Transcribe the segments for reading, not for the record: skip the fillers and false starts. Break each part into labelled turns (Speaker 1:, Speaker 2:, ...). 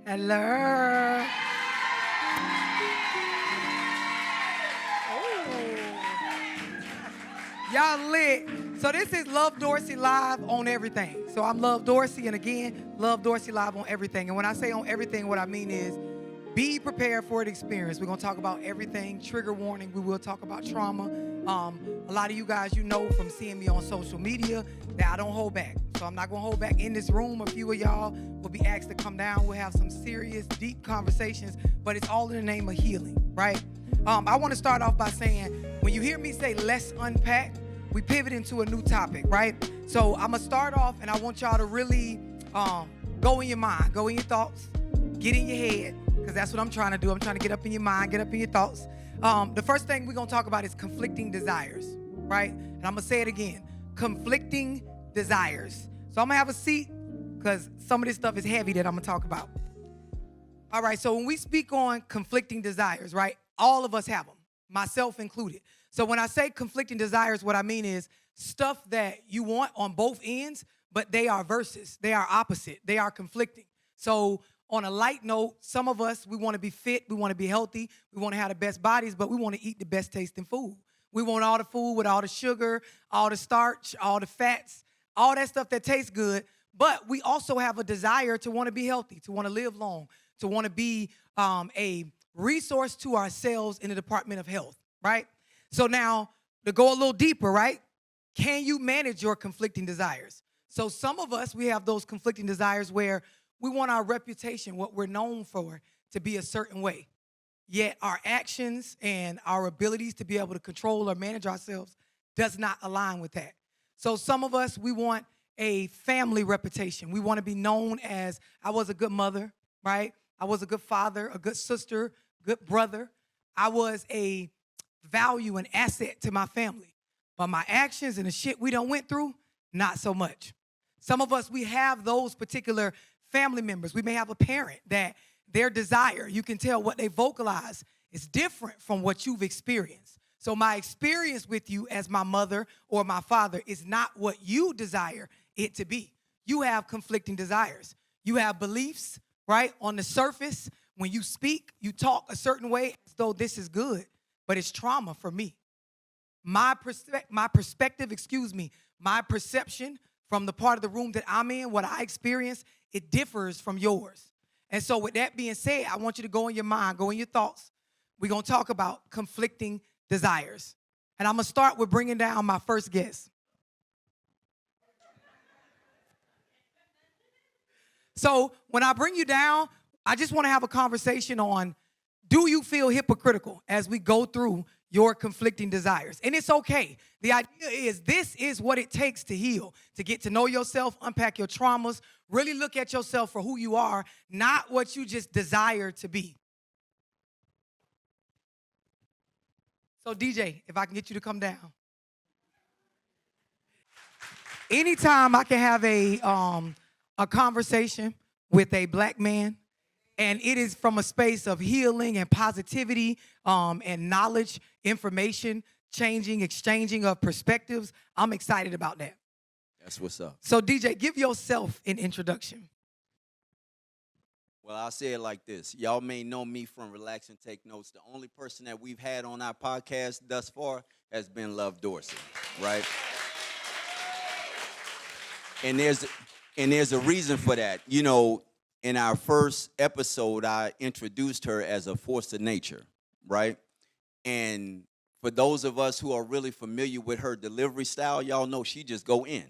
Speaker 1: Hello. Y'all lit. So this is Love Dorsey Live on everything. So I'm Love Dorsey, and again, Love Dorsey Live on everything. And when I say on everything, what I mean is be prepared for the experience. We're going to talk about everything. Trigger warning. We will talk about trauma. A lot of you guys, you know from seeing me on social media that I don't hold back. So I'm not going to hold back in this room. A few of y'all will be asked to come down. We'll have some serious, deep conversations, but it's all in the name of healing, right? I want to start off by saying, when you hear me say let's unpack, we pivot into a new topic, right? So I'm going to start off, and I want y'all to really go in your mind, go in your thoughts, get in your head, because that's what I'm trying to do. I'm trying to get up in your mind, get up in your thoughts. The first thing we're going to talk about is conflicting desires, right? And I'm going to say it again, conflicting desires. So I'm going to have a seat because some of this stuff is heavy that I'm going to talk about. All right, so when we speak on conflicting desires, right, all of us have them, myself included. So when I say conflicting desires, what I mean is stuff that you want on both ends, but they are versus, they are opposite, they are conflicting. So on a light note, some of us, we want to be fit, we want to be healthy, we want to have the best bodies, but we want to eat the best tasting food. We want all the food with all the sugar, all the starch, all the fats, all that stuff that tastes good, but we also have a desire to want to be healthy, to want to live long, to want to be a resource to ourselves in the Department of Health, right? So now, to go a little deeper, right? Can you manage your conflicting desires? So some of us, we have those conflicting desires where we want our reputation, what we're known for, to be a certain way. Yet our actions and our abilities to be able to control or manage ourselves does not align with that. So some of us, we want a family reputation. We want to be known as, I was a good mother, right? I was a good father, a good sister, good brother. I was a value and asset to my family. But my actions and the shit we done went through, not so much. Some of us, we have those particular family members. We may have a parent that their desire, you can tell what they vocalize, is different from what you've experienced. So my experience with you as my mother or my father is not what you desire it to be. You have conflicting desires. You have beliefs, right? On the surface, when you speak, you talk a certain way as though this is good, but it's trauma for me. My perspective, my perception from the part of the room that I'm in, what I experience, it differs from yours. And so with that being said, I want you to go in your mind, go in your thoughts. We're going to talk about conflicting desires. And I'm going to start with bringing down my first guest. So when I bring you down, I just want to have a conversation on, do you feel hypocritical as we go through your conflicting desires? And it's okay. The idea is this is what it takes to heal, to get to know yourself, unpack your traumas, really look at yourself for who you are, not what you just desire to be. So DJ, if I can get you to come down. Anytime I can have a conversation with a black man, and it is from a space of healing and positivity and knowledge, information, exchanging of perspectives, I'm excited about that.
Speaker 2: That's what's up.
Speaker 1: So DJ, give yourself an introduction.
Speaker 2: Well, I'll say it like this. Y'all may know me from Relax and Take Notes. The only person that we've had on our podcast thus far has been Love Dorsey, right? And there's a reason for that. You know, in our first episode, I introduced her as a force of nature, right? And for those of us who are really familiar with her delivery style, y'all know she just go in,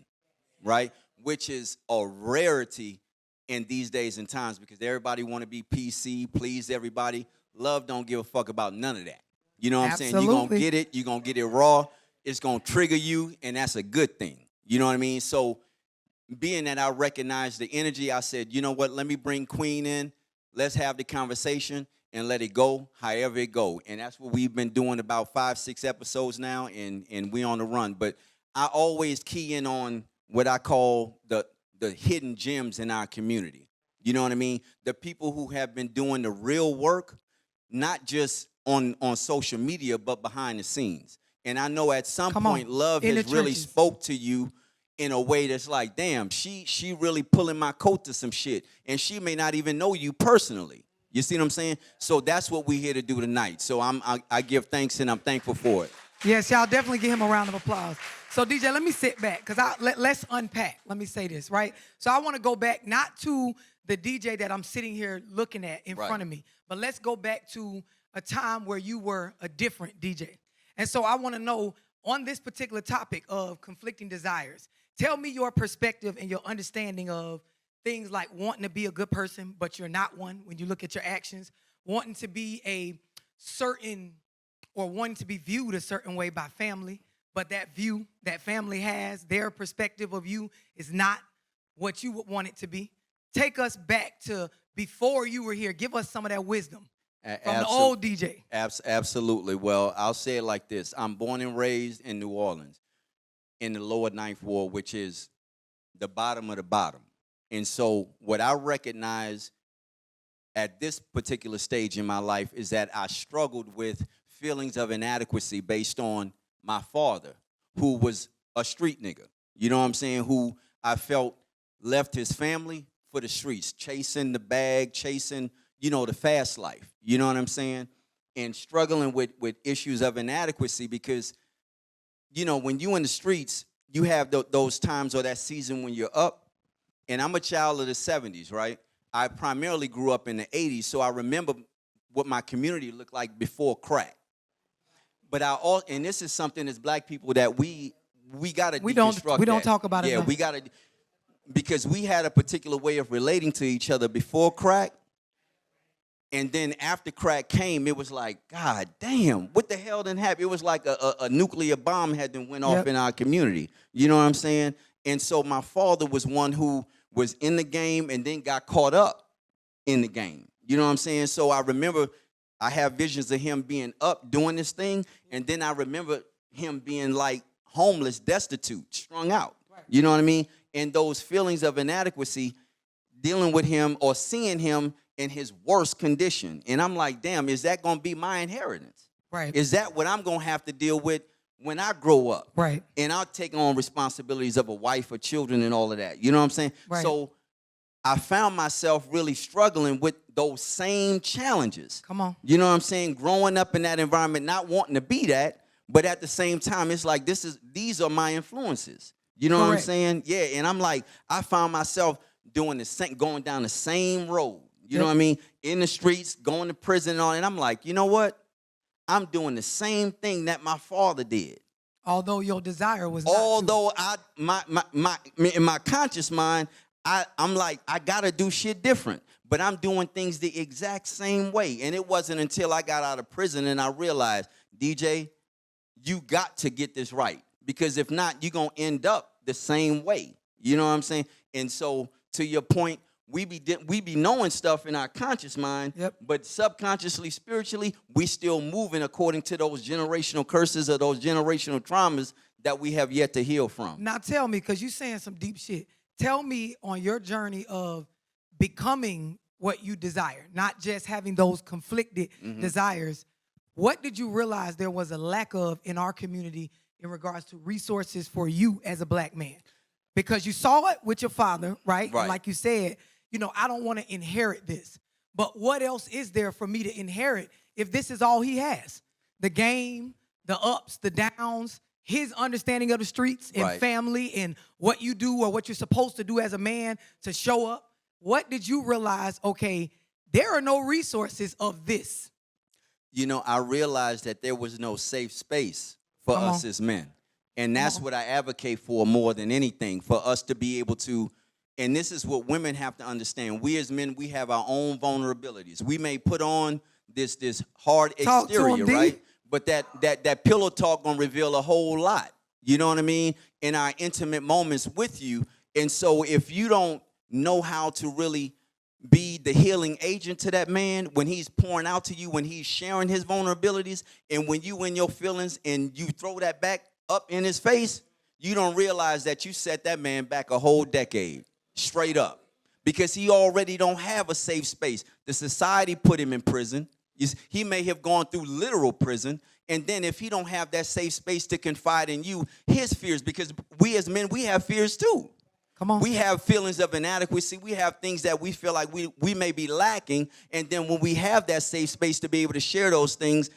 Speaker 2: right? Which is a rarity in these days and times because everybody want to be PC, please everybody. Love don't give a fuck about none of that. You know what I'm saying? You're going to get it. You're going to get it raw. It's going to trigger you, and that's a good thing. You know what I mean? So being that I recognize the energy, I said, you know what? Let me bring Queen in. Let's have the conversation and let it go however it go. And that's what we've been doing about 5-6 episodes now, and we on the run. But I always key in on what I call the hidden gems in our community. You know what I mean? The people who have been doing the real work, not just on social media, but behind the scenes. And I know at some point, love has really spoke to you in a way that's like, damn, she really pulling my coat to some shit, and she may not even know you personally. You see what I'm saying? So that's what we're here to do tonight. So I give thanks, and I'm thankful for it.
Speaker 1: Yes, y'all definitely give him a round of applause. So DJ, let me sit back because let's unpack. Let me say this, right? So I want to go back not to the DJ that I'm sitting here looking at in front of me, but let's go back to a time where you were a different DJ. And so I want to know, on this particular topic of conflicting desires, tell me your perspective and your understanding of things like wanting to be a good person, but you're not one when you look at your actions, wanting to be a certain or wanting to be viewed a certain way by family, but that view that family has, their perspective of you is not what you would want it to be. Take us back to before you were here. Give us some of that wisdom from the old DJ.
Speaker 2: Absolutely. Well, I'll say it like this. I'm born and raised in New Orleans in the lower Ninth Ward, which is the bottom of the bottom. And so what I recognize at this particular stage in my life is that I struggled with feelings of inadequacy based on my father, who was a street nigga. You know what I'm saying? Who I felt left his family for the streets, chasing the bag, chasing, the fast life. You know what I'm saying? And struggling with issues of inadequacy because, when you in the streets, you have those times or that season when you're up. And I'm a child of the 70s, right? I primarily grew up in the 80s, so I remember what my community looked like before crack. But and this is something as black people that we gotta deconstruct.
Speaker 1: We don't talk about it.
Speaker 2: Yeah, we gotta, because we had a particular way of relating to each other before crack, and then after crack came, it was like, God damn, what the hell didn't happen? It was like a nuclear bomb had been went off in our community. You know what I'm saying? And so my father was one who was in the game and then got caught up in the game. You know what I'm saying? So I remember I have visions of him being up doing this thing, and then I remember him being like homeless, destitute, strung out. Right. You know what I mean? And those feelings of inadequacy, dealing with him or seeing him in his worst condition. And I'm like, damn, is that going to be my inheritance?
Speaker 1: Right.
Speaker 2: Is that what I'm going to have to deal with when I grow up?
Speaker 1: Right.
Speaker 2: And I'll take on responsibilities of a wife or children and all of that. You know what I'm saying?
Speaker 1: Right.
Speaker 2: So I found myself really struggling with those same challenges.
Speaker 1: Come on.
Speaker 2: You know what I'm saying? Growing up in that environment, not wanting to be that, but at the same time, it's like these are my influences. You know what I'm saying? Yeah, and I'm like, I found myself doing the same, going down the same road. You know what I mean? In the streets, going to prison and all, and I'm like, you know what? I'm doing the same thing that my father did.
Speaker 1: Although your desire was not
Speaker 2: Although in my conscious mind, I'm like, I gotta do shit different. But I'm doing things the exact same way. And it wasn't until I got out of prison and I realized, DJ, you got to get this right. Because if not, you're gonna end up the same way. You know what I'm saying? And so to your point, we be knowing stuff in our conscious mind, but subconsciously, spiritually, we still moving according to those generational curses or those generational traumas that we have yet to heal from.
Speaker 1: Now tell me, because you're saying some deep shit, tell me on your journey of becoming what you desire, not just having those conflicted desires. What did you realize there was a lack of in our community in regards to resources for you as a black man? Because you saw it with your father, right? And like you said, I don't want to inherit this. But what else is there for me to inherit if this is all he has? The game, the ups, the downs, his understanding of the streets and family and what you do or what you're supposed to do as a man to show up. What did you realize, okay, there are no resources of this?
Speaker 2: I realized that there was no safe space for us as men. And that's what I advocate for more than anything, for us to be able to, and this is what women have to understand. We as men, we have our own vulnerabilities. We may put on this hard exterior, right? But that pillow talk gonna reveal a whole lot. You know what I mean? In our intimate moments with you. And so if you don't know how to really be the healing agent to that man when he's pouring out to you, when he's sharing his vulnerabilities, and when you in your feelings and you throw that back up in his face, you don't realize that you set that man back a whole decade, straight up. Because he already don't have a safe space. The society put him in prison. He may have gone through literal prison. And then if he don't have that safe space to confide in you, his fears, because we as men, we have fears too.
Speaker 1: Come on.
Speaker 2: We have feelings of inadequacy. We have things that we feel like we may be lacking. And then when we have that safe space to be able to share those things,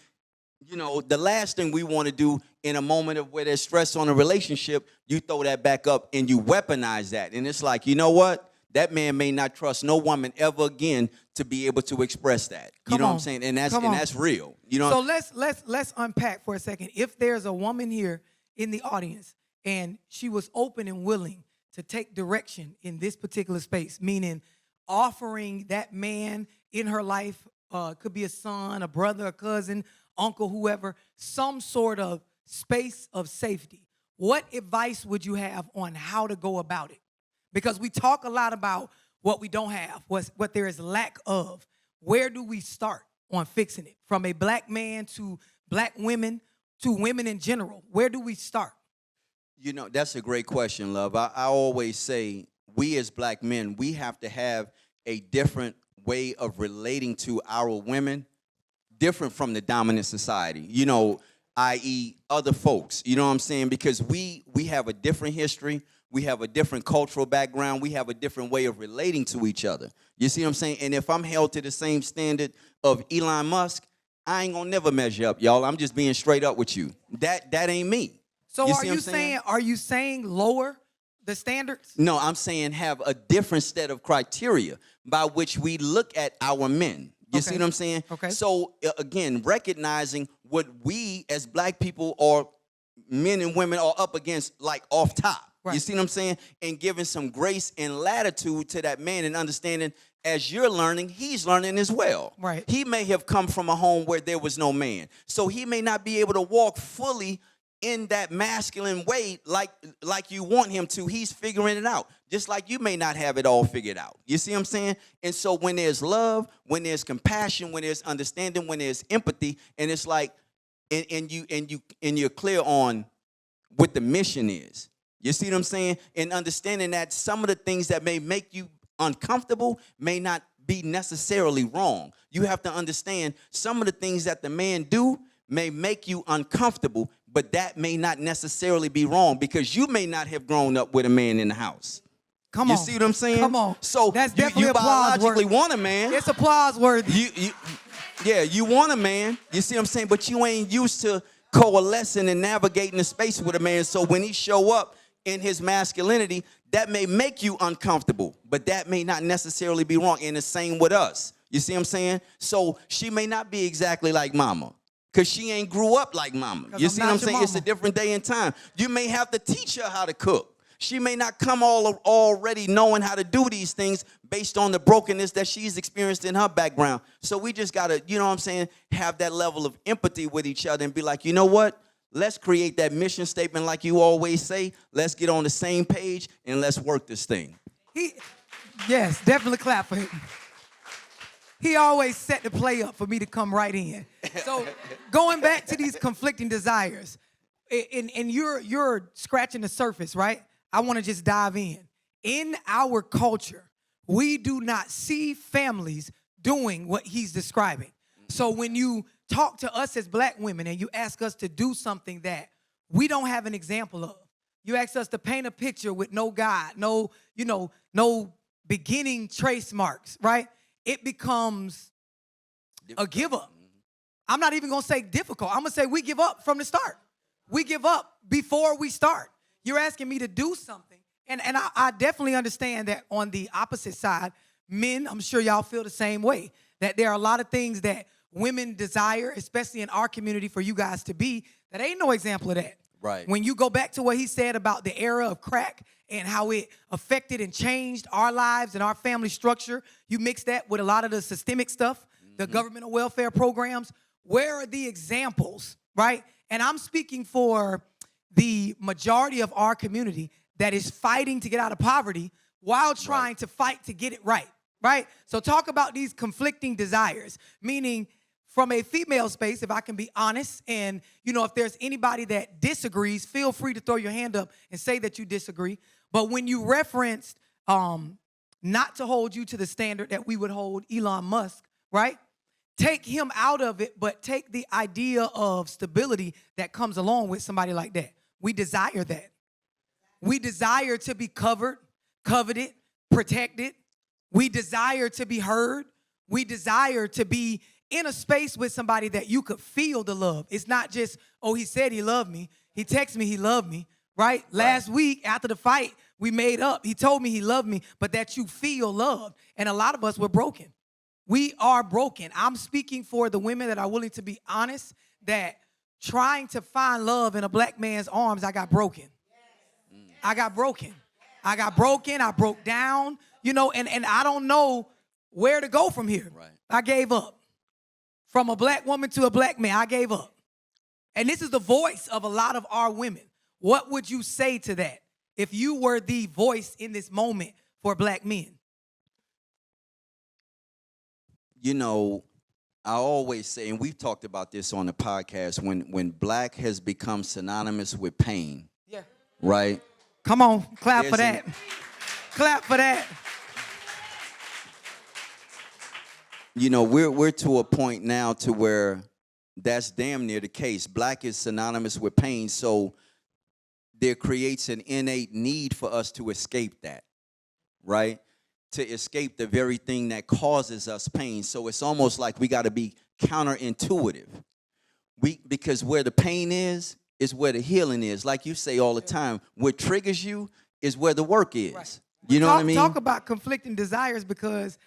Speaker 2: you know, the last thing we want to do in a moment of where there's stress on a relationship, you throw that back up and you weaponize that. And it's like, you know what? That man may not trust no woman ever again to be able to express that. You know what I'm saying? And that's real. You know.
Speaker 1: So let's unpack for a second. If there's a woman here in the audience and she was open and willing to take direction in this particular space, meaning offering that man in her life, could be a son, a brother, a cousin, uncle, whoever, some sort of space of safety, what advice would you have on how to go about it? Because we talk a lot about what we don't have, what there is lack of. Where do we start on fixing it? From a black man to black women to women in general, where do we start?
Speaker 2: You know, that's a great question, love. I always say we as black men, we have to have a different way of relating to our women, different from the dominant society, you know, i.e. other folks. You know what I'm saying? Because we have a different history. We have a different cultural background. We have a different way of relating to each other. You see what I'm saying? And if I'm held to the same standard of Elon Musk, I ain't gonna never measure up, y'all. I'm just being straight up with you. That ain't me.
Speaker 1: So are you saying lower the standards?
Speaker 2: No, I'm saying have a different set of criteria by which we look at our men. You see what I'm saying?
Speaker 1: Okay.
Speaker 2: So again, recognizing what we as black people or men and women are up against, like off top. Right. You see what I'm saying? And giving some grace and latitude to that man and understanding as you're learning, he's learning as well.
Speaker 1: Right.
Speaker 2: He may have come from a home where there was no man. So he may not be able to walk fully in that masculine way like you want him to. He's figuring it out. Just like you may not have it all figured out. You see what I'm saying? And so when there's love, when there's compassion, when there's understanding, when there's empathy, and it's like and you're clear on what the mission is. You see what I'm saying? And understanding that some of the things that may make you uncomfortable may not be necessarily wrong. You have to understand some of the things that the man do may make you uncomfortable, but that may not necessarily be wrong because you may not have grown up with a man in the house.
Speaker 1: Come on.
Speaker 2: You see what I'm saying?
Speaker 1: Come on.
Speaker 2: So
Speaker 1: that's definitely
Speaker 2: you biologically
Speaker 1: worthy.
Speaker 2: Want a man.
Speaker 1: It's applause worthy.
Speaker 2: You want a man. You see what I'm saying? But you ain't used to coalescing and navigating the space with a man. So when he show up in his masculinity, that may make you uncomfortable, but that may not necessarily be wrong. And the same with us. You see what I'm saying? So she may not be exactly like mama because she ain't grew up like mama. You see what I'm saying? It's a different day and time. You may have to teach her how to cook. She may not come already knowing how to do these things based on the brokenness that she's experienced in her background. So we just got to, you know what I'm saying, have that level of empathy with each other and be like, you know what? Let's create that mission statement like you always say. Let's get on the same page and let's work this thing.
Speaker 1: Yes, definitely clap for him. He always set the play up for me to come right in. So going back to these conflicting desires, and you're scratching the surface, right? I want to just dive in. In our culture, we do not see families doing what he's describing. So when you talk to us as black women and you ask us to do something that we don't have an example of, you ask us to paint a picture with no God, no beginning trace marks, right? It becomes a give up. I'm not even going to say difficult. I'm going to say we give up from the start. We give up before we start. You're asking me to do something. And I definitely understand that on the opposite side, men, I'm sure y'all feel the same way, that there are a lot of things that women desire, especially in our community, for you guys to be, that ain't no example of that.
Speaker 2: Right.
Speaker 1: When you go back to what he said about the era of crack and how it affected and changed our lives and our family structure, you mix that with a lot of the systemic stuff, the governmental welfare programs. Where are the examples, right? And I'm speaking for the majority of our community that is fighting to get out of poverty while trying to fight to get it right, right? So talk about these conflicting desires, meaning from a female space, if I can be honest, and, if there's anybody that disagrees, feel free to throw your hand up and say that you disagree. But when you referenced not to hold you to the standard that we would hold Elon Musk, right? take him out of it, but take the idea of stability that comes along with somebody like that. We desire that. We desire to be covered, coveted, protected. We desire to be heard. We desire to be in a space with somebody that you could feel the love. It's not just, oh, he said he loved me. He texted me he loved me, right? Last week after the fight, we made up. He told me he loved me, but that you feel loved. And a lot of us were broken. We are broken. I'm speaking for the women that are willing to be honest, that trying to find love in a black man's arms, I got broken. I got broken. I got broken. I broke down, you know, and I don't know where to go from here.
Speaker 2: Right.
Speaker 1: I gave up. From a black woman to a black man, I gave up. And this is the voice of a lot of our women. What would you say to that if you were the voice in this moment for black men?
Speaker 2: You know, I always say, and we've talked about this on the podcast, when black has become synonymous with pain,
Speaker 1: Yeah.
Speaker 2: right?
Speaker 1: Come on, clap
Speaker 2: There's
Speaker 1: for that. Clap for that.
Speaker 2: You know, we're to a point now to where that's damn near the case. Black is synonymous with pain, so there creates an innate need for us to escape that, right? To escape the very thing that causes us pain. So it's almost like we got to be counterintuitive. Because where the pain is where the healing is. Like you say all the time, what triggers you is where the work is.
Speaker 1: Right.
Speaker 2: You know what I mean?
Speaker 1: Talk about conflicting desires, because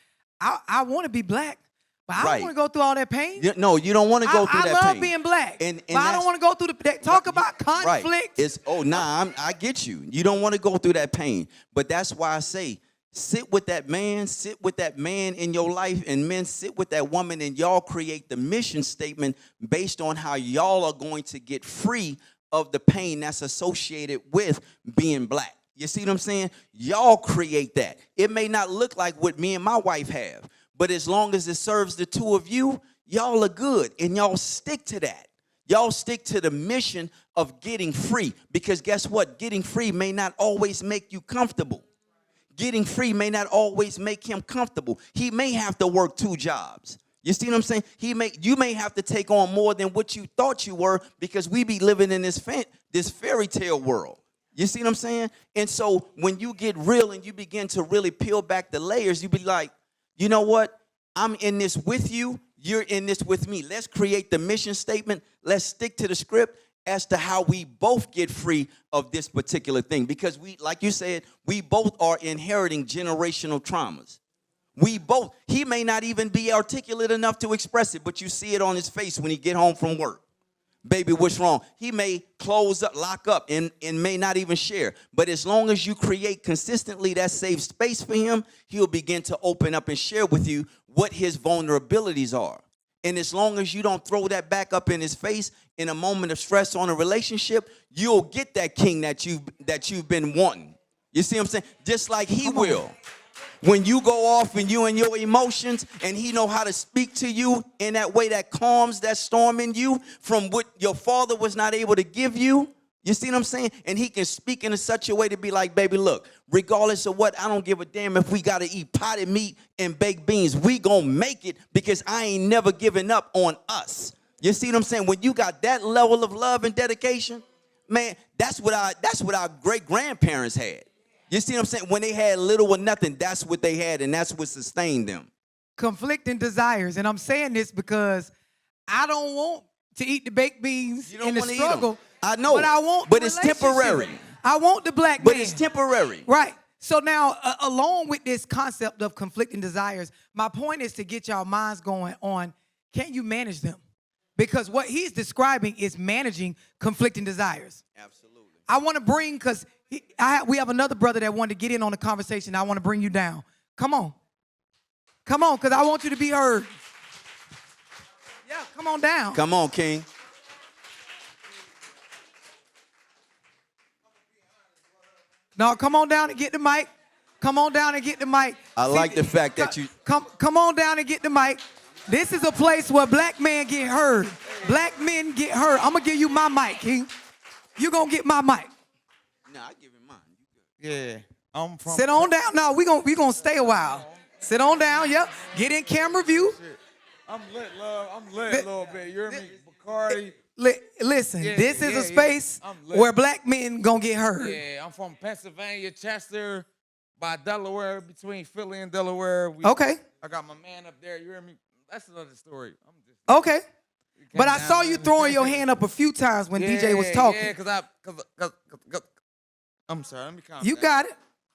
Speaker 1: I want to be black, but I
Speaker 2: Right.
Speaker 1: don't want to go through all that pain.
Speaker 2: No, you don't want to go through that pain.
Speaker 1: I love being black, but I don't want to go through that. Talk about conflict.
Speaker 2: Right. I get you. You don't want to go through that pain. But that's why I say, sit with that man in your life, and men, sit with that woman, and y'all create the mission statement based on how y'all are going to get free of the pain that's associated with being black. You see what I'm saying? Y'all create that. It may not look like what me and my wife have, but as long as it serves the two of you, y'all are good, and y'all stick to that. Y'all stick to the mission of getting free, because guess what? Getting free may not always make you comfortable. Getting free may not always make him comfortable. He may have to work 2 jobs. You see what I'm saying? You may have to take on more than what you thought you were, because we be living in this fairy tale world. You see what I'm saying? And so when you get real and you begin to really peel back the layers, you be like, you know what? I'm in this with you. You're in this with me. Let's create the mission statement. Let's stick to the script as to how we both get free of this particular thing. Because we, like you said, we both are inheriting generational traumas. He may not even be articulate enough to express it, but you see it on his face when he get home from work. Baby, what's wrong? He may close up, lock up, and may not even share. But as long as you create consistently that safe space for him, he'll begin to open up and share with you what his vulnerabilities are. And as long as you don't throw that back up in his face in a moment of stress on a relationship, you'll get that king that you've been wanting. You see what I'm saying? Just like he will. When you go off and you and your emotions, and he know how to speak to you in that way that calms that storm in you from what your father was not able to give you. You see what I'm saying? And he can speak in such a way to be like, baby, look, regardless of what, I don't give a damn if we got to eat potted meat and baked beans. We gonna make it, because I ain't never giving up on us. You see what I'm saying? When you got that level of love and dedication, man, that's what our great-grandparents had. You see what I'm saying? When they had little or nothing, that's what they had, and that's what sustained them.
Speaker 1: Conflicting desires. And I'm saying this because I don't want to eat the baked beans in the struggle.
Speaker 2: I know,
Speaker 1: but I want
Speaker 2: but
Speaker 1: the
Speaker 2: it's temporary.
Speaker 1: I want the black man.
Speaker 2: But it's temporary.
Speaker 1: Right. So now, along with this concept of conflicting desires, my point is to get y'all minds going on, can you manage them? Because what he's describing is managing conflicting desires.
Speaker 2: Absolutely.
Speaker 1: I want to bring, because we have another brother that wanted to get in on the conversation. I want to bring you down. Come on. Come on, because I want you to be heard. Yeah, come on down.
Speaker 2: Come on, King.
Speaker 1: No, come on down and get the mic. Come on down and get the mic.
Speaker 2: I like the fact that you...
Speaker 1: Come on down and get the mic. This is a place where black men get heard. Black men get heard. I'm going to give you my mic, King. You're going to get my mic.
Speaker 2: No, I give him mine.
Speaker 3: Yeah. I'm from...
Speaker 1: Sit on down. No, we gonna stay a while. Sit on down, yep. Get in camera view.
Speaker 3: I'm lit, love. I'm lit a little bit. You hear me? Bacardi.
Speaker 1: Listen,
Speaker 3: Yeah,
Speaker 1: this is
Speaker 3: yeah,
Speaker 1: a space
Speaker 3: I'm lit.
Speaker 1: where black men gonna get hurt.
Speaker 3: Yeah, I'm from Pennsylvania, Chester, by Delaware, between Philly and Delaware.
Speaker 1: Okay.
Speaker 3: I got my man up there. You hear me? That's another story. I'm just
Speaker 1: Okay. But I
Speaker 3: down
Speaker 1: saw you
Speaker 3: there.
Speaker 1: throwing your hand up a few times when DJ was talking.
Speaker 3: Yeah, cause I'm sorry. Let me calm
Speaker 1: You
Speaker 3: down.
Speaker 1: got it.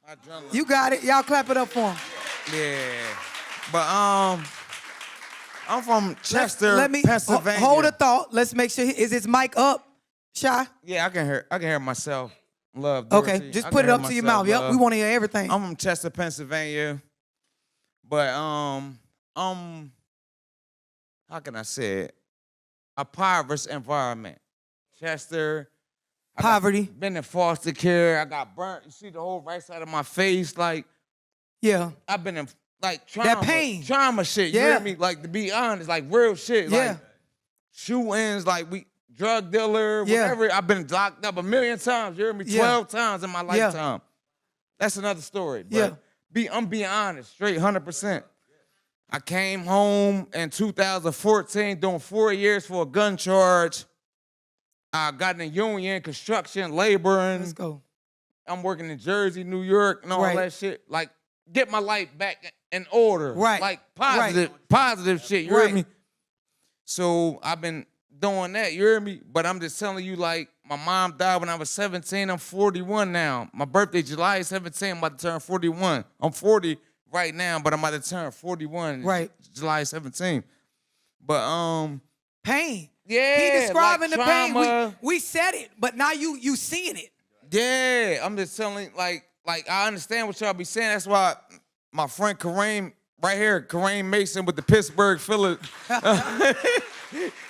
Speaker 3: My adrenaline.
Speaker 1: You got it. Y'all clap it up for him.
Speaker 3: Yeah, but I'm from Chester,
Speaker 1: Let me
Speaker 3: Pennsylvania.
Speaker 1: hold a thought. Let's make sure. Is his mic up, Shy?
Speaker 3: Yeah, I can hear myself. Love. Dorsey.
Speaker 1: Okay, just
Speaker 3: I
Speaker 1: put
Speaker 3: can
Speaker 1: it
Speaker 3: hear
Speaker 1: up to your
Speaker 3: myself,
Speaker 1: mouth. Yep,
Speaker 3: love.
Speaker 1: we want to hear everything.
Speaker 3: I'm from Chester, Pennsylvania, but how can I say it? A impoverished environment. Chester.
Speaker 1: Poverty.
Speaker 3: Been in foster care. I got burnt. You see the whole right side of my face. Like,
Speaker 1: Yeah.
Speaker 3: I've been in like trauma.
Speaker 1: That pain.
Speaker 3: Trauma shit. You
Speaker 1: Yeah.
Speaker 3: hear me? Like, to be honest, like real shit.
Speaker 1: Yeah.
Speaker 3: Like shootings, like drug dealer,
Speaker 1: Yeah.
Speaker 3: whatever. I've been locked up a million times. You hear me?
Speaker 1: Yeah.
Speaker 3: 12 times in my lifetime. That's another story. But I'm being honest, straight 100%. I came home in 2014 doing 4 years for a gun charge. I got in a union, construction, laboring.
Speaker 1: Let's go.
Speaker 3: I'm working in Jersey, New York, and all
Speaker 1: Right.
Speaker 3: that shit. Like, get my life back in order.
Speaker 1: Right.
Speaker 3: Like, positive shit. You
Speaker 1: Right.
Speaker 3: hear me? So I've been doing that. You hear me? But I'm just telling you, like, my mom died when I was 17. I'm 41 now. My birthday, July 17. I'm about to turn 41. I'm 40 right now, but I'm about to turn 41.
Speaker 1: Right.
Speaker 3: July 17. But
Speaker 1: Pain.
Speaker 3: yeah,
Speaker 1: He describing
Speaker 3: like
Speaker 1: the pain.
Speaker 3: trauma.
Speaker 1: We said it, but now you seeing it.
Speaker 3: Yeah, I'm just telling, like I understand what y'all be saying. That's why my friend Kareem, right here, Kareem Mason with the Pittsburgh Phillies,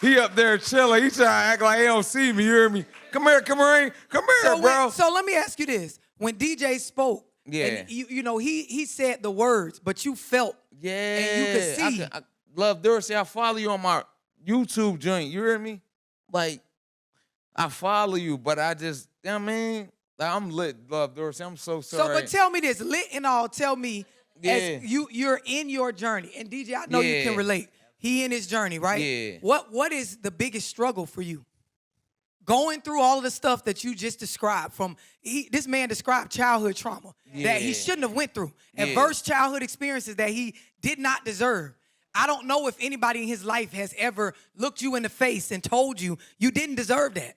Speaker 3: he up there chilling. He trying to act like he don't see me. You hear me? Come here, Kareem. Come here, bro.
Speaker 1: So let me ask you this: when DJ spoke,
Speaker 3: Yeah.
Speaker 1: and you know he said the words, but you felt,
Speaker 3: Yeah,
Speaker 1: and you could see.
Speaker 3: I love Dorsey. I follow you on my YouTube joint. You hear me? Like, I follow you, but I just, you know what I mean? Like, I'm lit, love Dorsey. I'm so sorry.
Speaker 1: So, but tell me this, lit and all. Tell me, as you're in your journey, and DJ, I know you can relate. He in his journey, right?
Speaker 3: Yeah.
Speaker 1: What is the biggest struggle for you? Going through all of the stuff that you just described. This man described childhood trauma that he shouldn't have went through, adverse childhood experiences that he did not deserve. I don't know if anybody in his life has ever looked you in the face and told you you didn't deserve that.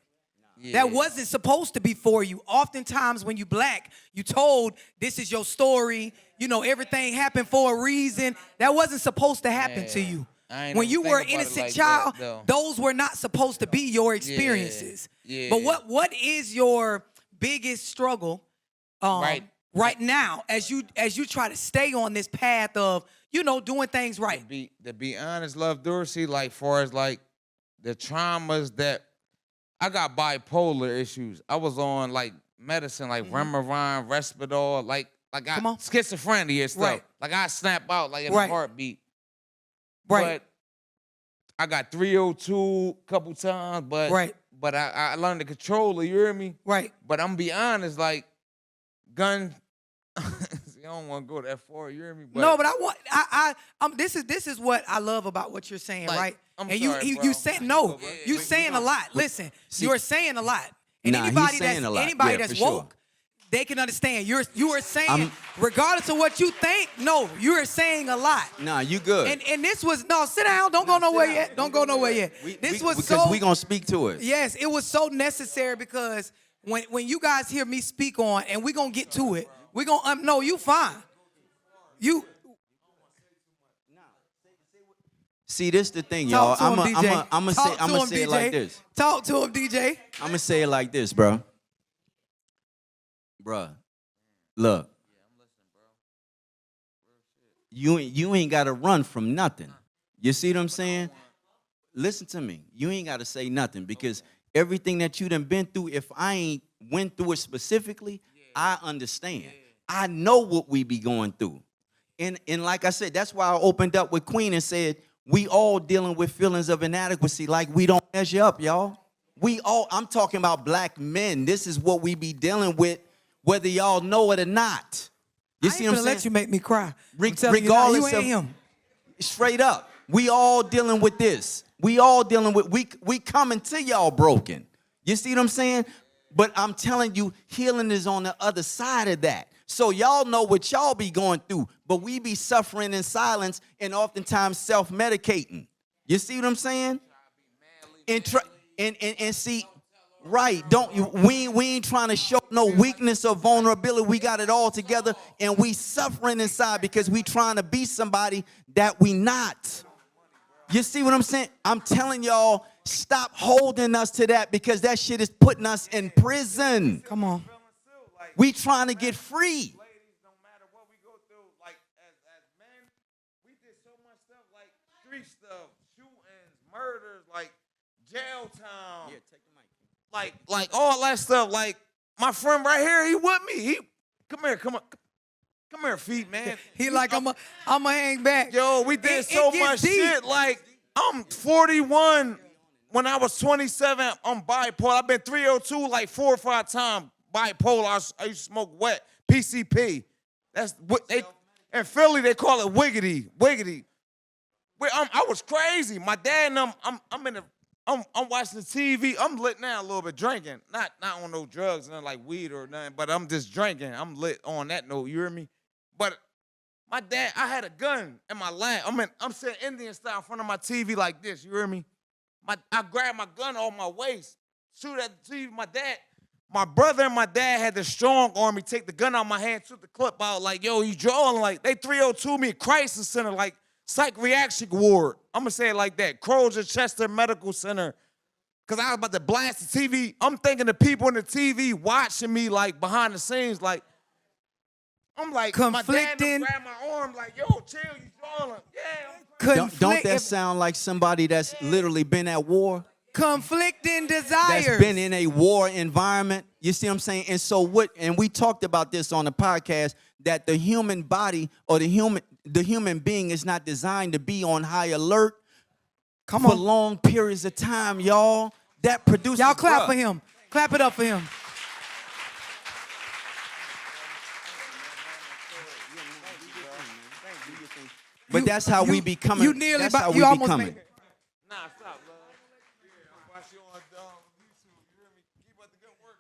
Speaker 1: That wasn't supposed to be for you. Oftentimes when you black, you told this is your story. You know, everything happened for a reason. That wasn't supposed to happen to you. When you were an innocent child, those were not supposed to be your experiences. But what is your biggest struggle right now as you try to stay on this path of, you know, doing things right?
Speaker 3: To be honest, love Dorsey, like far as like the traumas that I got bipolar issues. I was on like medicine, like Remeron, Respidol, like I schizophrenia and stuff.
Speaker 1: Right.
Speaker 3: Like I snap out like in a heartbeat.
Speaker 1: Right.
Speaker 3: But I got 302 a couple times, but I learned to control it, you hear me?
Speaker 1: Right.
Speaker 3: But I'm gonna be honest, like gun I don't want to go that far, you hear me? But
Speaker 1: no, but this is what I love about what you're saying,
Speaker 3: like,
Speaker 1: right?
Speaker 3: I'm
Speaker 1: and
Speaker 3: sorry,
Speaker 1: you saying no, you saying a lot. Listen, you're saying a lot. And anybody that's woke, they can understand. You are saying, regardless of what you think, no, you are saying a lot.
Speaker 2: Nah, you good.
Speaker 1: And this was sit down, don't go nowhere yet. Don't go nowhere yet.
Speaker 2: Because we gonna speak to it.
Speaker 1: Yes, it was so necessary because when you guys hear me speak on, and we gonna get to it, we gonna no, you fine. You
Speaker 2: see, this the thing, y'all. I'm gonna say it like this.
Speaker 1: Talk to him, DJ.
Speaker 2: I'm gonna say it like this, bro. Bruh, look. You ain't gotta run from nothing. You see what I'm saying? Listen to me. You ain't gotta say nothing because everything that you done been through, if I ain't went through it specifically, I understand. I know what we be going through. And like I said, that's why I opened up with Queen and said, we all dealing with feelings of inadequacy like we don't measure up, y'all. I'm talking about black men. This is what we be dealing with, whether y'all know it or not. You see what I'm saying?
Speaker 1: Let you make me cry.
Speaker 2: Regardless
Speaker 1: you ain't
Speaker 2: of
Speaker 1: him.
Speaker 2: Straight up. We all dealing with this. We all dealing with, we coming to y'all broken. You see what I'm saying? But I'm telling you, healing is on the other side of that. So y'all know what y'all be going through, but we be suffering in silence and oftentimes self-medicating. You see what I'm saying? And see, right, we ain't trying to show no weakness or vulnerability. We got it all together and we suffering inside because we trying to be somebody that we not. You see what I'm saying? I'm telling y'all, stop holding us to that because that shit is putting us in prison.
Speaker 1: Come on.
Speaker 2: We trying to get free.
Speaker 3: Ladies, no matter what we go through, like as men, we did so much stuff like street stuff, shootings, murders, like jail time.
Speaker 2: Yeah, take the mic.
Speaker 3: Like all that stuff. Like my friend right here, he with me. Come here, feet, man.
Speaker 1: He like, I'm a hang back.
Speaker 3: Yo, we did so much
Speaker 1: deep.
Speaker 3: shit. Like I'm 41. When I was 27, I'm bipolar. I've been 302 like 4 or 5 times. Bipolar. I used to smoke wet. PCP. That's what they in Philly they call it wiggity. Wiggity. I was crazy. My dad and I'm watching the TV. I'm lit now a little bit drinking. Not on no drugs, nothing like weed or nothing, but I'm just drinking. I'm lit on that note, you hear me? But my dad, I had a gun in my lap. I'm sitting Indian style in front of my TV like this, you hear me? I grabbed my gun off my waist, shoot at the TV. My brother and my dad had the strong arm me take the gun out of my hand, took the clip out, like, yo, you drawing? Like, they 302 me, crisis center, like, psych reaction ward. I'm going to say it like that. Crozier Chester Medical Center. Because I was about to blast the TV. I'm thinking the people in the TV watching me, like, behind the scenes, like, I'm like,
Speaker 1: conflicting.
Speaker 3: My dad grabbed my arm, like, yo, chill, you drawing? Yeah,
Speaker 2: Don't that sound like somebody that's literally been at war?
Speaker 1: Conflicting desires.
Speaker 2: That's been in a war environment. You see what I'm saying? And so and we talked about this on the podcast, that the human body or the human being is not designed to be on high alert for long periods of time, y'all. That produces.
Speaker 1: Y'all clap for him. Clap it up for him.
Speaker 2: But that's how we becoming.
Speaker 1: You nearly
Speaker 2: that's how
Speaker 1: you
Speaker 2: we
Speaker 1: almost
Speaker 2: becoming.
Speaker 1: made it.
Speaker 3: Nah, stop, love. Yeah, watch you on YouTube. You hear me? Keep up the good work.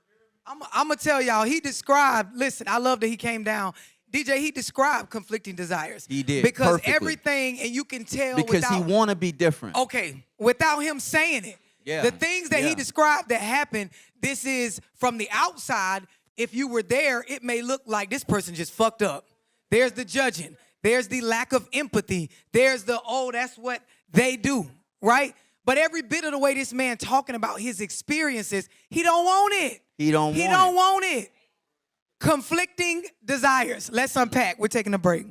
Speaker 1: I'm going to tell y'all, he described, listen, I love that he came down. DJ, he described conflicting desires.
Speaker 2: He did.
Speaker 1: Because
Speaker 2: perfectly.
Speaker 1: everything, and you can tell
Speaker 2: because he want to be different.
Speaker 1: Okay, without him saying it.
Speaker 2: Yeah.
Speaker 1: The things that he described that happened, this is from the outside. If you were there, it may look like this person just fucked up. There's the judging. There's the lack of empathy. There's the, oh, that's what they do, right? But every bit of the way this man talking about his experiences, he don't want it.
Speaker 2: He don't
Speaker 1: want it. Conflicting desires. Let's unpack. We're taking a break.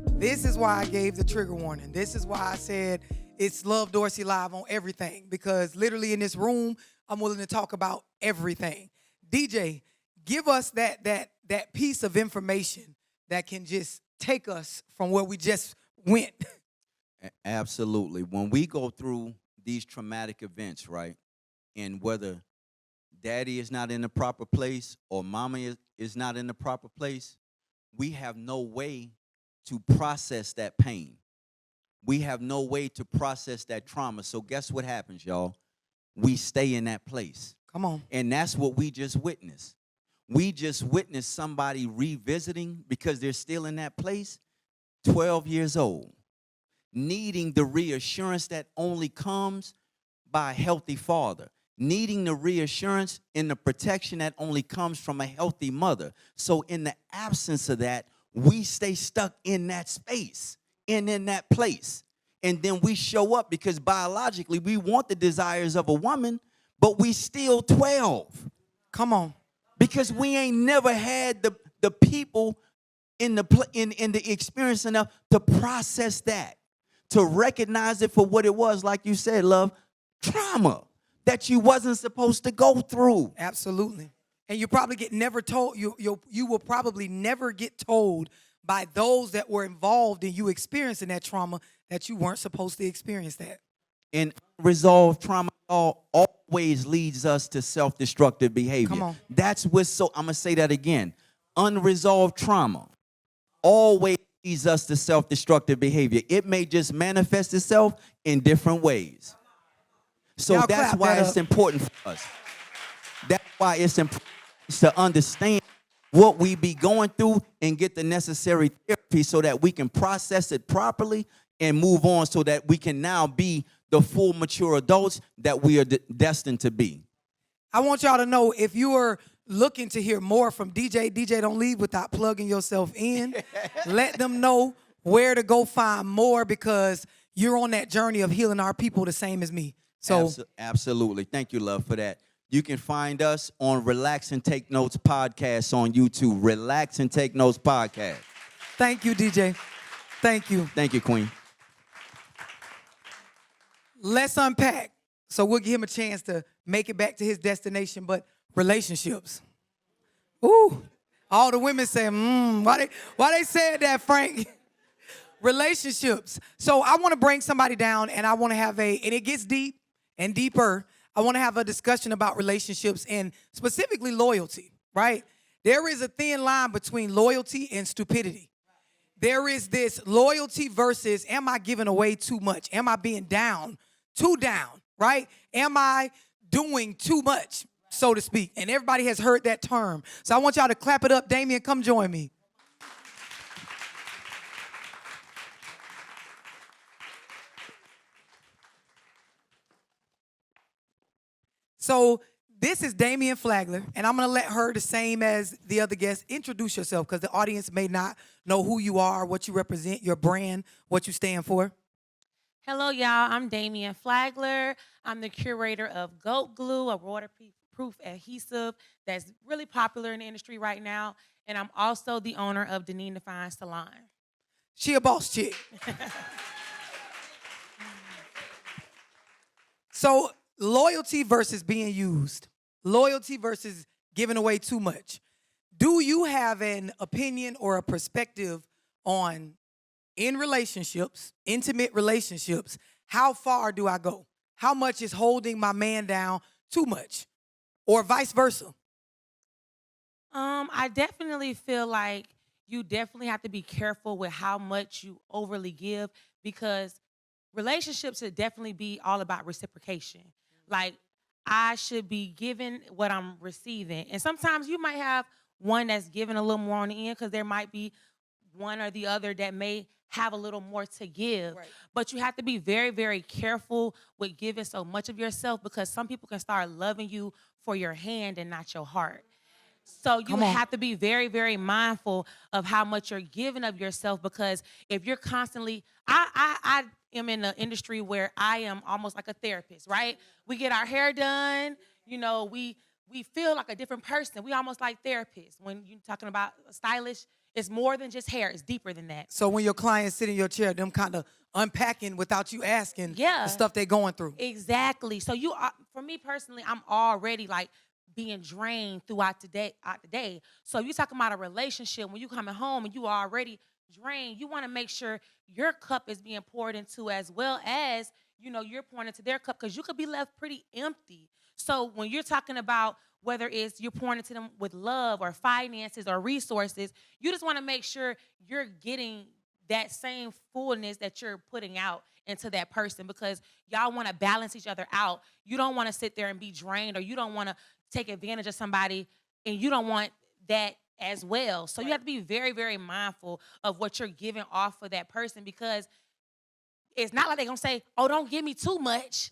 Speaker 1: This is why I gave the trigger warning. This is why I said it's Love Dorsey Live on everything, because literally in this room, I'm willing to talk about everything. DJ, give us that piece of information that can just take us from where we just went.
Speaker 2: Absolutely. When we go through these traumatic events, right, and whether daddy is not in the proper place or mama is not in the proper place, we have no way to process that pain. We have no way to process that trauma. So guess what happens, y'all? We stay in that place.
Speaker 1: Come on.
Speaker 2: And that's what we just witnessed. We just witnessed somebody revisiting because they're still in that place, 12 years old, needing the reassurance that only comes by a healthy father, needing the reassurance and the protection that only comes from a healthy mother. So in the absence of that, we stay stuck in that space and in that place. And then we show up because biologically we want the desires of a woman, but we still 12.
Speaker 1: Come on.
Speaker 2: Because we ain't never had the people in the experience enough to process that, to recognize it for what it was, like you said, love, trauma that you wasn't supposed to go through.
Speaker 1: Absolutely. And you probably get never told, you will probably never get told by those that were involved in you experiencing that trauma that you weren't supposed to experience that.
Speaker 2: And unresolved trauma all always leads us to self-destructive behavior.
Speaker 1: Come on.
Speaker 2: That's what's so, I'm going to say that again. Unresolved trauma always leads us to self-destructive behavior. It may just manifest itself in different ways. So
Speaker 1: Y'all
Speaker 2: that's
Speaker 1: clap
Speaker 2: why
Speaker 1: that
Speaker 2: it's
Speaker 1: up.
Speaker 2: important for us. That's why it's important to understand what we be going through and get the necessary therapy so that we can process it properly and move on so that we can now be the full mature adults that we are destined to be.
Speaker 1: I want y'all to know, if you are looking to hear more from DJ, don't leave without plugging yourself in. Let them know where to go find more, because you're on that journey of healing our people the same as me. So
Speaker 2: Absolutely. Thank you, love, for that. You can find us on Relax and Take Notes podcast on YouTube. Relax and Take Notes podcast.
Speaker 1: thank you, DJ. Thank you.
Speaker 2: Thank you, Queen.
Speaker 1: Let's unpack. So we'll give him a chance to make it back to his destination, but relationships. Ooh, all the women say, why they said that, Frank? Relationships. So I want to bring somebody down, and I want to have and it gets deep and deeper. I want to have a discussion about relationships and specifically loyalty, right? There is a thin line between loyalty and stupidity. There is this loyalty versus, am I giving away too much? Am I being too down, right? Am I doing too much, so to speak? And everybody has heard that term. So I want y'all to clap it up. Damienne, come join me. So this is Damienne Flagler, and I'm going to let her, the same as the other guests, introduce yourself, because the audience may not know who you are, what you represent, your brand, what you stand for.
Speaker 4: Hello, y'all. I'm Damienne Flagler. I'm the curator of Goat Glue, a waterproof adhesive that's really popular in the industry right now. And I'm also the owner of Damienne Fine Salon.
Speaker 1: She a boss chick. So loyalty versus being used. Loyalty versus giving away too much. Do you have an opinion or a perspective on, in relationships, intimate relationships, how far do I go? How much is holding my man down too much? Or vice versa?
Speaker 4: I definitely feel like you definitely have to be careful with how much you overly give, because relationships should definitely be all about reciprocation. Like, I should be giving what I'm receiving. And sometimes you might have one that's giving a little more on the end, because there might be one or the other that may have a little more to give.
Speaker 1: Right.
Speaker 4: But you have to be very, very careful with giving so much of yourself, because some people can start loving you for your hand and not your heart. So you have to be very, very mindful of how much you're giving of yourself, because if you're constantly, I am in an industry where I am almost like a therapist, right? We get our hair done, you know, we feel like a different person. We almost like therapists. When you're talking about stylish, it's more than just hair. It's deeper than that.
Speaker 1: So when your clients sit in your chair, them kind of unpacking without you asking the stuff they're going through.
Speaker 4: Exactly. So you are, for me personally, I'm already like being drained throughout the day. So you talking about a relationship, when you coming home and you are already drained, you want to make sure your cup is being poured into, as well as, you know, you're pouring into their cup, because you could be left pretty empty. So when you're talking about whether it's you're pouring into them with love or finances or resources, you just want to make sure you're getting that same fullness that you're putting out into that person, because y'all want to balance each other out. You don't want to sit there and be drained, or you don't want to take advantage of somebody, and you don't want that as well. So you have to be very, very mindful of what you're giving off for that person, because it's not like they're going to say, oh, don't give me too much.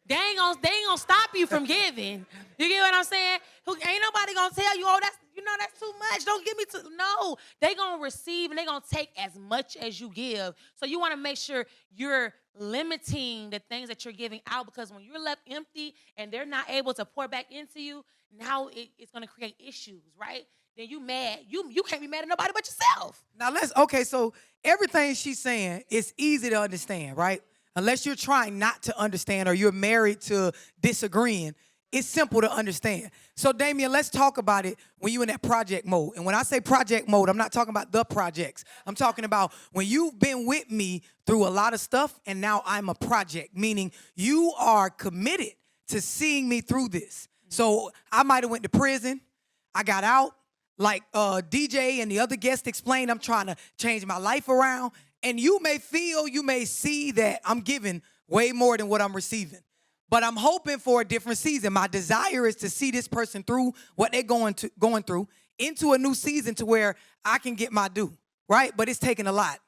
Speaker 4: They ain't gonna stop you from giving. You get what I'm saying? Ain't nobody gonna tell you, oh, that's too much. Don't give me too. No, they gonna receive and they gonna take as much as you give. So you want to make sure you're limiting the things that you're giving out, because when you're left empty and they're not able to pour back into you, now it's gonna create issues, right? Then you mad. You can't be mad at nobody but yourself.
Speaker 1: Now so everything she's saying is easy to understand, right? Unless you're trying not to understand or you're married to disagreeing, it's simple to understand. So, Damienne, let's talk about it when you're in that project mode. And when I say project mode, I'm not talking about the projects. I'm talking about when you've been with me through a lot of stuff and now I'm a project, meaning you are committed to seeing me through this. So I might have went to prison. I got out. Like DJ and the other guests explained, I'm trying to change my life around. And you may see that I'm giving way more than what I'm receiving. But I'm hoping for a different season. My desire is to see this person through what they're going through into a new season to where I can get my due, right? But it's taking a lot.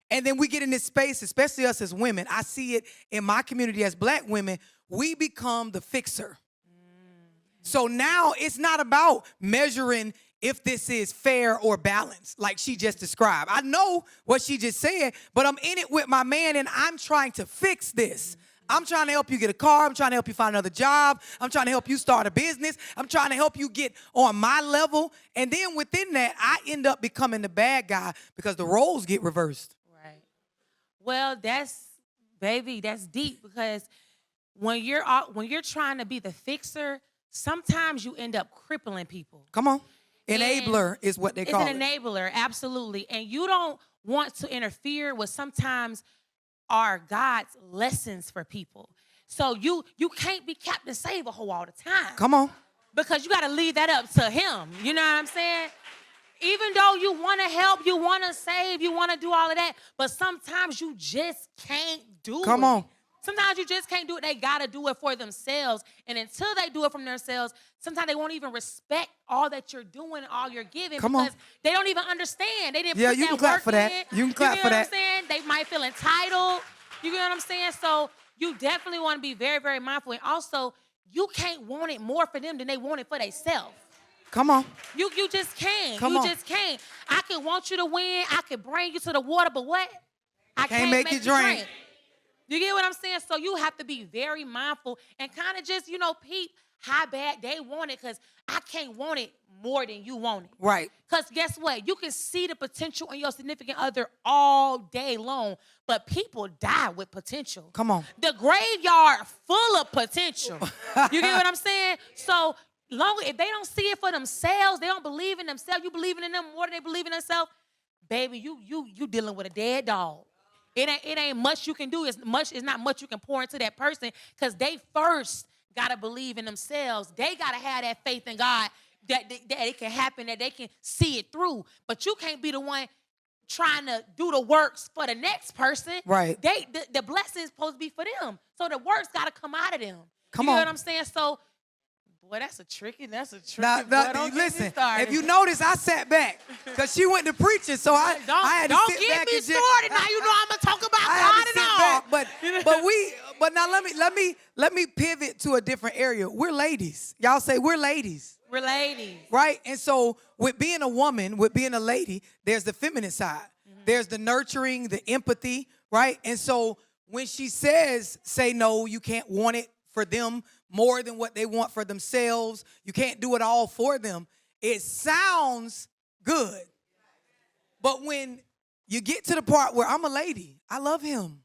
Speaker 1: And then we get in this space, especially us as women. I see it in my community as black women. We become the fixer. So now it's not about measuring if this is fair or balanced, like she just described. I know what she just said, but I'm in it with my man, and I'm trying to fix this. I'm trying to help you get a car. I'm trying to help you find another job. I'm trying to help you start a business. I'm trying to help you get on my level. And then within that, I end up becoming the bad guy because the roles get reversed.
Speaker 4: Right. Well, that's deep, because when you're trying to be the fixer, sometimes you end up crippling people.
Speaker 1: Come on. Enabler is what they call it.
Speaker 4: It's an enabler, absolutely. And you don't want to interfere with sometimes are God's lessons for people. So you can't be Captain Save-A-Ho all the time.
Speaker 1: Come on.
Speaker 4: Because you got to leave that up to him. You know what I'm saying? Even though you want to help, you want to save, you want to do all of that, but sometimes you just can't do it.
Speaker 1: Come on.
Speaker 4: Sometimes you just can't do it. They got to do it for themselves. And until they do it from themselves, sometimes they won't even respect all that you're doing and all you're giving because they don't even understand. They didn't put that work in.
Speaker 1: Yeah, you can clap for that. You can clap for that.
Speaker 4: You know what I'm saying? They might feel entitled. You know what I'm saying? So you definitely want to be very, very mindful. And also, you can't want it more for them than they want it for themselves.
Speaker 1: Come on.
Speaker 4: You just can't.
Speaker 1: Come on.
Speaker 4: Just can't. I can want you to win. I can bring you to the water, but what? I can't make you drink. You get what I'm saying? So you have to be very mindful and kind of just, peep how bad they want it, because I can't want it more than you want it.
Speaker 1: Right.
Speaker 4: Because guess what? You can see the potential in your significant other all day long, but people die with potential.
Speaker 1: Come on.
Speaker 4: The graveyard full of potential. You get what I'm saying? So if they don't see it for themselves, they don't believe in themselves, you believing in them more than they believe in themselves, baby, you dealing with a dead dog. It ain't much you can do. It's not much you can pour into that person, because they first got to believe in themselves. They got to have that faith in God that it can happen, that they can see it through. But you can't be the one trying to do the works for the next person.
Speaker 1: Right.
Speaker 4: The blessing is supposed to be for them. So the works got to come out of them.
Speaker 1: Come
Speaker 4: you
Speaker 1: on.
Speaker 4: know what I'm saying? So, boy, that's a tricky.
Speaker 1: Now, listen, if you notice, I sat back because she went to preaching, so I had to sit back.
Speaker 4: Don't get me started. Now you know I'm gonna talk about God and all.
Speaker 1: But now let me pivot to a different area. We're ladies. Y'all say we're ladies.
Speaker 4: We're ladies,
Speaker 1: right? And so with being a woman, with being a lady, there's the feminine side. Mm-hmm. There's the nurturing, the empathy, right? And so when she says, "Say no, you can't want it for them more than what they want for themselves. You can't do it all for them." It sounds good. But when you get to the part where I'm a lady, I love him.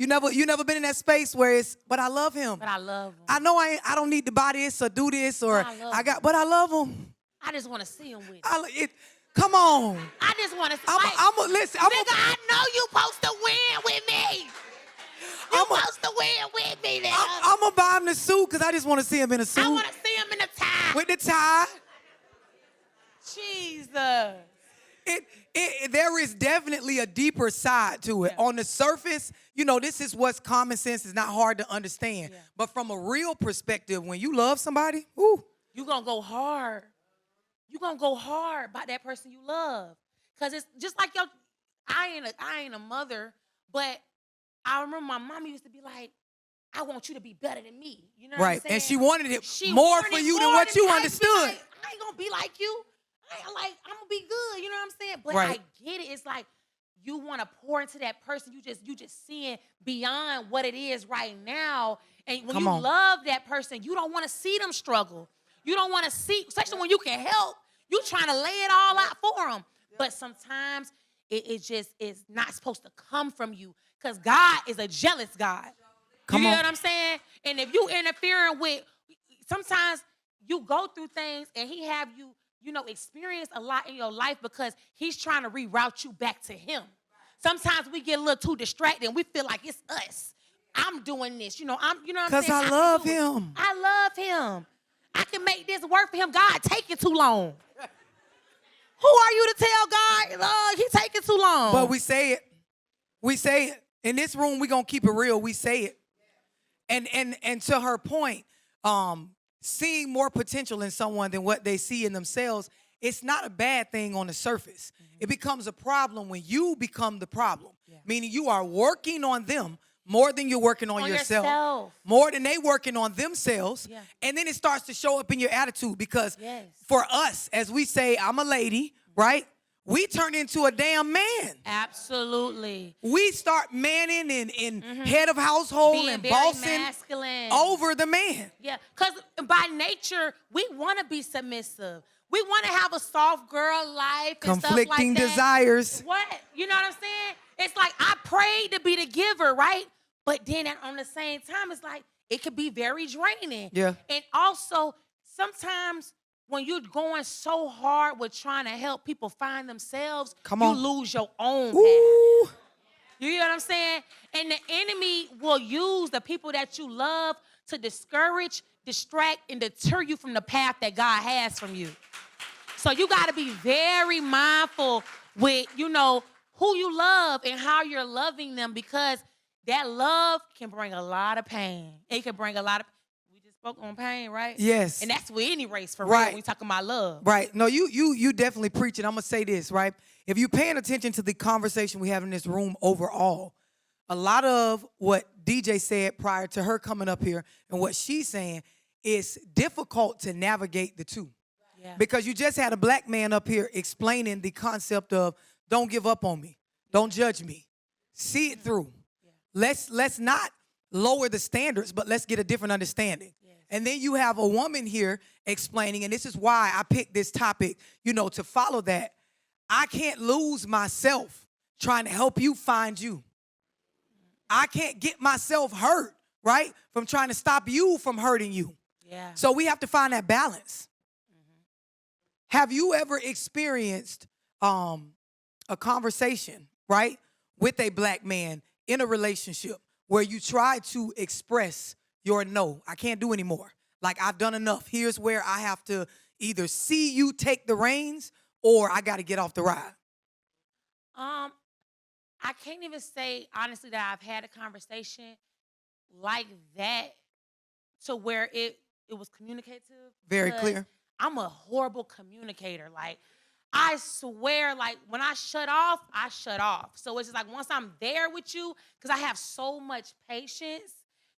Speaker 1: Mm-hmm. You never been in that space where but I love him.
Speaker 4: But I love him.
Speaker 1: I know I don't need to buy this or do this but I love him.
Speaker 4: I just want to see him with it.
Speaker 1: Come on.
Speaker 4: I just want to see
Speaker 1: listen.
Speaker 4: Nigga, I know you supposed to win with me. You supposed to win with me, nigga.
Speaker 1: I'm going to buy him the suit because I just want to see him in a suit.
Speaker 4: I want to see him in a tie.
Speaker 1: With the tie.
Speaker 4: Jesus.
Speaker 1: There is definitely a deeper side to it. Yeah. On the surface, this is what's common sense. It's not hard to understand. Yeah. But from a real perspective, when you love somebody,
Speaker 4: you're going to go hard. You're going to go hard by that person you love. Because it's just like I ain't a mother, but I remember my mama used to be like, I want you to be better than me. You know what I'm saying?
Speaker 1: And she wanted it more for you than what you understood.
Speaker 4: I ain't going to be like you. I'm going to be good. You know what I'm saying? But I get it. It's like you want to pour into that person. You just seeing beyond what it is right now. And when love that person, you don't want to see them struggle. You don't want to see, especially when you can help, you trying to lay it all out for them. But sometimes it just is not supposed to come from you. Because God is a jealous God. You know what I'm saying? And if you interfering with, sometimes you go through things and he have you, experience a lot in your life because he's trying to reroute you back to him. Sometimes we get a little too distracted and we feel like it's us. I'm doing this. You know what I'm
Speaker 1: Because
Speaker 4: saying?
Speaker 1: I
Speaker 4: can
Speaker 1: love
Speaker 4: do it.
Speaker 1: him.
Speaker 4: I love him. I can make this work for him. God, taking too long. Who are you to tell God, he taking too long?
Speaker 1: But we say it. We say it. In this room, we're going to keep it real. We say it. And to her point, seeing more potential in someone than what they see in themselves, it's not a bad thing on the surface. It becomes a problem when you become the problem, meaning you are working on them more than you're working on yourself, more than they working on themselves, and then it starts to show up in your attitude because for us, as we say, I'm a lady, right? We turn into a damn man.
Speaker 4: Absolutely.
Speaker 1: We start manning and head of household
Speaker 4: being
Speaker 1: and
Speaker 4: very
Speaker 1: bossing
Speaker 4: masculine
Speaker 1: over the man.
Speaker 4: Yeah, because by nature, we want to be submissive. We want to have a soft girl life and
Speaker 1: Conflicting
Speaker 4: stuff like that.
Speaker 1: desires.
Speaker 4: What? You know what I'm saying? It's like I prayed to be the giver, right? But then on the same time, it's like it could be very draining.
Speaker 1: Yeah.
Speaker 4: And also, sometimes when you're going so hard with trying to help people find themselves, you lose your own path. You know what I'm saying? And the enemy will use the people that you love to discourage, distract, and deter you from the path that God has from you. So you got to be very mindful with, who you love and how you're loving them, because that love can bring a lot of pain. It can bring a lot of, we just spoke on pain, right?
Speaker 1: Yes.
Speaker 4: And that's with any race for real
Speaker 1: Right.
Speaker 4: when we talking about love.
Speaker 1: Right. No, you definitely preach it. I'm going to say this, right? If you're paying attention to the conversation we have in this room overall, a lot of what DJ said prior to her coming up here and what she's saying is difficult to navigate the two. Yeah. Because you just had a black man up here explaining the concept of don't give up on me. Don't judge me. See it through. Yeah. Let's not lower the standards, but let's get a different understanding. Yes. And then you have a woman here explaining, and this is why I picked this topic, to follow that. I can't lose myself trying to help you find you. I can't get myself hurt, right, from trying to stop you from hurting you. Yeah. So we have to find that balance. Mm-hmm. Have you ever experienced a conversation, right, with a black man in a relationship where you try to express your no? I can't do anymore. Like, I've done enough. Here's where I have to either see you take the reins or I got to get off the ride.
Speaker 4: I can't even say, honestly, that I've had a conversation like that to where it was communicative.
Speaker 1: Very clear.
Speaker 4: I'm a horrible communicator. Like, I swear, like, when I shut off, I shut off. So it's just like once I'm there with you, because I have so much patience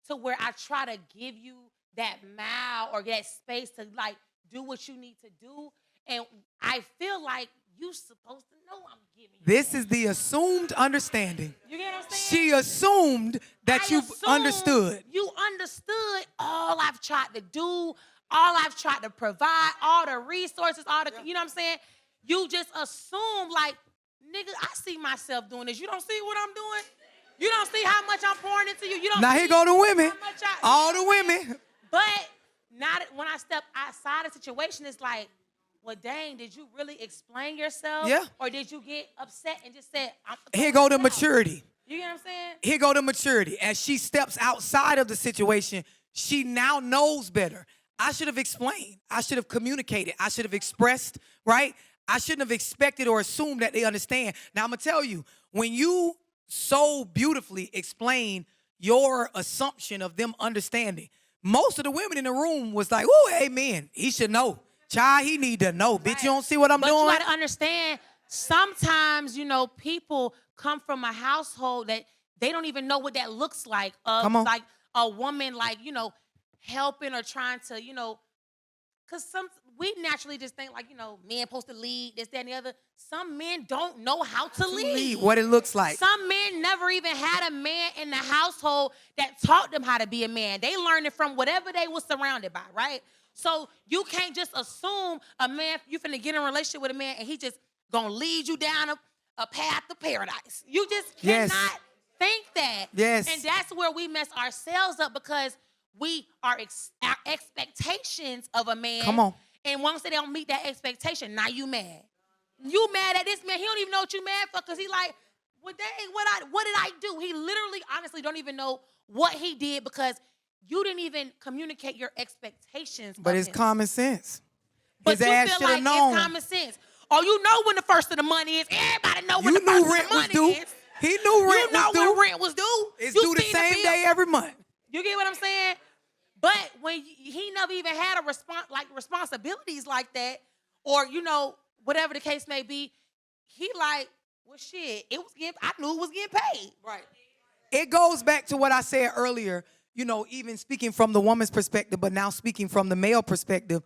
Speaker 4: to where I try to give you that mile or that space to, like, do what you need to do. And I feel like you're supposed to know I'm giving you
Speaker 1: This
Speaker 4: that.
Speaker 1: is the assumed understanding.
Speaker 4: You get what I'm saying?
Speaker 1: She assumed that you understood.
Speaker 4: You understood all I've tried to do, all I've tried to provide, all the resources, you know what I'm saying? You just assume, like, nigga, I see myself doing this. You don't see what I'm doing? You don't see how much I'm pouring into you? You don't
Speaker 1: now
Speaker 4: see
Speaker 1: here go the women.
Speaker 4: all
Speaker 1: the women.
Speaker 4: But when I step outside the situation, it's like, well, dang, did you really explain yourself?
Speaker 1: Yeah.
Speaker 4: Or did you get upset and just say,
Speaker 1: Here go the maturity.
Speaker 4: You get what I'm saying?
Speaker 1: Here go the maturity. As she steps outside of the situation, she now knows better. I should have explained. I should have communicated. I should have expressed, right? I shouldn't have expected or assumed that they understand. Now, I'm going to tell you, when you so beautifully explain your assumption of them understanding, most of the women in the room was like, oh, amen. He should know. Child, he need to know. Right. Bitch, you don't see what I'm doing?
Speaker 4: But you got to understand, sometimes, people come from a household that they don't even know what that looks like.
Speaker 1: Come on.
Speaker 4: Like a woman, like, helping or trying to, because we naturally just think like, men supposed to lead, this, that, and the other. Some men don't know how to lead.
Speaker 1: What it looks like.
Speaker 4: Some men never even had a man in the household that taught them how to be a man. They learned it from whatever they were surrounded by, right? So you can't just assume a man, you finna get in a relationship with a man and he just gonna lead you down a path to paradise. You just cannot think that.
Speaker 1: Yes.
Speaker 4: And that's where we mess ourselves up, because we are our expectations of a man.
Speaker 1: Come on.
Speaker 4: And once they don't meet that expectation, now you mad. You mad at this man. He don't even know what you mad for, because he like, Well, dang, what did I do? He literally, honestly, don't even know what he did because you didn't even communicate your expectations.
Speaker 1: But
Speaker 4: of
Speaker 1: it's
Speaker 4: him.
Speaker 1: common sense.
Speaker 4: But
Speaker 1: His
Speaker 4: you
Speaker 1: ass
Speaker 4: feel
Speaker 1: should have
Speaker 4: like
Speaker 1: known.
Speaker 4: it's common sense. Oh, you know when the first of the money is. Everybody know when
Speaker 1: You
Speaker 4: the first
Speaker 1: knew
Speaker 4: of the
Speaker 1: rent was
Speaker 4: money
Speaker 1: due.
Speaker 4: is.
Speaker 1: He knew rent
Speaker 4: You know
Speaker 1: was due.
Speaker 4: when rent was due.
Speaker 1: It's
Speaker 4: You
Speaker 1: due the
Speaker 4: seen
Speaker 1: same
Speaker 4: bill.
Speaker 1: day every month.
Speaker 4: You get what I'm saying? But when he never even had a responsibilities like that, or whatever the case may be, he like, well, shit, I knew it was getting paid.
Speaker 1: Right. It goes back to what I said earlier, even speaking from the woman's perspective, but now speaking from the male perspective,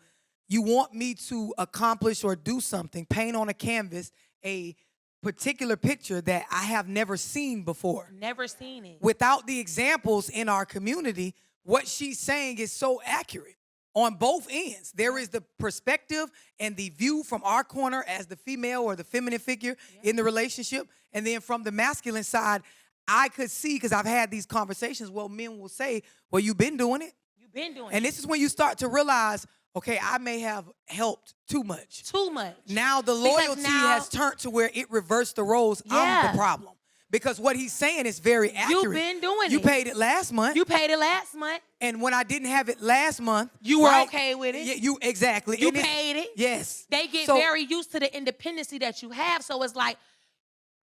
Speaker 1: you want me to accomplish or do something, paint on a canvas a particular picture that I have never seen before.
Speaker 4: Never seen it.
Speaker 1: Without the examples in our community, what she's saying is so accurate on both ends. There is the perspective and the view from our corner as the female or the feminine figure in the relationship. And then from the masculine side, I could see, because I've had these conversations, well, men will say, well, you've been doing it.
Speaker 4: You've been doing it.
Speaker 1: And this is when you start to realize, okay, I may have helped too much.
Speaker 4: Too much.
Speaker 1: Now the loyalty has turned to where it reversed the roles. I'm the problem. Because what he's saying is very accurate.
Speaker 4: You've been doing it.
Speaker 1: You paid it last month.
Speaker 4: You paid it last month.
Speaker 1: And when I didn't have it last month,
Speaker 4: you were okay with it.
Speaker 1: Yeah, you exactly.
Speaker 4: You paid it.
Speaker 1: Yes.
Speaker 4: They get very used to the independency that you have. So it's like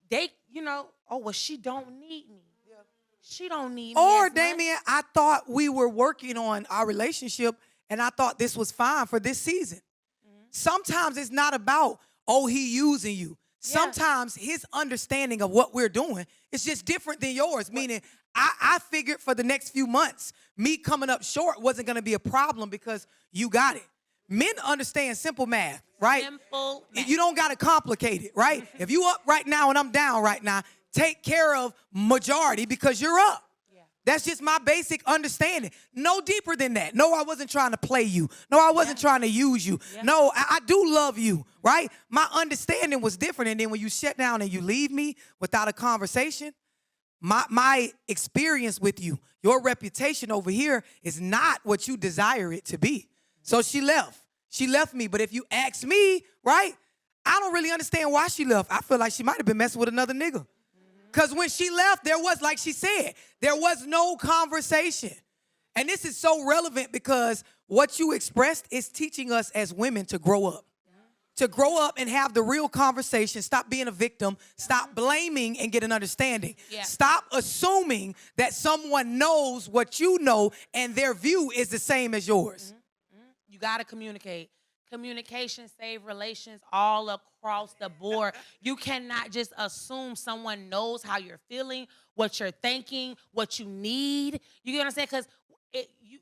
Speaker 4: they, oh, well, she don't need me. Yeah. She don't need me.
Speaker 1: Or Damienne, I thought we were working on our relationship and I thought this was fine for this season. Mm-hmm. Sometimes it's not about, oh, he using you. Sometimes his understanding of what we're doing is just different than yours, meaning I figured for the next few months, me coming up short wasn't going to be a problem because you got it. Men understand simple math, right?
Speaker 4: Simple math.
Speaker 1: You don't got to complicate it, right? If you up right now and I'm down right now, take care of majority because you're up. That's just my basic understanding. No deeper than that. No, I wasn't trying to play you. No, I wasn't trying to use you. No, I do love you, right? My understanding was different. And then when you shut down and you leave me without a conversation, my experience with you, your reputation over here is not what you desire it to be. So she left. She left me. But if you ask me, right, I don't really understand why she left. I feel like she might have been messing with another nigga. Because when she left, there was, like she said, there was no conversation. And this is so relevant because what you expressed is teaching us as women to grow up. To grow up and have the real conversation. Stop being a victim. Stop blaming and get an understanding. Stop assuming that someone knows what you know and their view is the same as yours.
Speaker 4: You got to communicate. Communication save relations all across the board. You cannot just assume someone knows how you're feeling, what you're thinking, what you need. You get what I'm saying? Because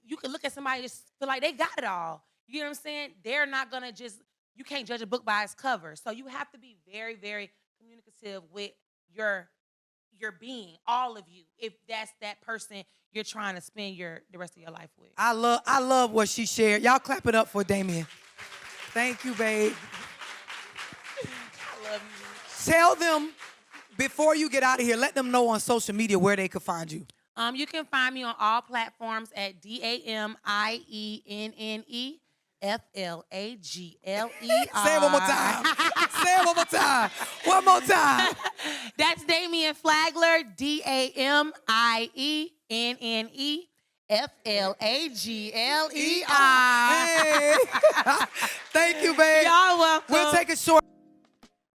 Speaker 4: you can look at somebody and just feel like they got it all. You get what I'm saying? They're not going to just, you can't judge a book by its cover. So you have to be very, very communicative with your being, all of you, if that's that person you're trying to spend the rest of your life with.
Speaker 1: I love what she shared. Y'all clap it up for Damienne. Thank you, babe.
Speaker 4: I love you.
Speaker 1: Tell them, before you get out of here, let them know on social media where they could find you.
Speaker 4: You can find me on all platforms at DamienneFlagler.
Speaker 1: Say it one more time. Say it one more time. One more time.
Speaker 4: That's Damienne Flagler, DamienneFlagler.
Speaker 1: Hey. Thank you, babe.
Speaker 4: Y'all welcome.
Speaker 1: We'll take a short.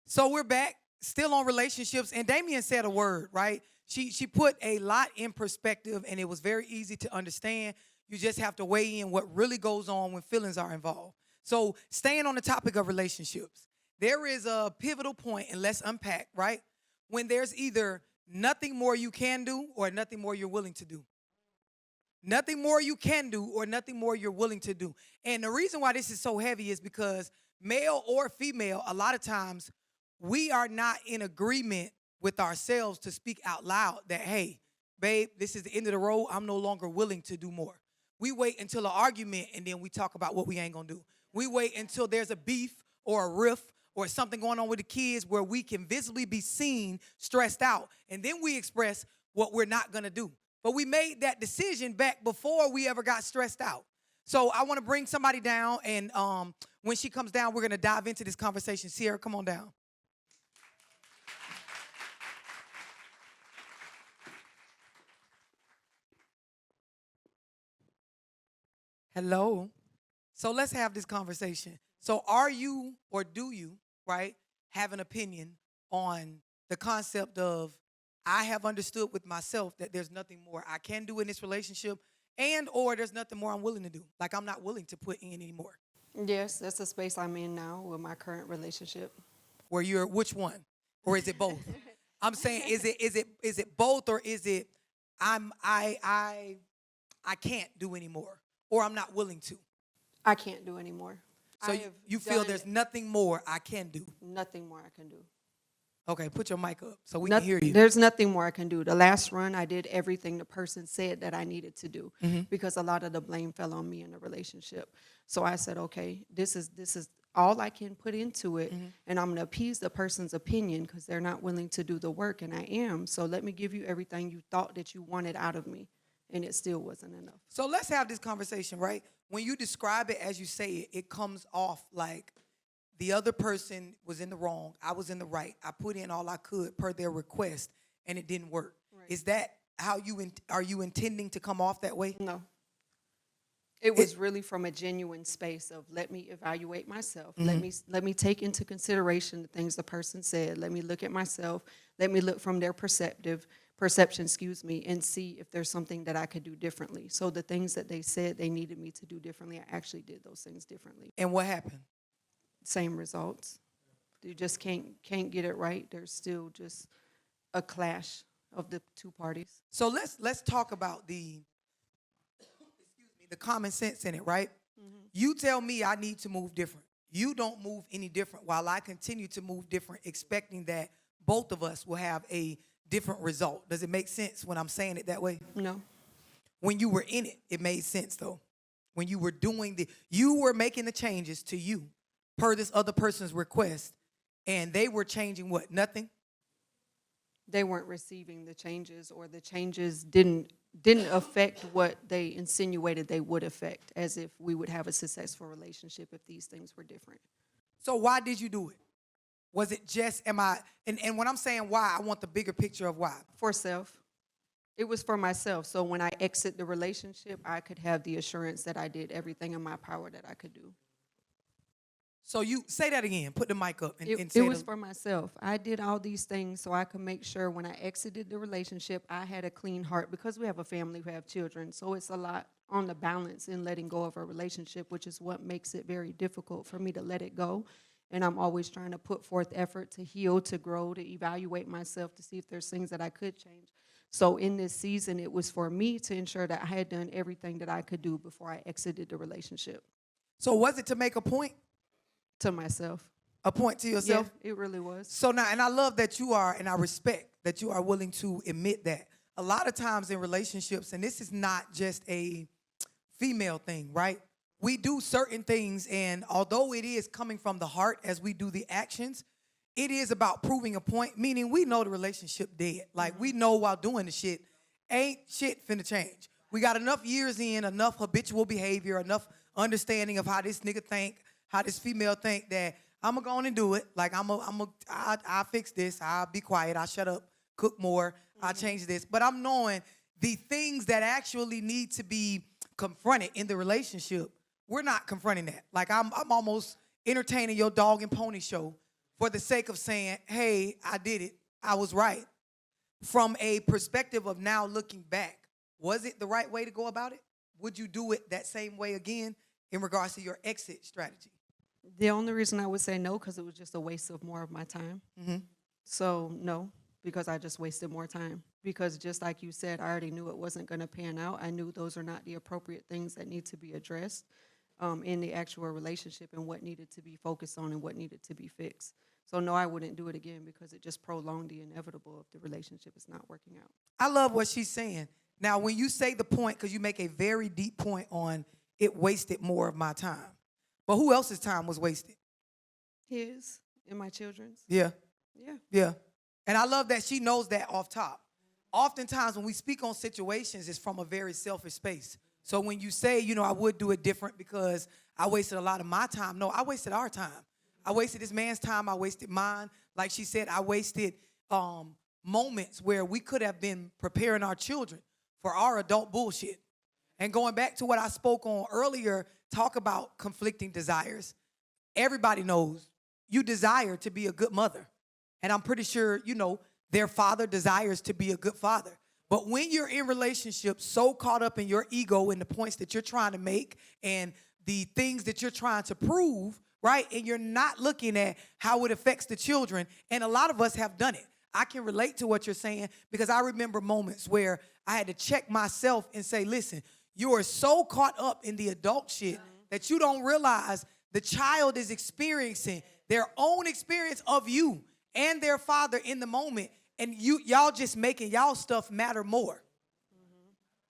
Speaker 1: So we're back, still on relationships, and Damienne said a word, right? She put a lot in perspective, and it was very easy to understand. You just have to weigh in what really goes on when feelings are involved. So staying on the topic of relationships, there is a pivotal point, and let's unpack, right? When there's either nothing more you can do or nothing more you're willing to do. Nothing more you can do or nothing more you're willing to do. And the reason why this is so heavy is because male or female, a lot of times we are not in agreement with ourselves to speak out loud that, hey, babe, this is the end of the road. I'm no longer willing to do more. We wait until an argument and then we talk about what we ain't gonna do. We wait until there's a beef or a riff or something going on with the kids where we can visibly be seen stressed out. And then we express what we're not gonna do. But we made that decision back before we ever got stressed out. So I want to bring somebody down, and when she comes down, we're going to dive into this conversation. Sierra, come on down. Hello. So let's have this conversation. So are you or do you, right, have an opinion on the concept of I have understood with myself that there's nothing more I can do in this relationship and or there's nothing more I'm willing to do. Like I'm not willing to put in anymore.
Speaker 5: Yes, that's the space I'm in now with my current relationship.
Speaker 1: Where you're which one? Or is it both? I'm saying is it both or is it I can't do anymore or I'm not willing to.
Speaker 5: I can't do anymore.
Speaker 1: So you feel there's nothing more I can do.
Speaker 5: nothing more I can do.
Speaker 1: Okay, put your mic up so we can hear you.
Speaker 5: There's nothing more I can do. The last run, I did everything the person said that I needed to do because a lot of the blame fell on me in the relationship. So I said, okay, this is all I can put into it, and I'm going to appease the person's opinion because they're not willing to do the work, and I am. So let me give you everything you thought that you wanted out of me, and it still wasn't enough.
Speaker 1: So let's have this conversation, right? When you describe it as you say it, it comes off like the other person was in the wrong, I was in the right. I put in all I could per their request, and it didn't work. Right. Is that how are you intending to come off that way?
Speaker 5: No. It was really from a genuine space of let me evaluate myself. Let me take into consideration the things the person said. Let me look at myself. Let me look from their perception, and see if there's something that I could do differently. So the things that they said they needed me to do differently, I actually did those things differently.
Speaker 1: And what happened?
Speaker 5: Same results. You just can't get it right. There's still just a clash of the two parties.
Speaker 1: So let's talk about the common sense in it, right? You tell me I need to move different. You don't move any different while I continue to move different, expecting that both of us will have a different result. Does it make sense when I'm saying it that way?
Speaker 5: No.
Speaker 1: When you were in it, it made sense though. When you were you were making the changes to you per this other person's request, and they were changing what? Nothing?
Speaker 5: They weren't receiving the changes, or the changes didn't affect what they insinuated they would affect, as if we would have a successful relationship if these things were different.
Speaker 1: So why did you do it? Was it just, and when I'm saying why, I want the bigger picture of why.
Speaker 5: For self. It was for myself. So when I exit the relationship, I could have the assurance that I did everything in my power that I could do.
Speaker 1: So you say that again. Put the mic up.
Speaker 5: It was for myself. I did all these things so I could make sure when I exited the relationship, I had a clean heart because we have a family, we have children. So it's a lot on the balance in letting go of a relationship, which is what makes it very difficult for me to let it go. And I'm always trying to put forth effort to heal, to grow, to evaluate myself, to see if there's things that I could change. So in this season, it was for me to ensure that I had done everything that I could do before I exited the relationship.
Speaker 1: So was it to make a point?
Speaker 5: To myself.
Speaker 1: A point to yourself?
Speaker 5: Yeah, it really was.
Speaker 1: So now, and I love that you are, and I respect that you are willing to admit that. A lot of times in relationships, and this is not just a female thing, right? We do certain things, and although it is coming from the heart as we do the actions, it is about proving a point, meaning we know the relationship dead. Like, we know while doing the shit, ain't shit finna change. We got enough years in, enough habitual behavior, enough understanding of how this nigga think, how this female think that I'm going to go on and do it. Like, I'll fix this. I'll be quiet. I'll shut up, cook more. I'll change this. But I'm knowing the things that actually need to be confronted in the relationship, we're not confronting that. Like, I'm almost entertaining your dog and pony show for the sake of saying, hey, I did it. I was right. From a perspective of now looking back, was it the right way to go about it? Would you do it that same way again in regards to your exit strategy?
Speaker 5: The only reason I would say no, because it was just a waste of more of my time. So no, because I just wasted more time. Because just like you said, I already knew it wasn't going to pan out. I knew those are not the appropriate things that need to be addressed in the actual relationship, and what needed to be focused on and what needed to be fixed. So no, I wouldn't do it again because it just prolonged the inevitable if the relationship is not working out.
Speaker 1: I love what she's saying. Now, when you say the point, because you make a very deep point on it wasted more of my time. But who else's time was wasted?
Speaker 5: His and my children's.
Speaker 1: Yeah.
Speaker 5: Yeah.
Speaker 1: Yeah. And I love that she knows that off top. Oftentimes when we speak on situations, it's from a very selfish space. So when you say, I would do it different because I wasted a lot of my time. No, I wasted our time. I wasted this man's time. I wasted mine. Like she said, I wasted moments where we could have been preparing our children for our adult bullshit. And going back to what I spoke on earlier, talk about conflicting desires. Everybody knows you desire to be a good mother. And I'm pretty sure, their father desires to be a good father. But when you're in relationships so caught up in your ego and the points that you're trying to make and the things that you're trying to prove, right? And you're not looking at how it affects the children. And a lot of us have done it. I can relate to what you're saying because I remember moments where I had to check myself and say, listen, you are so caught up in the adult shit that you don't realize the child is experiencing their own experience of you and their father in the moment. And y'all just making y'all stuff matter more.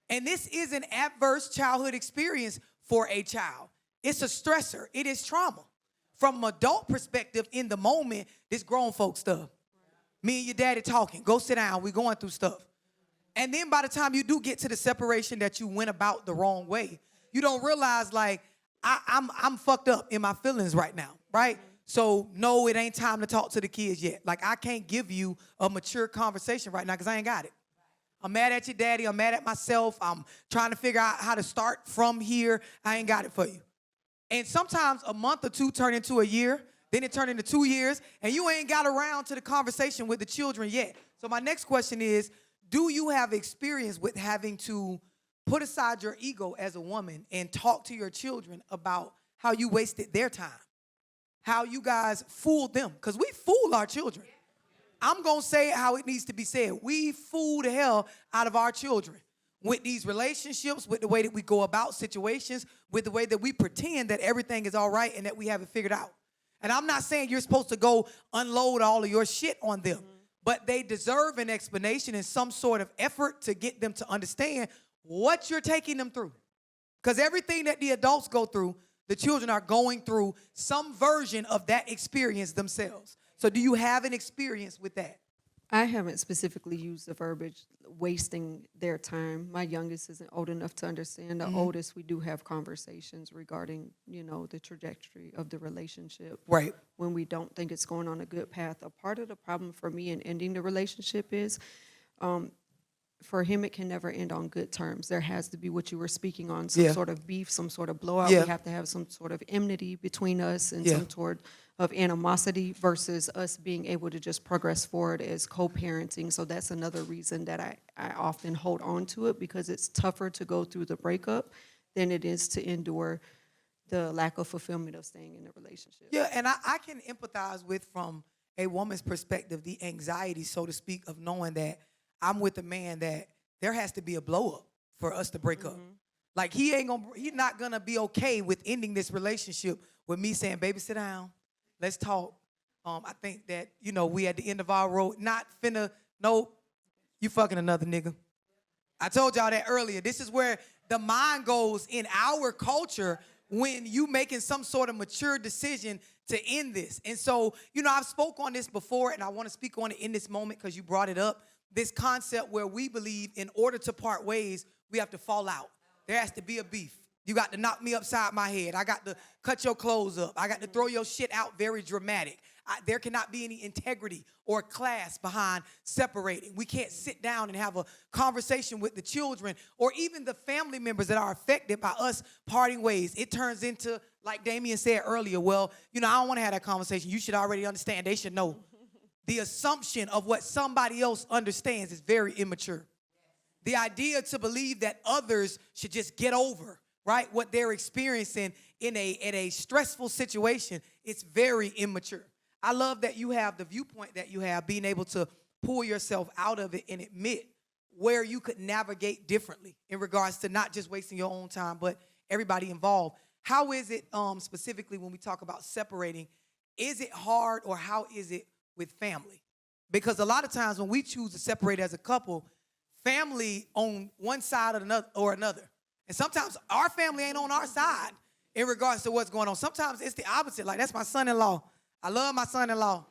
Speaker 1: And this is an adverse childhood experience for a child. It's a stressor. It is trauma. From an adult perspective, in the moment, this grown folk stuff. Me and your daddy talking. Go sit down. We going through stuff. And then by the time you do get to the separation that you went about the wrong way, you don't realize, like, I'm fucked up in my feelings right now, right? So, no, it ain't time to talk to the kids yet. Like, I can't give you a mature conversation right now because I ain't got it. I'm mad at your daddy. I'm mad at myself. I'm trying to figure out how to start from here. I ain't got it for you. And sometimes a month or two turn into a year. Then it turned into 2 years. And you ain't got around to the conversation with the children yet. So my next question is, do you have experience with having to put aside your ego as a woman and talk to your children about how you wasted their time? How you guys fooled them? Because we fool our children. I'm going to say it how it needs to be said. We fool the hell out of our children with these relationships, with the way that we go about situations, with the way that we pretend that everything is all right and that we have it figured out. And I'm not saying you're supposed to go unload all of your shit on them, but they deserve an explanation and some sort of effort to get them to understand what you're taking them through. Because everything that the adults go through, the children are going through some version of that experience themselves. So do you have an experience with that?
Speaker 5: I haven't specifically used the verbiage wasting their time. My youngest isn't old enough to understand. The oldest, we do have conversations regarding, the trajectory of the relationship.
Speaker 1: Right.
Speaker 5: When we don't think it's going on a good path. A part of the problem for me in ending the relationship is, for him, it can never end on good terms. There has to be what you were speaking on, some sort of beef, some sort of blowout. We have to have some sort of enmity between us and some sort of animosity versus us being able to just progress forward as co-parenting. So that's another reason that I often hold on to it, because it's tougher to go through the breakup than it is to endure the lack of fulfillment of staying in the relationship.
Speaker 1: Yeah, and I can empathize with, from a woman's perspective, the anxiety, so to speak, of knowing that I'm with a man that there has to be a blow up for us to break up. Like he's not gonna be okay with ending this relationship with me saying, baby, sit down, let's talk. I think that, we at the end of our road, not finna, no, you fucking another nigga. I told y'all that earlier. This is where the mind goes in our culture when you making some sort of mature decision to end this. And so, I've spoke on this before, and I want to speak on it in this moment because you brought it up. This concept where we believe in order to part ways, we have to fall out. There has to be a beef. You got to knock me upside my head. I got to cut your clothes up. I got to throw your shit out very dramatic. There cannot be any integrity or class behind separating. We can't sit down and have a conversation with the children or even the family members that are affected by us parting ways. It turns into, like Damienne said earlier, well, I don't want to have that conversation. You should already understand. They should know. The assumption of what somebody else understands is very immature. The idea to believe that others should just get over, right, what they're experiencing in a stressful situation, it's very immature. I love that you have the viewpoint that you have, being able to pull yourself out of it and admit where you could navigate differently in regards to not just wasting your own time, but everybody involved. How is it specifically when we talk about separating? Is it hard, or how is it with family? Because a lot of times when we choose to separate as a couple, family on one side or another. And sometimes our family ain't on our side in regards to what's going on. Sometimes it's the opposite. Like, that's my son-in-law. I love my son-in-law.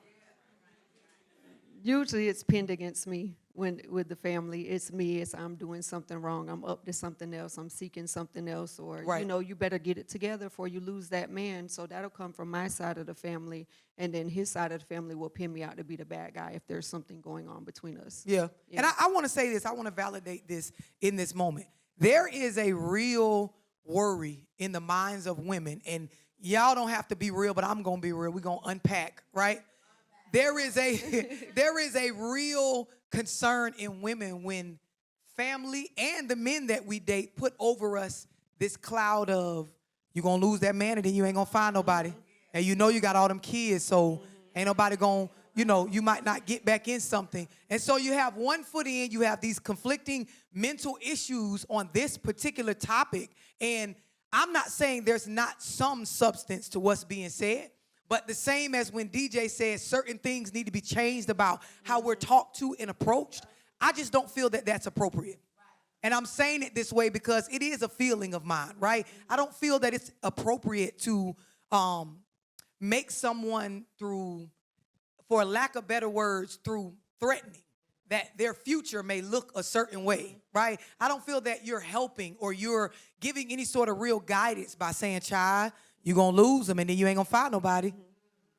Speaker 5: Usually it's pinned against me with the family. It's me. I'm doing something wrong. I'm up to something else. I'm seeking something else. Or,
Speaker 1: right.
Speaker 5: You better get it together before you lose that man. So that'll come from my side of the family. And then his side of the family will pin me out to be the bad guy if there's something going on between us.
Speaker 1: Yeah. And I want to say this. I want to validate this in this moment. there is a real worry in the minds of women, and y'all don't have to be real, but I'm gonna be real. We're gonna unpack, right? There is a real concern in women when family and the men that we date put over us this cloud of you're gonna lose that man and then you ain't gonna find nobody. And you know you got all them kids, so ain't nobody gonna, you might not get back in something. And so you have one foot in, you have these conflicting mental issues on this particular topic. And I'm not saying there's not some substance to what's being said, but the same as when DJ says certain things need to be changed about how we're talked to and approached, I just don't feel that that's appropriate. And I'm saying it this way because it is a feeling of mine, right? I don't feel that it's appropriate to make someone through, for lack of better words, through threatening that their future may look a certain way, right? I don't feel that you're helping or you're giving any sort of real guidance by saying, child, you're going to lose them and then you ain't going to find nobody.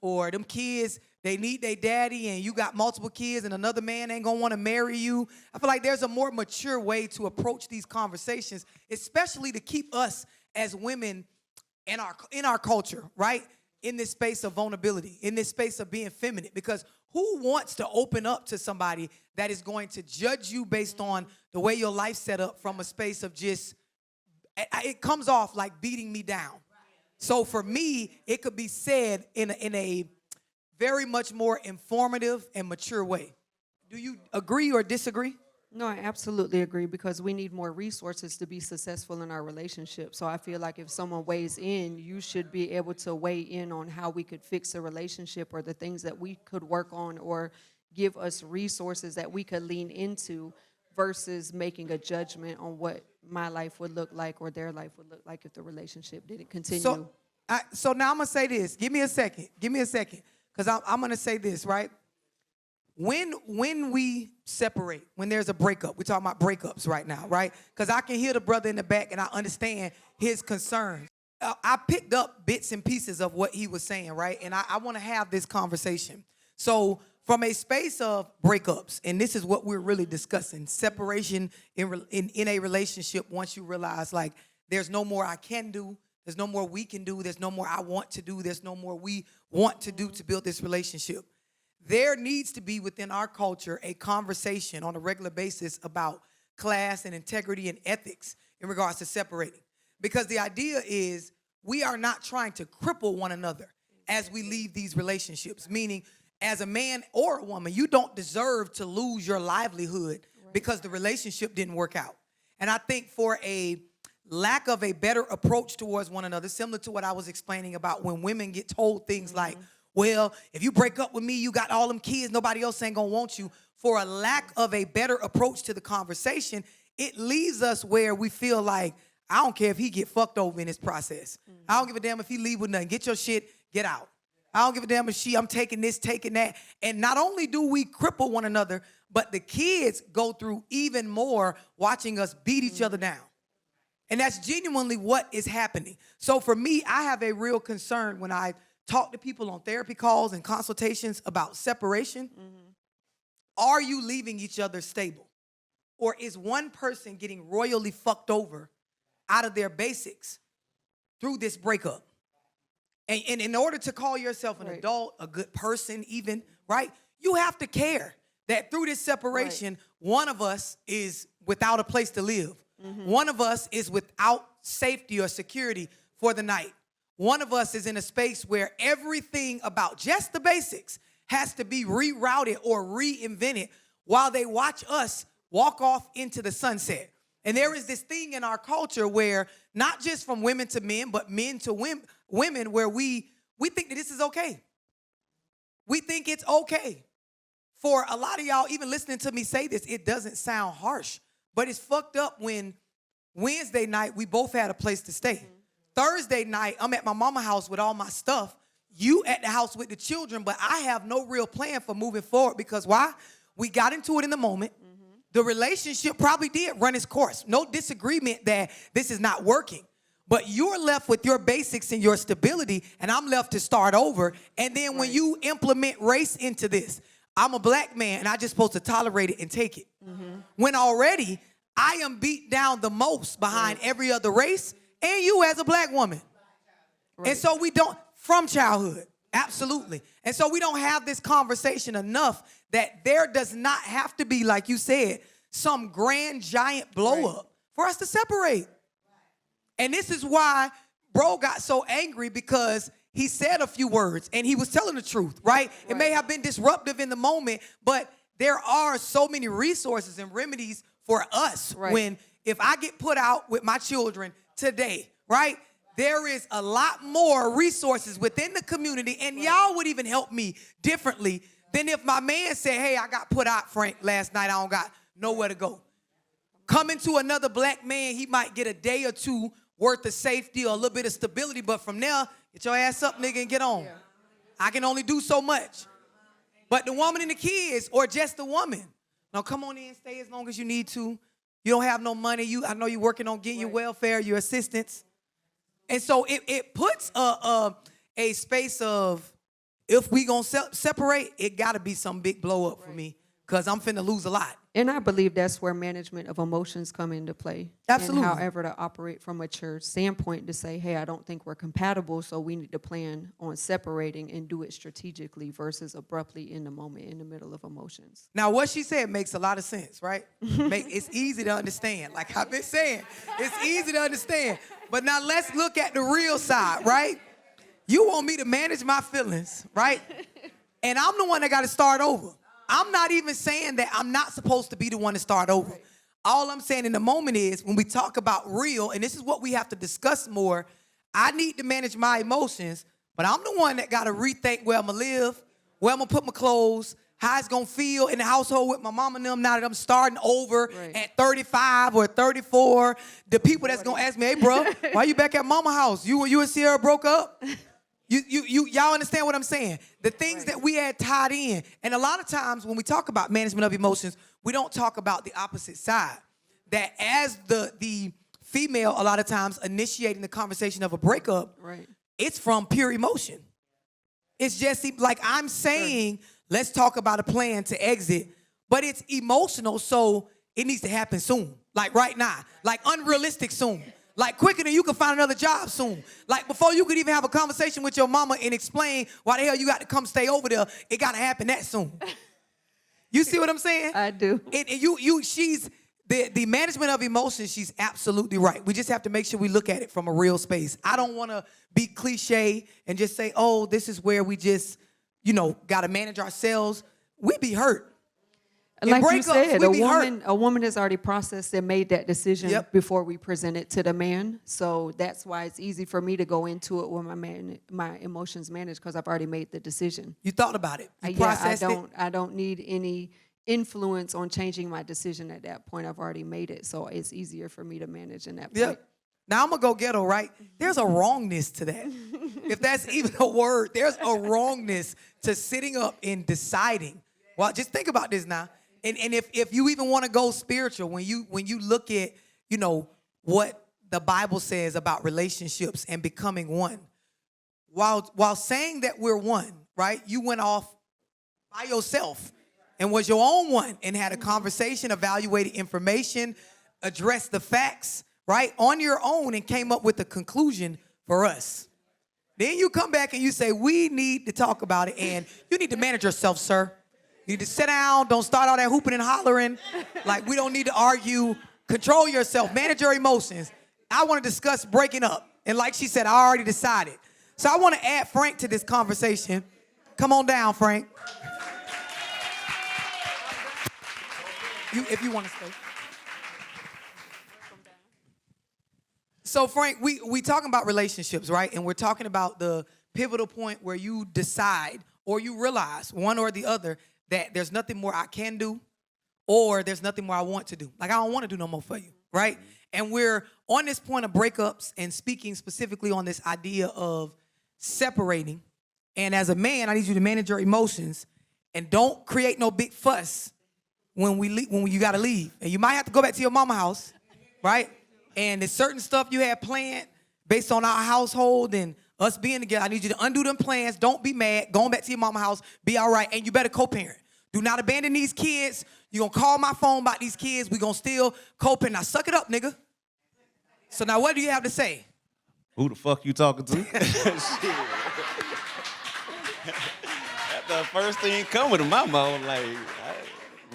Speaker 1: Or them kids, they need their daddy and you got multiple kids and another man ain't going to want to marry you. I feel like there's a more mature way to approach these conversations, especially to keep us as women in our culture, right? In this space of vulnerability, in this space of being feminine, because who wants to open up to somebody that is going to judge you based on the way your life's set up from a space of just, it comes off like beating me down. So for me, it could be said in a very much more informative and mature way. Do you agree or disagree?
Speaker 5: No, I absolutely agree because we need more resources to be successful in our relationship. So I feel like if someone weighs in, you should be able to weigh in on how we could fix a relationship or the things that we could work on or give us resources that we could lean into versus making a judgment on what my life would look like or their life would look like if the relationship didn't continue.
Speaker 1: So now I'm going to say this. Give me a second. Because I'm going to say this, right? When we separate, when there's a breakup, we're talking about breakups right now, right? Because I can hear the brother in the back and I understand his concerns. I picked up bits and pieces of what he was saying, right? And I want to have this conversation. So from a space of breakups, and this is what we're really discussing, separation in a relationship once you realize, like, there's no more I can do, there's no more we can do, there's no more I want to do, there's no more we want to do to build this relationship. There needs to be within our culture a conversation on a regular basis about class and integrity and ethics in regards to separating. Because the idea is we are not trying to cripple one another as we leave these relationships, meaning as a man or a woman, you don't deserve to lose your livelihood because the relationship didn't work out. And I think for a lack of a better approach towards one another, similar to what I was explaining about when women get told things like, well, if you break up with me, you got all them kids, nobody else ain't gonna want you. For a lack of a better approach to the conversation, it leaves us where we feel like, I don't care if he get fucked over in this process. I don't give a damn if he leave with nothing. Get your shit, get out. I don't give a damn if I'm taking this, taking that. And not only do we cripple one another, but the kids go through even more watching us beat each other down. And that's genuinely what is happening. So for me, I have a real concern when I talk to people on therapy calls and consultations about separation. Are you leaving each other stable? Or is one person getting royally fucked over out of their basics through this breakup? And in order to call yourself an adult, a good person even, right, you have to care that through this separation, one of us is without a place to live. One of us is without safety or security for the night. One of us is in a space where everything about just the basics has to be rerouted or reinvented while they watch us walk off into the sunset. And there is this thing in our culture where not just from women to men, but men to women where we think that this is okay. We think it's okay. For a lot of y'all, even listening to me say this, it doesn't sound harsh, but it's fucked up when Wednesday night we both had a place to stay. Thursday night, I'm at my mama's house with all my stuff. You at the house with the children, but I have no real plan for moving forward because why? We got into it in the moment. The relationship probably did run its course. No disagreement that this is not working. But you're left with your basics and your stability, and I'm left to start over. And then when you implement race into this, I'm a black man, and I'm just supposed to tolerate it and take it. When already I am beat down the most behind every other race and you as a black woman. Right. And so we don't, from childhood, absolutely. And so we don't have this conversation enough that there does not have to be, like you said, some grand giant blow up for us to separate. And this is why bro got so angry, because he said a few words and he was telling the truth, right? It may have been disruptive in the moment, but there are so many resources and remedies for us when, if I get put out with my children today, right? There is a lot more resources within the community, and y'all would even help me differently than if my man said, hey, I got put out, Frank, last night. I don't got nowhere to go. Coming to another black man, he might get a day or two worth of safety or a little bit of stability, but from there, get your ass up, nigga, and get on. I can only do so much. But the woman and the kids, or just the woman, now come on in, stay as long as you need to. You don't have no money. I know you're working on getting your welfare, your assistance. And so it puts a space of, if we gonna separate, it gotta be some big blow up for me, because I'm finna lose a lot.
Speaker 5: And I believe that's where management of emotions come into play.
Speaker 1: Absolutely.
Speaker 5: And however to operate from a church standpoint to say, hey, I don't think we're compatible, so we need to plan on separating and do it strategically versus abruptly in the moment, in the middle of emotions.
Speaker 1: Now, what she said makes a lot of sense, right? It's easy to understand. Like I've been saying, it's easy to understand. But now let's look at the real side, right? You want me to manage my feelings, right? And I'm the one that got to start over. I'm not even saying that I'm not supposed to be the one to start over. All I'm saying in the moment is, when we talk about real, and this is what we have to discuss more, I need to manage my emotions, but I'm the one that got to rethink where I'm going to live, where I'm going to put my clothes, how it's going to feel in the household with my mom and them now that I'm starting over at 35 or 34. The people that's going to ask me, hey, bro, why you back at mama house? You and Sierra broke up? Y'all understand what I'm saying? The things that we had tied in. And a lot of times when we talk about management of emotions, we don't talk about the opposite side. That as the female, a lot of times initiating the conversation of a breakup, it's from pure emotion. It's just like I'm saying, let's talk about a plan to exit, but it's emotional, so it needs to happen soon. Like right now. Like unrealistic soon. Like quicker than you can find another job soon. Like before you could even have a conversation with your mama and explain why the hell you got to come stay over there, it got to happen that soon. You see what I'm saying?
Speaker 5: I do.
Speaker 1: She's the management of emotions, she's absolutely right. We just have to make sure we look at it from a real space. I don't want to be cliche and just say, oh, this is where we just, got to manage ourselves. We be hurt.
Speaker 5: Like you said, a woman has already processed and made that decision before we present it to the man. So that's why it's easy for me to go into it with my emotions managed, because I've already made the decision.
Speaker 1: You thought about it. You processed it.
Speaker 5: I don't need any influence on changing my decision at that point. I've already made it, so it's easier for me to manage in that point.
Speaker 1: Now I'm gonna go ghetto, right? There's a wrongness to that. If that's even a word, there's a wrongness to sitting up and deciding. Well, just think about this now. And if you even want to go spiritual, when you look at, what the Bible says about relationships and becoming one, while saying that we're one, right? You went off by yourself and was your own one and had a conversation, evaluated information, addressed the facts, right? On your own, and came up with a conclusion for us. Then you come back and you say, we need to talk about it, and you need to manage yourself, sir. You need to sit down. Don't start all that hooping and hollering. Like, we don't need to argue. Control yourself. Manage your emotions. I want to discuss breaking up. And like she said, I already decided. So I want to add Frank to this conversation. Come on down, Frank. If you want to stay. So, Frank, we talking about relationships, right? And we're talking about the pivotal point where you decide or you realize, one or the other, that there's nothing more I can do, or there's nothing more I want to do. Like, I don't want to do no more for you, right? And we're on this point of breakups and speaking specifically on this idea of separating. And as a man, I need you to manage your emotions and don't create no big fuss when you got to leave. And you might have to go back to your mama house, right? And there's certain stuff you had planned based on our household and us being together. I need you to undo them plans. Don't be mad. Going back to your mama house, be all right. And you better co-parent. Do not abandon these kids. You gonna call my phone about these kids. We gonna still cope and now suck it up, nigga. So now what do you have to say?
Speaker 6: Who the fuck you talking to? That's the first thing coming to my mouth. Like,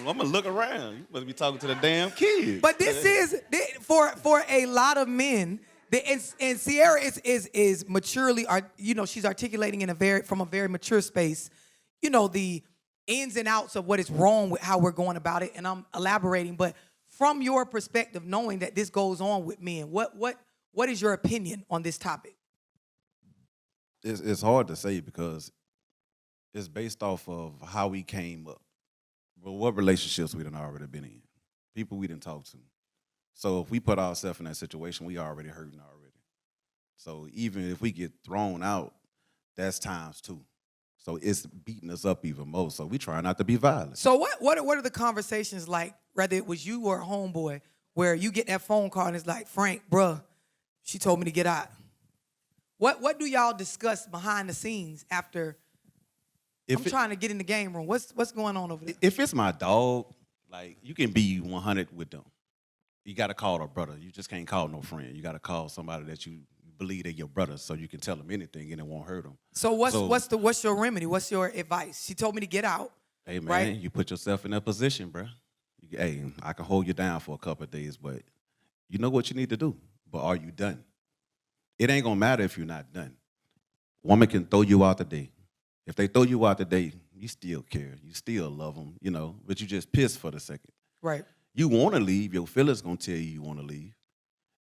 Speaker 6: I'm gonna look around. You must be talking to the damn kid.
Speaker 1: But this is for a lot of men. And Sierra is maturely, she's articulating from a very mature space. The ins and outs of what is wrong with how we're going about it, and I'm elaborating. But from your perspective, knowing that this goes on with men, what is your opinion on this topic?
Speaker 6: It's hard to say because it's based off of how we came up. But what relationships we done already been in, people we didn't talk to. So if we put ourselves in that situation, we already hurting already. So even if we get thrown out, that's times 2. So it's beating us up even more. So we try not to be violent.
Speaker 1: So what are the conversations like, whether it was you or a homeboy, where you get that phone call and it's like, Frank, bruh, she told me to get out. What do y'all discuss behind the scenes after? I'm trying to get in the game room. What's going on over there?
Speaker 6: If it's my dog, like, you can be 100 with them. You got to call a brother. You just can't call no friend. You got to call somebody that you believe they're your brother, so you can tell them anything and it won't hurt them.
Speaker 1: So what's your remedy? What's your advice? She told me to get out.
Speaker 6: Hey, man,
Speaker 1: right?
Speaker 6: You put yourself in that position, bro. Hey, I can hold you down for a couple of days, but you know what you need to do. But are you done? It ain't going to matter if you're not done. Woman can throw you out today. If they throw you out today, you still care. You still love them, but you just pissed for the second.
Speaker 1: Right.
Speaker 6: You want to leave. Your feelings going to tell you want to leave.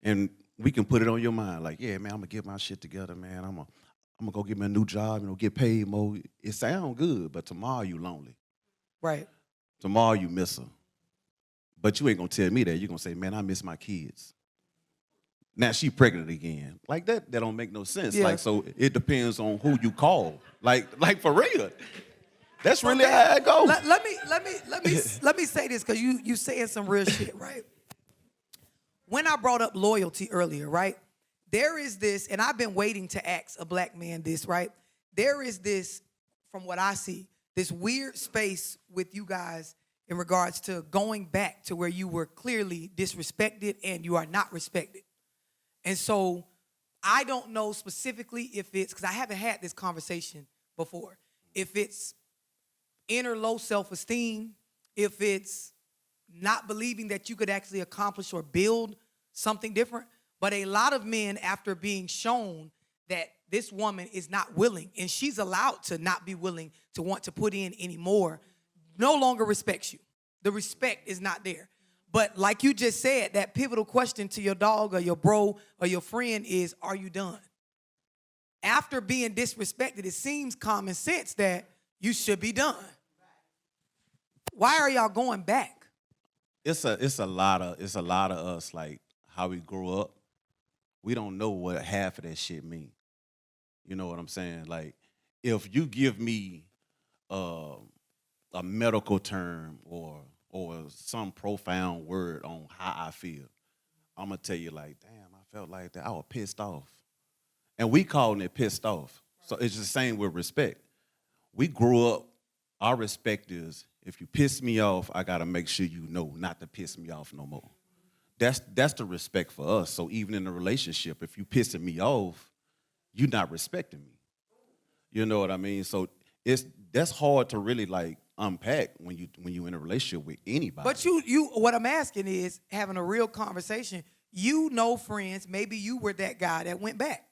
Speaker 6: And we can put it on your mind like, yeah, man, I'm going to get my shit together, man. I'm going to go get me a new job, get paid more. It sounds good, but tomorrow you lonely.
Speaker 1: Right.
Speaker 6: Tomorrow you miss her. But you ain't going to tell me that. You're going to say, man, I miss my kids. Now she pregnant again. Like that don't make no sense.
Speaker 1: Yeah.
Speaker 6: Like, so it depends on who you call. Like for real. That's really how it goes.
Speaker 1: Let me say this, because you saying some real shit, right? When I brought up loyalty earlier, right? There is this, and I've been waiting to ask a black man this, right? There is this, from what I see, this weird space with you guys in regards to going back to where you were clearly disrespected and you are not respected. And so I don't know specifically if it's, because I haven't had this conversation before, if it's inner low self-esteem, if it's not believing that you could actually accomplish or build something different. But a lot of men, after being shown that this woman is not willing, and she's allowed to not be willing to want to put in anymore, no longer respects you. The respect is not there. But like you just said, that pivotal question to your dog or your bro or your friend is, are you done? After being disrespected, it seems common sense that you should be done. Why are y'all going back?
Speaker 6: It's a lot of us, like, how we grew up. We don't know what half of that shit mean. You know what I'm saying? Like, if you give me a medical term or some profound word on how I feel, I'm going to tell you, like, damn, I felt like that. I was pissed off. And we calling it pissed off. So it's the same with respect. We grew up, our respect is, if you piss me off, I got to make sure you know not to piss me off no more. That's the respect for us. So even in a relationship, if you pissing me off, you're not respecting me. You know what I mean? So that's hard to really, like, unpack when you in a relationship with anybody.
Speaker 1: But you what I'm asking is, having a real conversation, friends, maybe you were that guy that went back.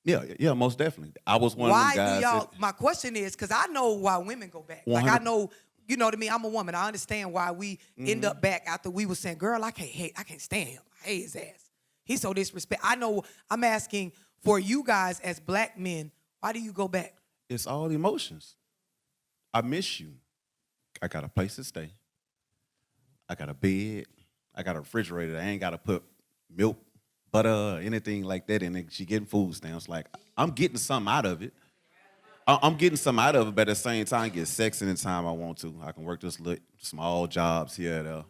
Speaker 6: Yeah, most definitely. I was one of them guys.
Speaker 1: My question is, because I know why women go back.
Speaker 6: 100.
Speaker 1: Like, I know, you know what I mean? I'm a woman. I understand why we end up back after we were saying, girl, I can't stand him. I hate his ass. He's so disrespectful. I know. I'm asking for you guys as black men, why do you go back?
Speaker 6: It's all emotions. I miss you. I got a place to stay. I got a bed. I got a refrigerator. I ain't got to put milk, butter, anything like that in it. She getting food stamps. Like, I'm getting something out of it. I'm getting something out of it, but at the same time, get sex anytime I want to. I can work this little small jobs here and there.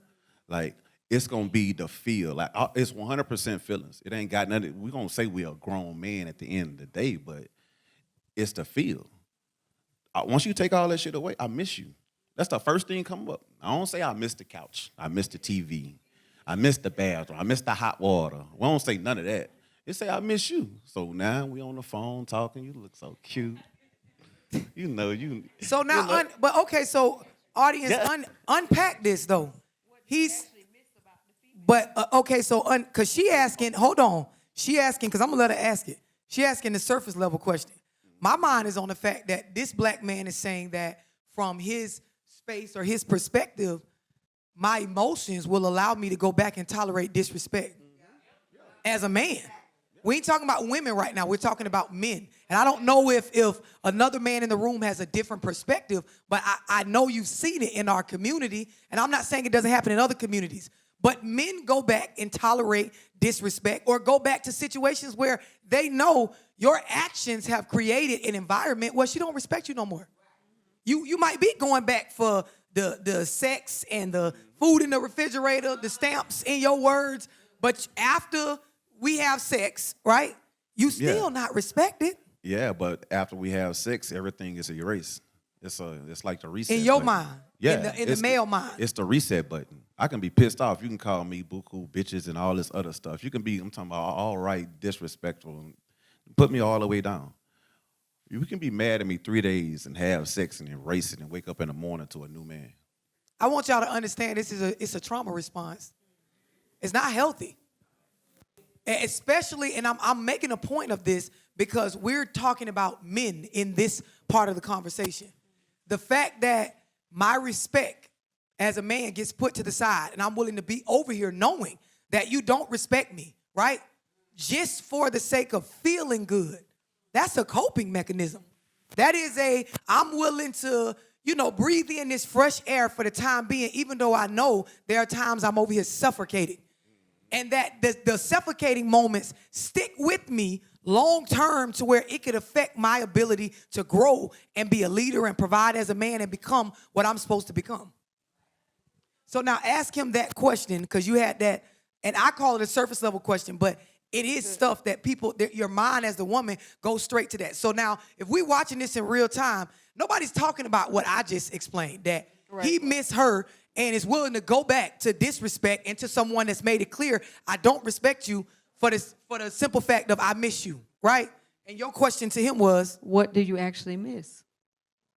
Speaker 6: Like, it's going to be the feel. Like, it's 100% feelings. It ain't got nothing. We're going to say we're a grown man at the end of the day, but it's the feel. Once you take all that shit away, I miss you. That's the first thing come up. I don't say I miss the couch. I miss the TV. I miss the bathroom. I miss the hot water. We don't say none of that. It say I miss you. So now we on the phone talking. You look so cute. You know you.
Speaker 1: So now,
Speaker 6: you know.
Speaker 1: but okay, so audience,
Speaker 6: Yeah.
Speaker 1: unpack this though. But okay, so cause she asking, hold on, she asking, cause I'm gonna let her ask it. She asking the surface level question. My mind is on the fact that this black man is saying that from his space or his perspective, my emotions will allow me to go back and tolerate disrespect as a man. We ain't talking about women right now. We're talking about men. And I don't know if another man in the room has a different perspective, but I know you've seen it in our community. And I'm not saying it doesn't happen in other communities. But men go back and tolerate disrespect or go back to situations where they know your actions have created an environment where she don't respect you no more. You might be going back for the sex and the food in the refrigerator, the stamps in your words, but after we have sex, right? You still not respected.
Speaker 6: Yeah, but after we have sex, everything is erased. It's like the reset
Speaker 1: In your
Speaker 6: button.
Speaker 1: mind.
Speaker 6: Yeah,
Speaker 1: In the male mind.
Speaker 6: It's the reset button. I can be pissed off. You can call me buku, bitches, and all this other stuff. You can be, I'm talking about all right, disrespectful, and put me all the way down. You can be mad at me 3 days and have sex and erase it and wake up in the morning to a new man.
Speaker 1: I want y'all to understand it's a trauma response. It's not healthy. Especially, and I'm making a point of this because we're talking about men in this part of the conversation. The fact that my respect as a man gets put to the side and I'm willing to be over here knowing that you don't respect me, right? Just for the sake of feeling good. That's a coping mechanism. That is I'm willing to, breathe in this fresh air for the time being, even though I know there are times I'm over here suffocated. And that the suffocating moments stick with me long term to where it could affect my ability to grow and be a leader and provide as a man and become what I'm supposed to become. So now ask him that question because you had that, and I call it a surface level question, but it is stuff that your mind as the woman goes straight to that. So now if we're watching this in real time, nobody's talking about what I just explained, that he missed her and is willing to go back to disrespect and to someone that's made it clear, I don't respect you for the simple fact of I miss you, right? And your question to him was,
Speaker 5: What do you actually miss?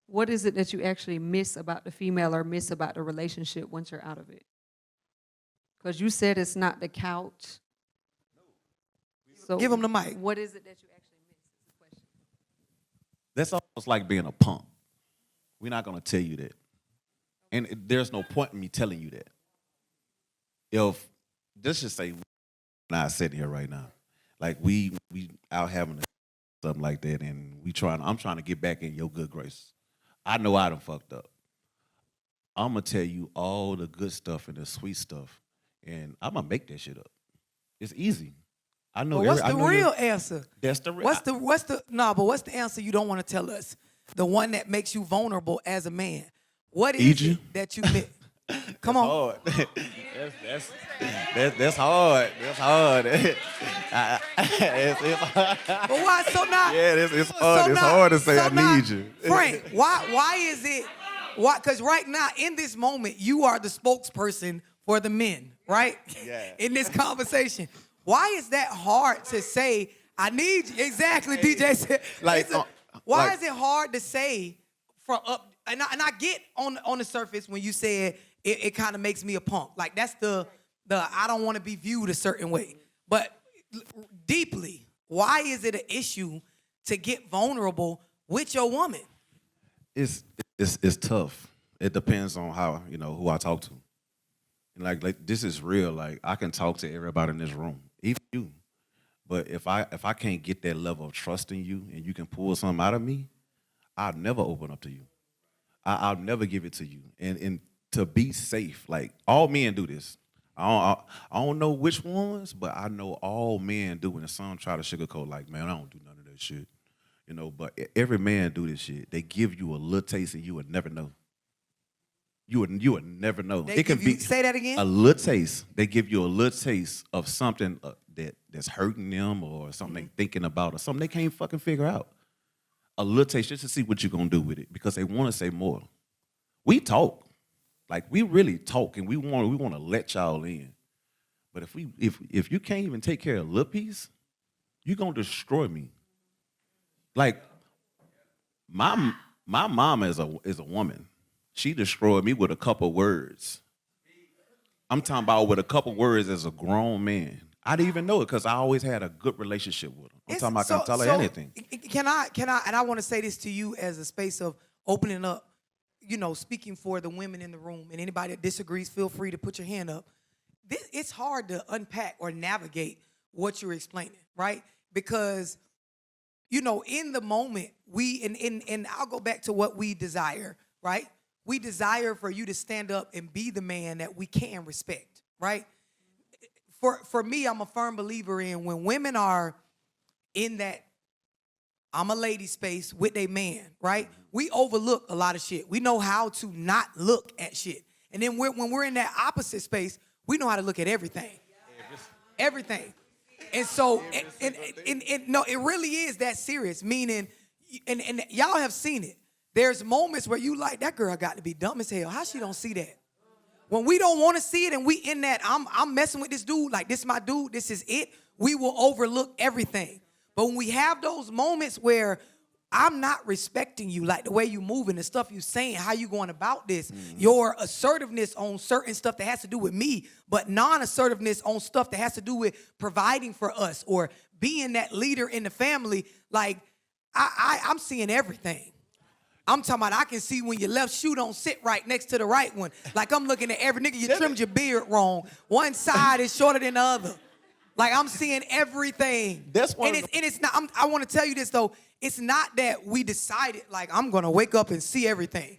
Speaker 5: What is it that you actually miss about the female or miss about the relationship once you're out of it? Because you said it's not the couch. So
Speaker 1: give him the mic.
Speaker 5: What is it that you actually miss is the question.
Speaker 6: That's almost like being a punk. We're not going to tell you that. And there's no point in me telling you that. If, let's just say, we're not sitting here right now. Like, we out having something like that, and I'm trying to get back in your good grace. I know I done fucked up. I'm going to tell you all the good stuff and the sweet stuff, and I'm going to make that shit up. It's easy. I know.
Speaker 1: But what's the real answer?
Speaker 6: That's the real.
Speaker 1: What's the answer you don't want to tell us? The one that makes you vulnerable as a man. What is it that you miss? Come on.
Speaker 6: Hard. That's hard. That's hard. It's hard.
Speaker 1: But why? So now.
Speaker 6: Yeah, it's hard. It's hard to say I need you.
Speaker 1: Frank, why is it? Why? Because right now, in this moment, you are the spokesperson for the men, right?
Speaker 6: Yeah.
Speaker 1: In this conversation. Why is that hard to say, I need you? Exactly, DJ said. Why is it hard to say from up? And I get on the surface when you said it kind of makes me a punk. Like that's the I don't want to be viewed a certain way. But deeply, why is it an issue to get vulnerable with your woman?
Speaker 6: It's tough. It depends on how, who I talk to. And like this is real. Like I can talk to everybody in this room, even you. But if I can't get that level of trust in you and you can pull something out of me, I'll never open up to you. I'll never give it to you. And to be safe, like all men do this. I don't know which ones, but I know all men do. And some try to sugarcoat like, man, I don't do none of that shit. But every man do this shit. They give you a little taste and you would never know. You would never know.
Speaker 1: It can be. Say that again.
Speaker 6: A little taste. They give you a little taste of something that's hurting them or something they're thinking about or something they can't fucking figure out. A little taste just to see what you're going to do with it because they want to say more. we talk. Like, we really talk, and we want to let y'all in. But if you can't even take care of a little piece, you're gonna destroy me. Like, my mom is a woman. She destroyed me with a couple words. I'm talking about with a couple words as a grown man. I didn't even know it because I always had a good relationship with her. I'm talking about I can tell her anything.
Speaker 1: Can I, and I want to say this to you as a space of opening up, speaking for the women in the room, and anybody that disagrees, feel free to put your hand up. It's hard to unpack or navigate what you're explaining, right? Because, in the moment, and I'll go back to what we desire, right? We desire for you to stand up and be the man that we can respect, right? For me, I'm a firm believer in when women are in that I'm a lady space with a man, right? We overlook a lot of shit. We know how to not look at shit. And then when we're in that opposite space, we know how to look at everything. Everything. And so, no, it really is that serious, meaning, and y'all have seen it. There's moments where you like, that girl got to be dumb as hell. How she don't see that? When we don't want to see it and we in that, I'm messing with this dude, like this is my dude, this is it, we will overlook everything. But when we have those moments where I'm not respecting you, like the way you moving, the stuff you saying, how you going about this, your assertiveness on certain stuff that has to do with me, but non-assertiveness on stuff that has to do with providing for us or being that leader in the family, like I'm seeing everything. I'm talking about I can see when your left shoe don't sit right next to the right one. Like I'm looking at every nigga, you trimmed your beard wrong. One side is shorter than the other. Like I'm seeing everything.
Speaker 6: That's one.
Speaker 1: And it's not, I want to tell you this though, it's not that we decided like I'm going to wake up and see everything.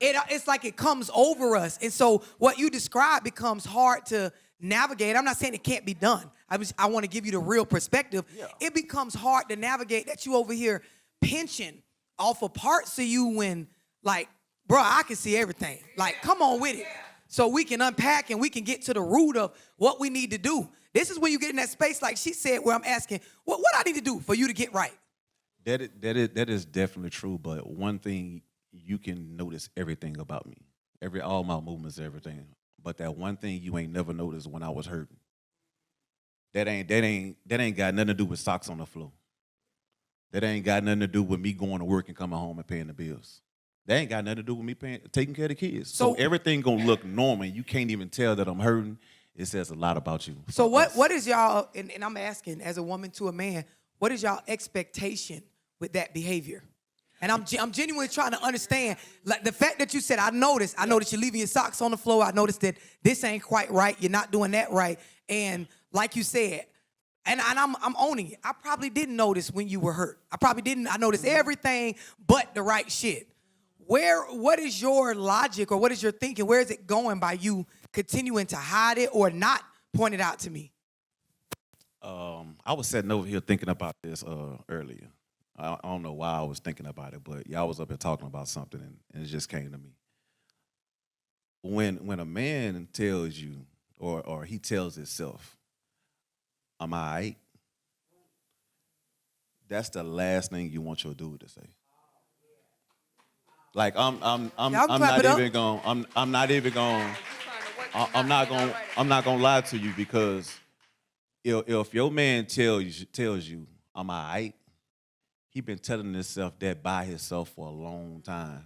Speaker 1: It's like it comes over us. And so what you describe becomes hard to navigate. I'm not saying it can't be done. I want to give you the real perspective. Yeah. It becomes hard to navigate that you over here pinching off of parts of you when, like, bro, I can see everything. Like, come on with it. So we can unpack and we can get to the root of what we need to do. This is when you get in that space, like she said, where I'm asking, what I need to do for you to get right?
Speaker 6: That is definitely true, but one thing, you can notice everything about me. All my movements, everything. But that one thing you ain't never noticed when I was hurting. That ain't got nothing to do with socks on the floor. That ain't got nothing to do with me going to work and coming home and paying the bills. That ain't got nothing to do with me taking care of the kids. So everything gonna look normal. You can't even tell that I'm hurting. It says a lot about you.
Speaker 1: So what is y'all, and I'm asking as a woman to a man, what is y'all expectation with that behavior? And I'm genuinely trying to understand, like the fact that you said, I noticed you're leaving your socks on the floor. I noticed that this ain't quite right. You're not doing that right. And like you said, and I'm owning it. I probably didn't notice when you were hurt. I noticed everything but the right shit. What is your logic or what is your thinking? Where is it going by you continuing to hide it or not point it out to me?
Speaker 6: I was sitting over here thinking about this earlier. I don't know why I was thinking about it, but y'all was up here talking about something, and it just came to me. When a man tells you, or he tells himself, "I'm all right," that's the last thing you want your dude to say. Like I'm not gonna lie to you, because if your man tells you I'm all right, he been telling himself that by himself for a long time.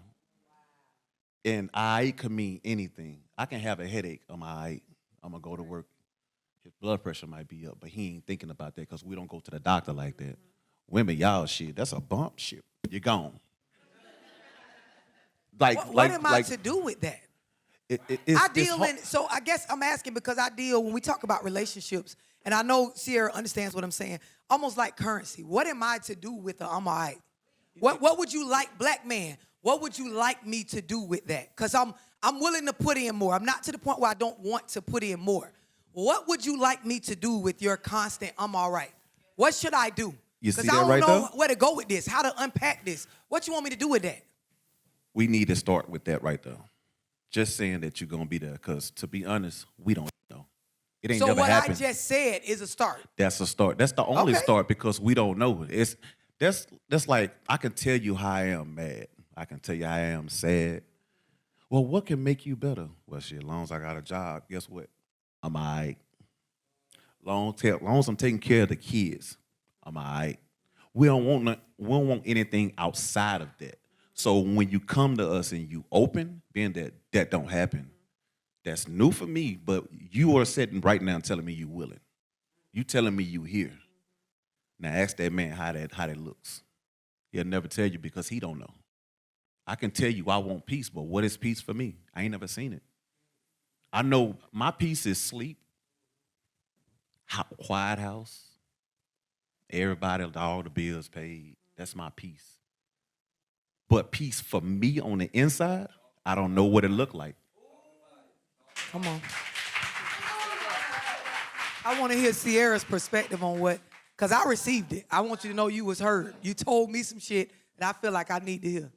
Speaker 6: And I could mean anything. I can have a headache. I'm all right. I'm gonna go to work. His blood pressure might be up, but he ain't thinking about that because we don't go to the doctor like that. Women, y'all shit, that's a bump shit. You're gone.
Speaker 1: What am I to do with that? So I guess I'm asking because I deal, when we talk about relationships, and I know Sierra understands what I'm saying, almost like currency. What am I to do with the I'm all right? What would you like, black man? What would you like me to do with that? Because I'm willing to put in more. I'm not to the point where I don't want to put in more. What would you like me to do with your constant I'm all right? What should I do? Because I don't know where to go with this, how to unpack this. What you want me to do with that?
Speaker 6: We need to start with that right there. Just saying that you're going to be there, because to be honest, we don't know. It ain't never happened.
Speaker 1: So what I just said is a start.
Speaker 6: That's a start. That's the only start, because we don't know. That's like, I can tell you how I am mad. I can tell you how I am sad. Well, what can make you better? Well, shit, as long as I got a job, guess what? I'm all right. Long as I'm taking care of the kids, I'm all right. We don't want anything outside of that. So when you come to us and you open, being that don't happen, that's new for me. But you are sitting right now telling me you willing. You telling me you here. Now ask that man how that looks. He'll never tell you because he don't know. I can tell you I want peace, but what is peace for me? I ain't never seen it. I know my peace is sleep, quiet house, everybody, all the bills paid. That's my peace. But peace for me on the inside, I don't know what it looked like.
Speaker 1: Come on. I want to hear Sierra's perspective on what, because I received it. I want you to know you was heard. You told me some shit that I feel like I need to hear.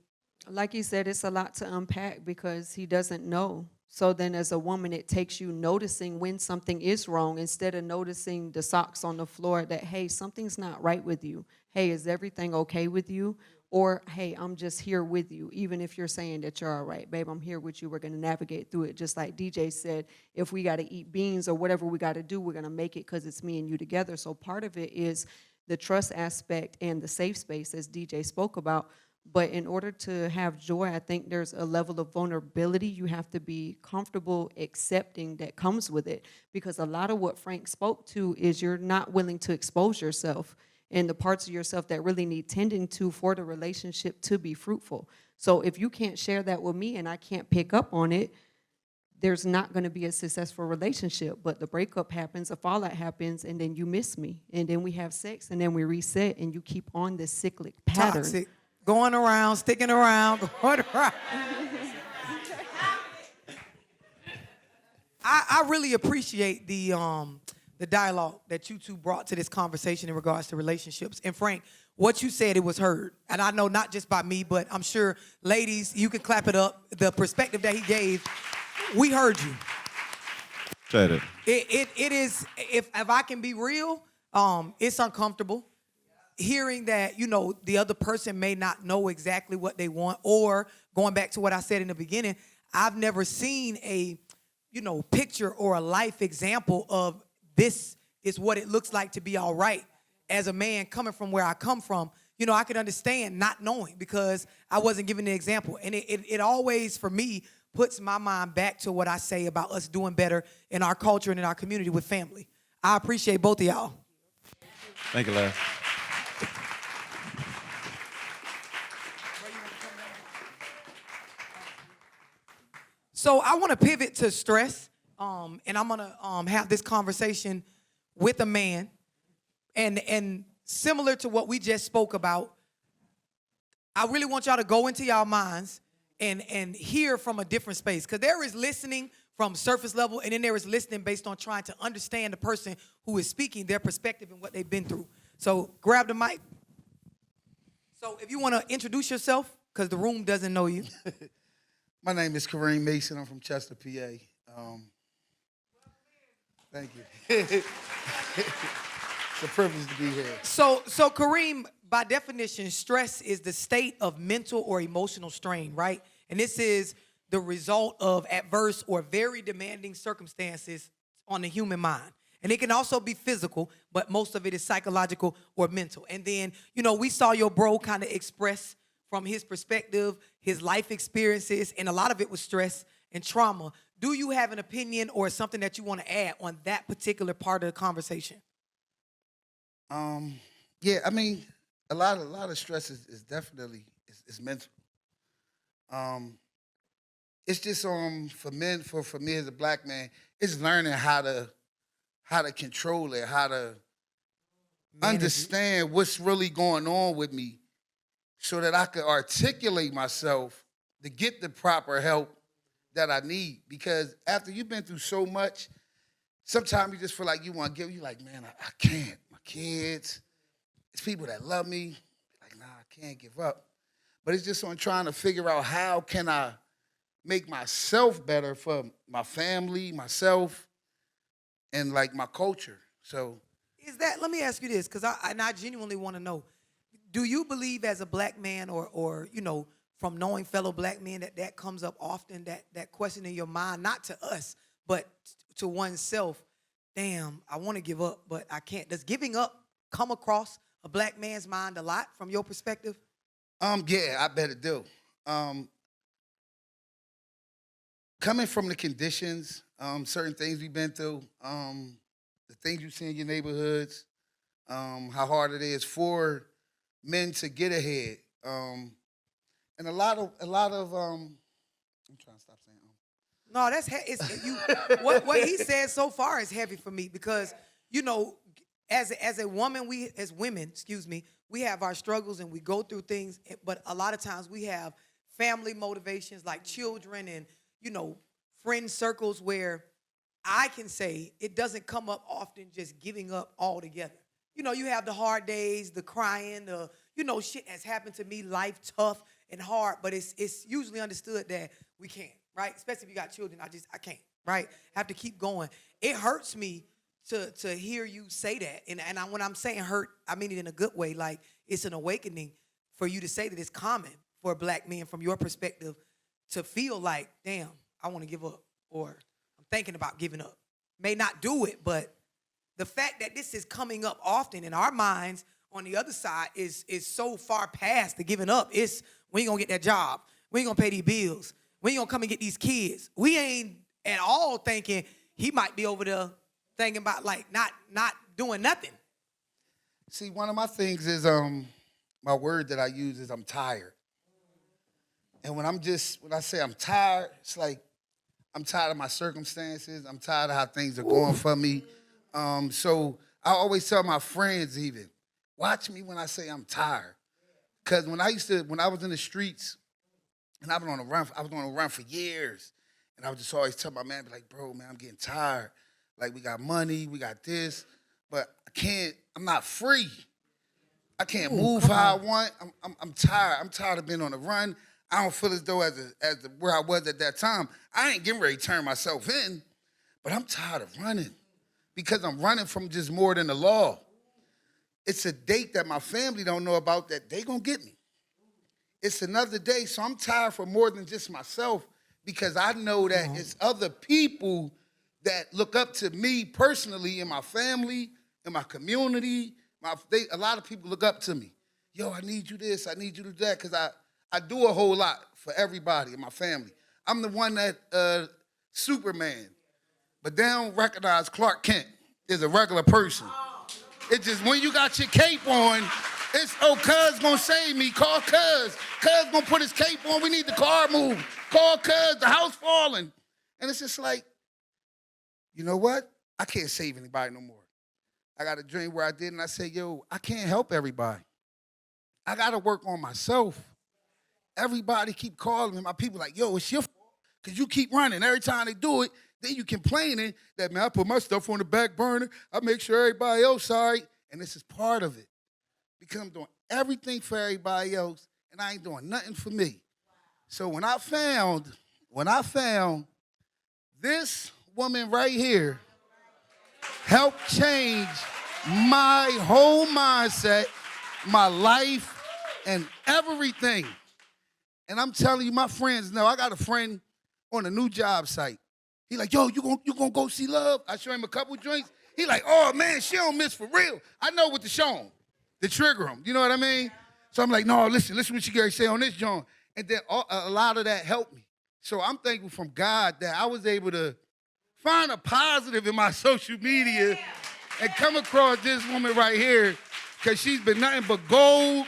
Speaker 5: Like you said, it's a lot to unpack because he doesn't know. So then as a woman, it takes you noticing when something is wrong instead of noticing the socks on the floor that, hey, something's not right with you. Hey, is everything okay with you? Or, hey, I'm just here with you. Even if you're saying that you're all right, babe, I'm here with you. We're going to navigate through it. Just like DJ said, if we got to eat beans or whatever we got to do, we're going to make it because it's me and you together. So part of it is the trust aspect and the safe space, as DJ spoke about. But in order to have joy, I think there's a level of vulnerability you have to be comfortable accepting that comes with it. Because a lot of what Frank spoke to is you're not willing to expose yourself and the parts of yourself that really need tending to for the relationship to be fruitful. So if you can't share that with me and I can't pick up on it, there's not going to be a successful relationship. But the breakup happens, a fallout happens, and then you miss me. And then we have sex, and then we reset, and you keep on this cyclic pattern.
Speaker 1: Toxic. Going around, sticking around, going around. I really appreciate the dialogue that you two brought to this conversation in regards to relationships. And Frank, what you said, it was heard. And I know not just by me, but I'm sure, ladies, you can clap it up. The perspective that he gave, we heard you.
Speaker 6: Said it.
Speaker 1: It is, if I can be real, it's uncomfortable. Hearing that, the other person may not know exactly what they want, or going back to what I said in the beginning, I've never seen a, picture or a life example of this is what it looks like to be all right. As a man coming from where I come from, I could understand not knowing because I wasn't given the example. And it always, for me, puts my mind back to what I say about us doing better in our culture and in our community with family. I appreciate both of y'all.
Speaker 6: Thank you, Les.
Speaker 1: So I want to pivot to stress, and I'm going to have this conversation with a man. And similar to what we just spoke about, I really want y'all to go into y'all minds and hear from a different space. Because there is listening from surface level, and then there is listening based on trying to understand the person who is speaking, their perspective and what they've been through. So grab the mic. So if you want to introduce yourself, because the room doesn't know you.
Speaker 7: My name is Kareem Mason. I'm from Chester, PA. Thank you. It's a privilege to be here.
Speaker 1: So Kareem, by definition, stress is the state of mental or emotional strain, right? And this is the result of adverse or very demanding circumstances on the human mind. And it can also be physical, but most of it is psychological or mental. And then, we saw your bro kind of express from his perspective, his life experiences, and a lot of it was stress and trauma. Do you have an opinion or something that you want to add on that particular part of the conversation?
Speaker 7: Yeah, I mean, a lot of stress is definitely is mental. It's just for men, for me as a black man, it's learning how to control it, how to understand what's really going on with me, so that I could articulate myself to get the proper help that I need. Because after you've been through so much, sometimes you just feel like you want to give. You like, man, I can't. My kids, it's people that love me. Like, nah, I can't give up. But it's just on trying to figure out how can I make myself better for my family, myself, and like my culture. So,
Speaker 1: let me ask you this, because I genuinely want to know. Do you believe as a black man or from knowing fellow black men that comes up often, that question in your mind, not to us, but to oneself. Damn, I want to give up, but I can't. Does giving up come across a black man's mind a lot from your perspective?
Speaker 7: Yeah, I bet it do. Coming from the conditions, certain things we've been through, the things you see in your neighborhoods, how hard it is for men to get ahead, and a lot of I'm trying to stop saying.
Speaker 1: No, what he said so far is heavy for me because as a woman, as women, we have our struggles and we go through things, but a lot of times we have family motivations like children and friend circles where I can say it doesn't come up often just giving up altogether. You have the hard days, the crying, the shit has happened to me, life tough and hard, but it's usually understood that we can't, right? Especially if you got children, I can't, right? Have to keep going. It hurts me to hear you say that. And when I'm saying hurt, I mean it in a good way. Like, it's an awakening for you to say that it's common for black men from your perspective to feel like, damn, I want to give up, or I'm thinking about giving up. May not do it, but the fact that this is coming up often in our minds on the other side is so far past the giving up. It's, we ain't gonna get that job. We ain't gonna pay these bills. We ain't gonna come and get these kids. We ain't at all thinking he might be over there thinking about like not doing nothing.
Speaker 7: See, one of my things is my word that I use is I'm tired. And when I say I'm tired, it's like I'm tired of my circumstances. I'm tired of how things are going for me. So I always tell my friends even, watch me when I say I'm tired. Because when I was in the streets, and I was on a run for years, and I would just always tell my man, be like, bro, man, I'm getting tired. Like, we got money, we got this, but I'm not free. I can't move how I want. I'm tired. I'm tired of being on the run. I don't feel as though where I was at that time, I ain't getting ready to turn myself in, but I'm tired of running because I'm running from just more than the law. It's a date that my family don't know about that they gonna get me. It's another day, so I'm tired for more than just myself because I know that it's other people that look up to me personally in my family, in my community. A lot of people look up to me. Yo, I need you this, I need you to do that, because I do a whole lot for everybody in my family. I'm the one that Superman, but they don't recognize Clark Kent is a regular person. It's just when you got your cape on, it's, oh, cuz gonna save me. Call cuz. Cuz gonna put his cape on. We need the car moved. Call cuz, the house falling. And it's just like, you know what? I can't save anybody no more. I got a dream where I did, and I said, yo, I can't help everybody. I gotta work on myself. Everybody keep calling me. My people like, yo, it's your fault, because you keep running. Every time they do it, then you complaining that, man, I put my stuff on the back burner. I make sure everybody else sorry. And this is part of it. Because I'm doing everything for everybody else, and I ain't doing nothing for me. So when I found this woman right here helped change my whole mindset, my life, and everything. And I'm telling you, my friends know. I got a friend on a new job site. He like, yo, you gonna go see Love? I show him a couple joints. He like, oh, man, she don't miss for real. I know what to show him, to trigger him. You know what I mean? So I'm like, no, listen what you gotta say on this joint. And then a lot of that helped me. So I'm thankful from God that I was able to find a positive in my social media and come across this woman right here, because she's been nothing but gold.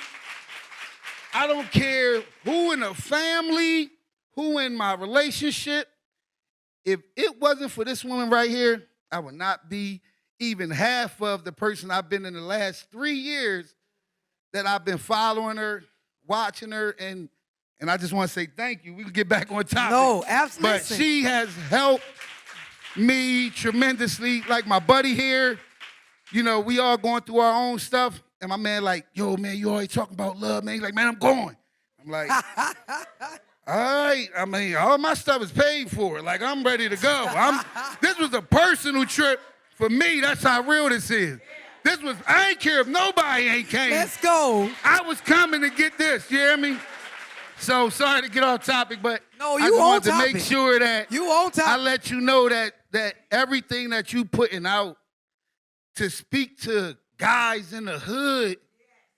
Speaker 7: I don't care who in the family, who in my relationship. If it wasn't for this woman right here, I would not be even half of the person I've been in the last 3 years that I've been following her, watching her, and I just want to say thank you. We can get back on topic.
Speaker 1: No, absolutely.
Speaker 7: But she has helped me tremendously. Like my buddy here, we all going through our own stuff. And my man like, yo, man, you always talking about love, man. He's like, man, I'm going. I'm like, all right. I mean, all my stuff is paid for. Like, I'm ready to go. This was a personal trip for me. That's how real this is. I ain't care if nobody ain't came.
Speaker 1: Let's go.
Speaker 7: I was coming to get this, you hear me? So sorry to get off topic, but
Speaker 1: No,
Speaker 7: I
Speaker 1: you
Speaker 7: just
Speaker 1: on
Speaker 7: wanted to
Speaker 1: topic.
Speaker 7: make sure that
Speaker 1: You on
Speaker 7: I
Speaker 1: top.
Speaker 7: let you know that everything that you putting out to speak to guys in the hood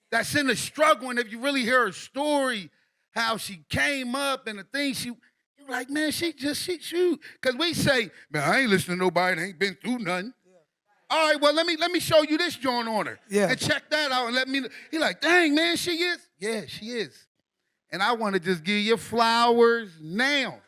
Speaker 7: that's in the struggle, and if you really hear her story, how she came up and the things you're like, man, she shoot. Because we say, man, I ain't listening to nobody that ain't been through nothing. All right, well, let me show you this joint on her.
Speaker 1: Yeah.
Speaker 7: And check that out and let me, he like, dang, man, she is? Yeah, she is. And I want to just give you flowers now.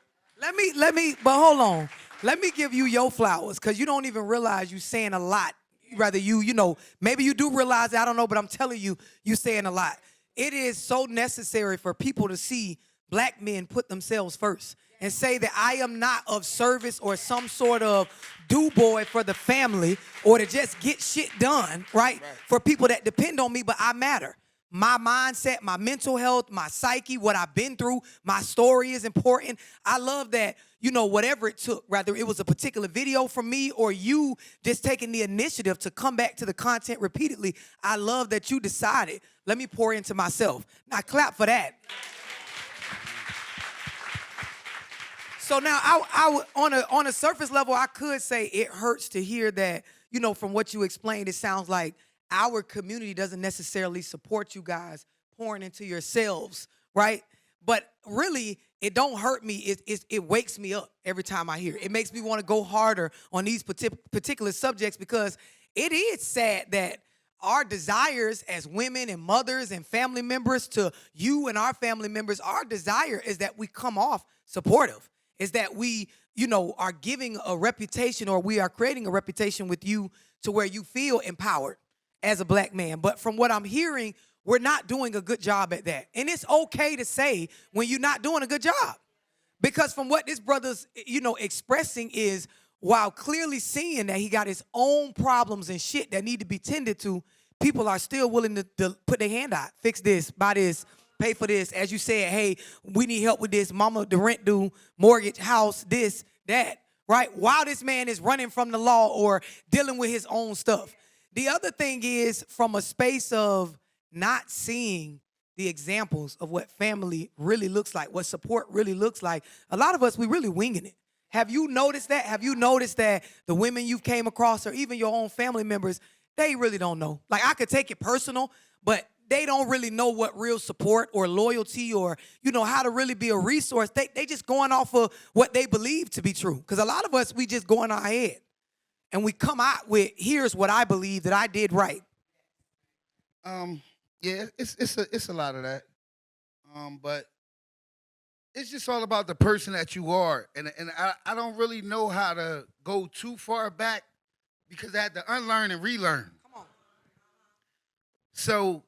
Speaker 1: Let me, but hold on. Let me give you your flowers, because you don't even realize you saying a lot. Rather you know, maybe you do realize it, I don't know, but I'm telling you, you saying a lot. It is so necessary for people to see black men put themselves first and say that I am not of service or some sort of do-boy for the family or to just get shit done, right? For people that depend on me, but I matter. My mindset, my mental health, my psyche, what I've been through, my story is important. I love that, you know, whatever it took, whether it was a particular video from me or you just taking the initiative to come back to the content repeatedly, I love that you decided, let me pour into myself. Now, clap for that. So now, on a surface level, I could say it hurts to hear that, you know, from what you explained, it sounds like our community doesn't necessarily support you guys pouring into yourselves, right? But really, it don't hurt me. It wakes me up every time I hear it. It makes me want to go harder on these particular subjects, because it is sad that our desires as women and mothers and family members to you and our family members, our desire is that we come off supportive, is that we, you know, are giving a reputation, or we are creating a reputation with you to where you feel empowered as a black man. But from what I'm hearing, we're not doing a good job at that. And it's okay to say when you're not doing a good job. Because from what this brother's, you know, expressing is, while clearly seeing that he got his own problems and shit that need to be tended to, people are still willing to put their hand out, fix this, buy this, pay for this. As you said, hey, we need help with this, mama, the rent due, mortgage, house, this, that, right? While this man is running from the law or dealing with his own stuff. The other thing is, from a space of not seeing the examples of what family really looks like, what support really looks like, a lot of us, we really winging it. Have you noticed that? Have you noticed that the women you've came across, or even your own family members, they really don't know? Like, I could take it personal, but they don't really know what real support or loyalty or, you know, how to really be a resource. They just going off of what they believe to be true. Because a lot of us, we just go in our head. And we come out with, here's what I believe that I did right.
Speaker 7: Yeah, it's a lot of that. But it's just all about the person that you are. And I don't really know how to go too far back, because I had to unlearn and relearn.
Speaker 1: Come on.
Speaker 7: So,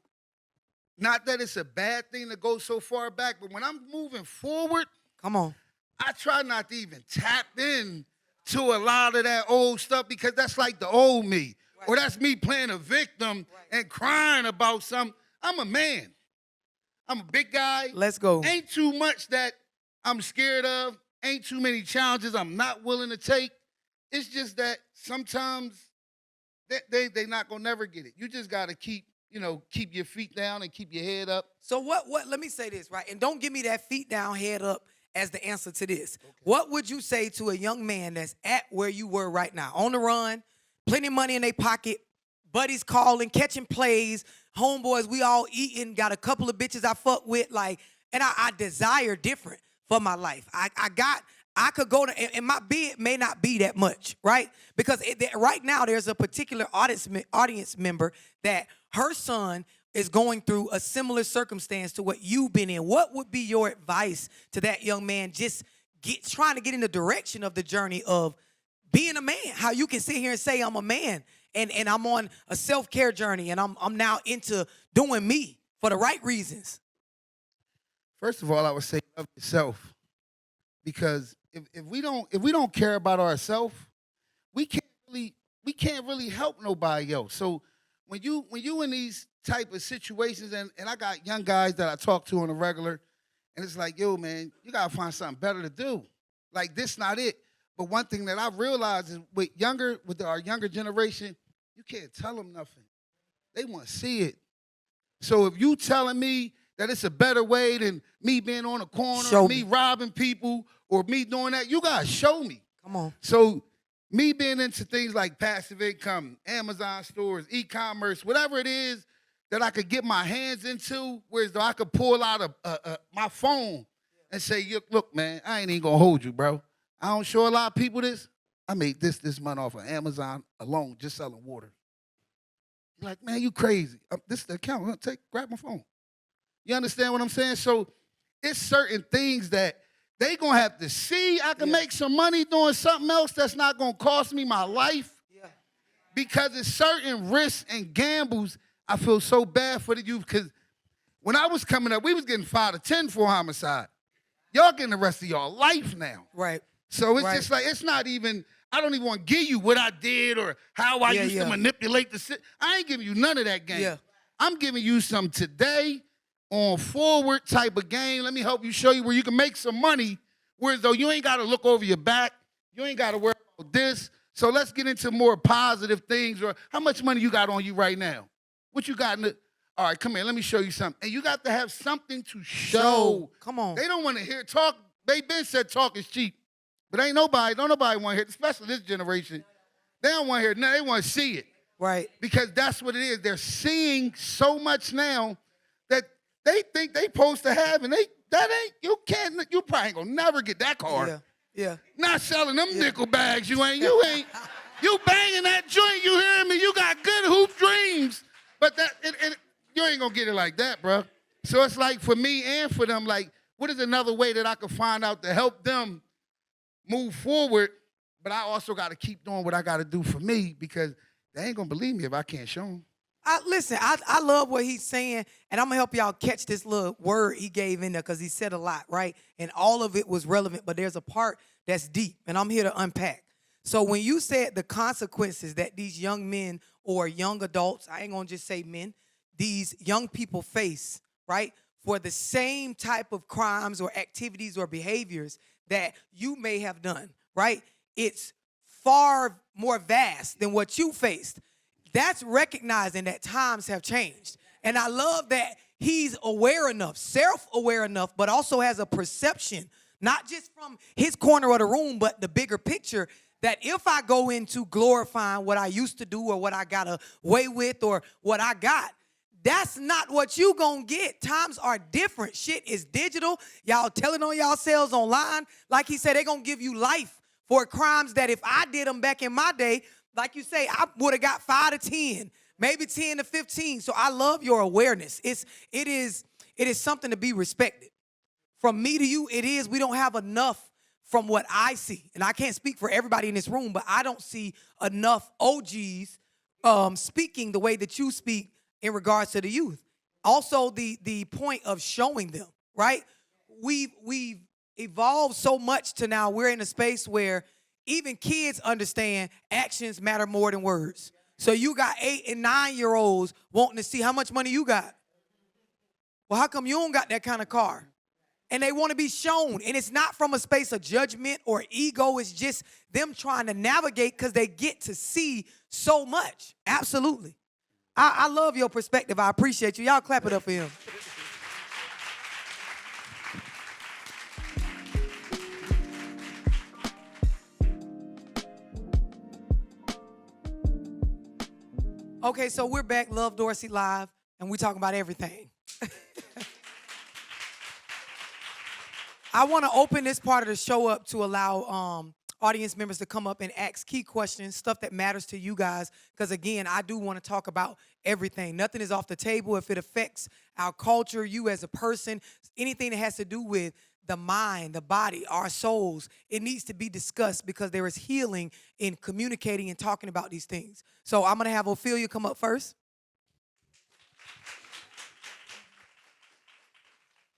Speaker 7: not that it's a bad thing to go so far back, but when I'm moving forward,
Speaker 1: Come on.
Speaker 7: I try not to even tap in to a lot of that old stuff, because that's like the old me. Right. Or that's me playing a victim and crying about something. I'm a man. I'm a big guy.
Speaker 1: Let's go.
Speaker 7: Ain't too much that I'm scared of. Ain't too many challenges I'm not willing to take. It's just that sometimes they not gonna never get it. You just gotta keep your feet down and keep your head up.
Speaker 1: So what, let me say this, right? And don't give me that feet down, head up as the answer to this. Okay. What would you say to a young man that's at where you were right now? On the run, plenty of money in their pocket, buddies calling, catching plays, homeboys, we all eating, got a couple of bitches I fuck with, like, and I desire different for my life. I could go to, and my bid may not be that much, right? Because right now there's a particular audience member that her son is going through a similar circumstance to what you've been in. What would be your advice to that young man just trying to get in the direction of the journey of being a man? How you can sit here and say I'm a man and I'm on a self-care journey and I'm now into doing me for the right reasons.
Speaker 7: First of all, I would say love yourself, because if we don't care about ourselves, we can't really help nobody else. So when you in these type of situations, and I got young guys that I talk to on a regular, and it's like, yo, man, you gotta find something better to do. Like, this not it. But one thing that I've realized is with our younger generation, you can't tell them nothing. They want to see it. So if you telling me that it's a better way than me being on a corner,
Speaker 1: Show
Speaker 7: or me robbing people, or me doing that. You gotta show me.
Speaker 1: Come on.
Speaker 7: So me being into things like passive income, Amazon stores, e-commerce, whatever it is that I could get my hands into, whereas though I could pull out my phone and say, look, man, I ain't even gonna hold you, bro. I don't show a lot of people this. I made this month off of Amazon alone, just selling water. You're like, man, you crazy. This is the account. Grab my phone. You understand what I'm saying? So it's certain things that they gonna have to see. I can make some money doing something else that's not gonna cost me my life. Yeah. Because it's certain risks and gambles. I feel so bad for the youth, because when I was coming up, we was getting 5 to 10 for homicide. Y'all getting the rest of y'all life now.
Speaker 1: Right.
Speaker 7: So it's just like, it's not even, I don't even want to give you what I did or how I used to manipulate the shit. I ain't giving you none of that game. Yeah. I'm giving you some today on forward type of game. Let me help you, show you where you can make some money, whereas though you ain't got to look over your back. You ain't got to worry about this. So let's get into more positive things. Or how much money you got on you right now? What you got in the, all right, come here, let me show you something. And you got to have something to show.
Speaker 1: Come on.
Speaker 7: They don't want to hear talk. They been said talk is cheap. But don't nobody want to hear it, especially this generation. They don't want to hear it. No, they want to see it.
Speaker 1: Right.
Speaker 7: Because that's what it is. They're seeing so much now that they think they supposed to have, and you probably ain't gonna never get that car.
Speaker 1: Yeah. Yeah.
Speaker 7: Not selling them nickel bags, you ain't. You banging that joint, you hear me? You got good hoop dreams. But you ain't gonna get it like that, bro. So it's like for me and for them, like, what is another way that I can find out to help them move forward? But I also got to keep doing what I got to do for me, because they ain't gonna believe me if I can't show them.
Speaker 1: Listen, I love what he's saying, and I'm gonna help y'all catch this little word he gave in there, because he said a lot, right? And all of it was relevant, but there's a part that's deep, and I'm here to unpack. So when you said the consequences that these young men or young adults, I ain't gonna just say men, these young people face, right, for the same type of crimes or activities or behaviors that you may have done, right? It's far more vast than what you faced. That's recognizing that times have changed. And I love that he's aware enough, self-aware enough, but also has a perception, not just from his corner of the room, but the bigger picture, that if I go into glorifying what I used to do or what I got away with or what I got, that's not what you gonna get. Times are different. Shit is digital. Y'all telling on yourselves online. Like he said, they gonna give you life for crimes that if I did them back in my day, like you say, I would have got 5 to 10, maybe 10 to 15. So I love your awareness. It is something to be respected. From me to you, it is. We don't have enough from what I see. And I can't speak for everybody in this room, but I don't see enough OGs speaking the way that you speak in regards to the youth. Also, the point of showing them, right? We've evolved so much to now we're in a space where even kids understand actions matter more than words. So you got 8 and 9-year-olds wanting to see how much money you got. Well, how come you don't got that kind of car? And they want to be shown. And it's not from a space of judgment or ego. It's just them trying to navigate because they get to see so much. Absolutely. I love your perspective. I appreciate you. Y'all clap it up for him. Okay, so we're back, Love Dorsey Live, and we're talking about everything. I want to open this part of the show up to allow audience members to come up and ask key questions, stuff that matters to you guys, because, again, I do want to talk about everything. Nothing is off the table if it affects our culture, you as a person, anything that has to do with the mind, the body, our souls. It needs to be discussed because there is healing in communicating and talking about these things. So I'm going to have Ophelia come up first.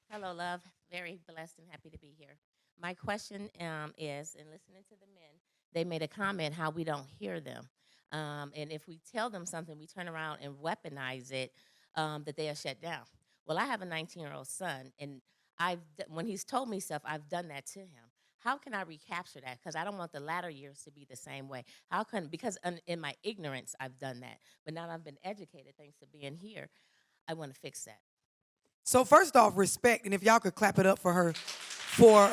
Speaker 8: Hello, love. Very blessed and happy to be here. My question is, in listening to the men, they made a comment how we don't hear them. And if we tell them something, we turn around and weaponize it, that they are shut down. Well, I have a 19-year-old son, and when he's told me stuff, I've done that to him. How can I recapture that? Because I don't want the latter years to be the same way. Because in my ignorance, I've done that. But now I've been educated thanks to being here. I want to fix that.
Speaker 1: So first off, respect, and if y'all could clap it up for her, for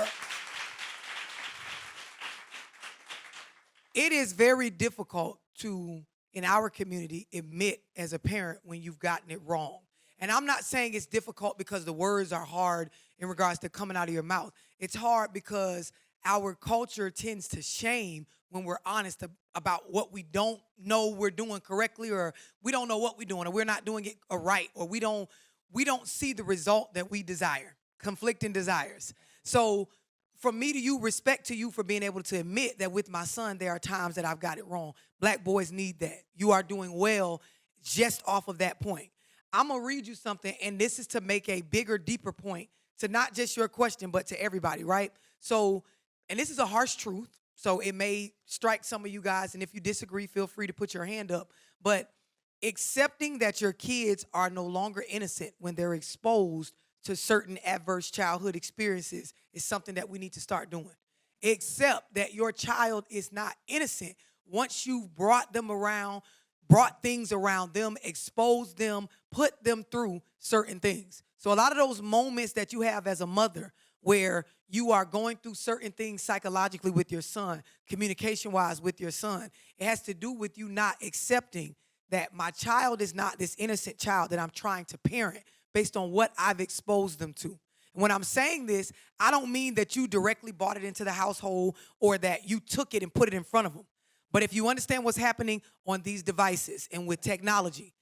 Speaker 1: it is very difficult to, in our community, admit as a parent when you've gotten it wrong. And I'm not saying it's difficult because the words are hard in regards to coming out of your mouth. It's hard because our culture tends to shame when we're honest about what we don't know we're doing correctly, or we don't know what we're doing, or we're not doing it right, or we don't see the result that we desire, conflicting desires. So from me to you, respect to you for being able to admit that with my son, there are times that I've got it wrong. Black boys need that. You are doing well just off of that point. I'm going to read you something, and this is to make a bigger, deeper point to not just your question, but to everybody, right? So, and this is a harsh truth, so it may strike some of you guys, and if you disagree, feel free to put your hand up. But accepting that your kids are no longer innocent when they're exposed to certain adverse childhood experiences is something that we need to start doing. Accept that your child is not innocent once you've brought them around, brought things around them, exposed them, put them through certain things. So a lot of those moments that you have as a mother where you are going through certain things psychologically with your son, communication-wise with your son, it has to do with you not accepting that my child is not this innocent child that I'm trying to parent based on what I've exposed them to. And when I'm saying this, I don't mean that you directly brought it into the household or that you took it and put it in front of them. But if you understand what's happening on these devices and with technology,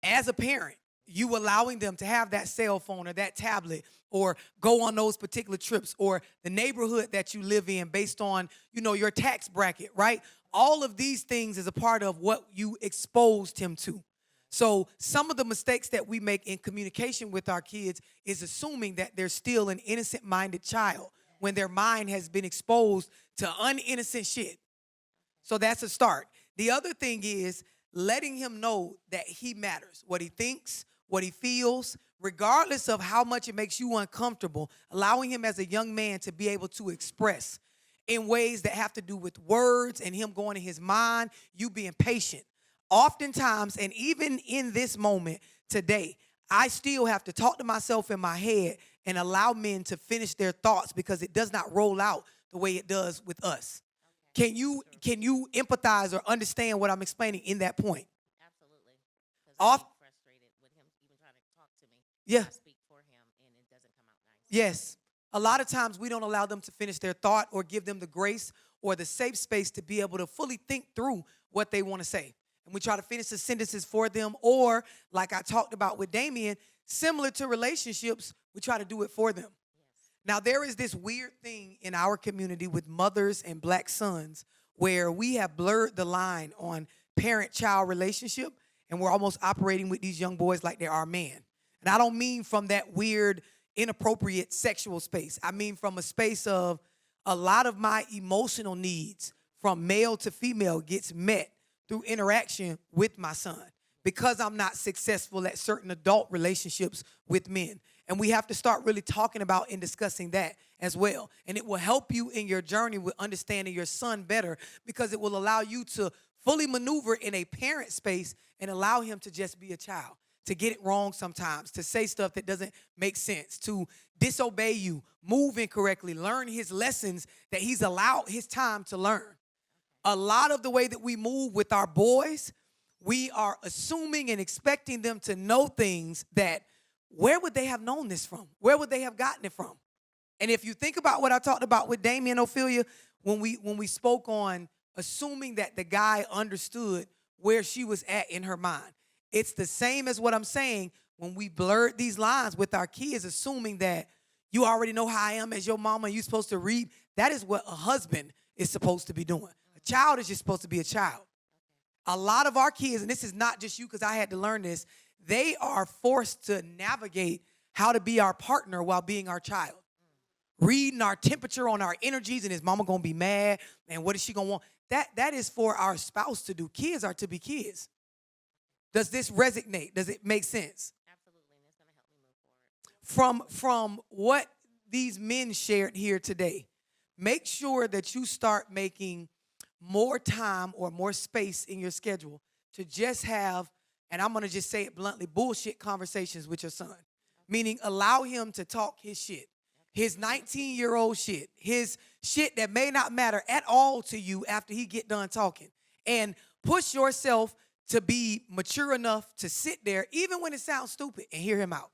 Speaker 1: as a parent, you allowing them to have that cell phone or that tablet or go on those particular trips or the neighborhood that you live in based on, your tax bracket, right? All of these things is a part of what you exposed him to. So some of the mistakes that we make in communication with our kids is assuming that they're still an innocent-minded child when their mind has been exposed to uninnocent shit. So that's a start. The other thing is letting him know that he matters, what he thinks, what he feels, regardless of how much it makes you uncomfortable, allowing him as a young man to be able to express in ways that have to do with words and him going in his mind, you being patient. Oftentimes, and even in this moment today, I still have to talk to myself in my head and allow men to finish their thoughts because it does not roll out the way it does with us. Can you empathize or understand what I'm explaining in that point?
Speaker 8: Absolutely. Because I'm frustrated with him even trying to talk to me.
Speaker 1: Yeah.
Speaker 8: I speak for him, and it doesn't come out nice.
Speaker 1: Yes. A lot of times we don't allow them to finish their thought or give them the grace or the safe space to be able to fully think through what they want to say. And we try to finish the sentences for them, or like I talked about with Damienne, similar to relationships, we try to do it for them.
Speaker 8: Yes.
Speaker 1: Now, there is this weird thing in our community with mothers and black sons where we have blurred the line on parent-child relationship, and we're almost operating with these young boys like they're our man. And I don't mean from that weird, inappropriate sexual space. I mean from a space of a lot of my emotional needs from male to female gets met through interaction with my son because I'm not successful at certain adult relationships with men. And we have to start really talking about and discussing that as well. And it will help you in your journey with understanding your son better because it will allow you to fully maneuver in a parent space and allow him to just be a child, to get it wrong sometimes, to say stuff that doesn't make sense, to disobey you, move incorrectly, learn his lessons that he's allowed his time to learn. A lot of the way that we move with our boys, we are assuming and expecting them to know things that where would they have known this from? Where would they have gotten it from? And if you think about what I talked about with Damienne Ophelia, when we spoke on assuming that the guy understood where she was at in her mind, it's the same as what I'm saying when we blurred these lines with our kids, assuming that you already know how I am as your mama and you're supposed to read. That is what a husband is supposed to be doing. A child is just supposed to be a child. A lot of our kids, and this is not just you because I had to learn this, they are forced to navigate how to be our partner while being our child. Reading our temperature on our energies, and is mama going to be mad? And what is she going to want? That is for our spouse to do. Kids are to be kids. Does this resonate? Does it make sense?
Speaker 8: Absolutely, and it's going to help me move forward.
Speaker 1: From what these men shared here today, make sure that you start making more time or more space in your schedule to just have, and I'm going to just say it bluntly, bullshit conversations with your son. meaning allow him to talk his shit, his 19-year-old shit, his shit that may not matter at all to you after he get done talking. And push yourself to be mature enough to sit there, even when it sounds stupid, and hear him out.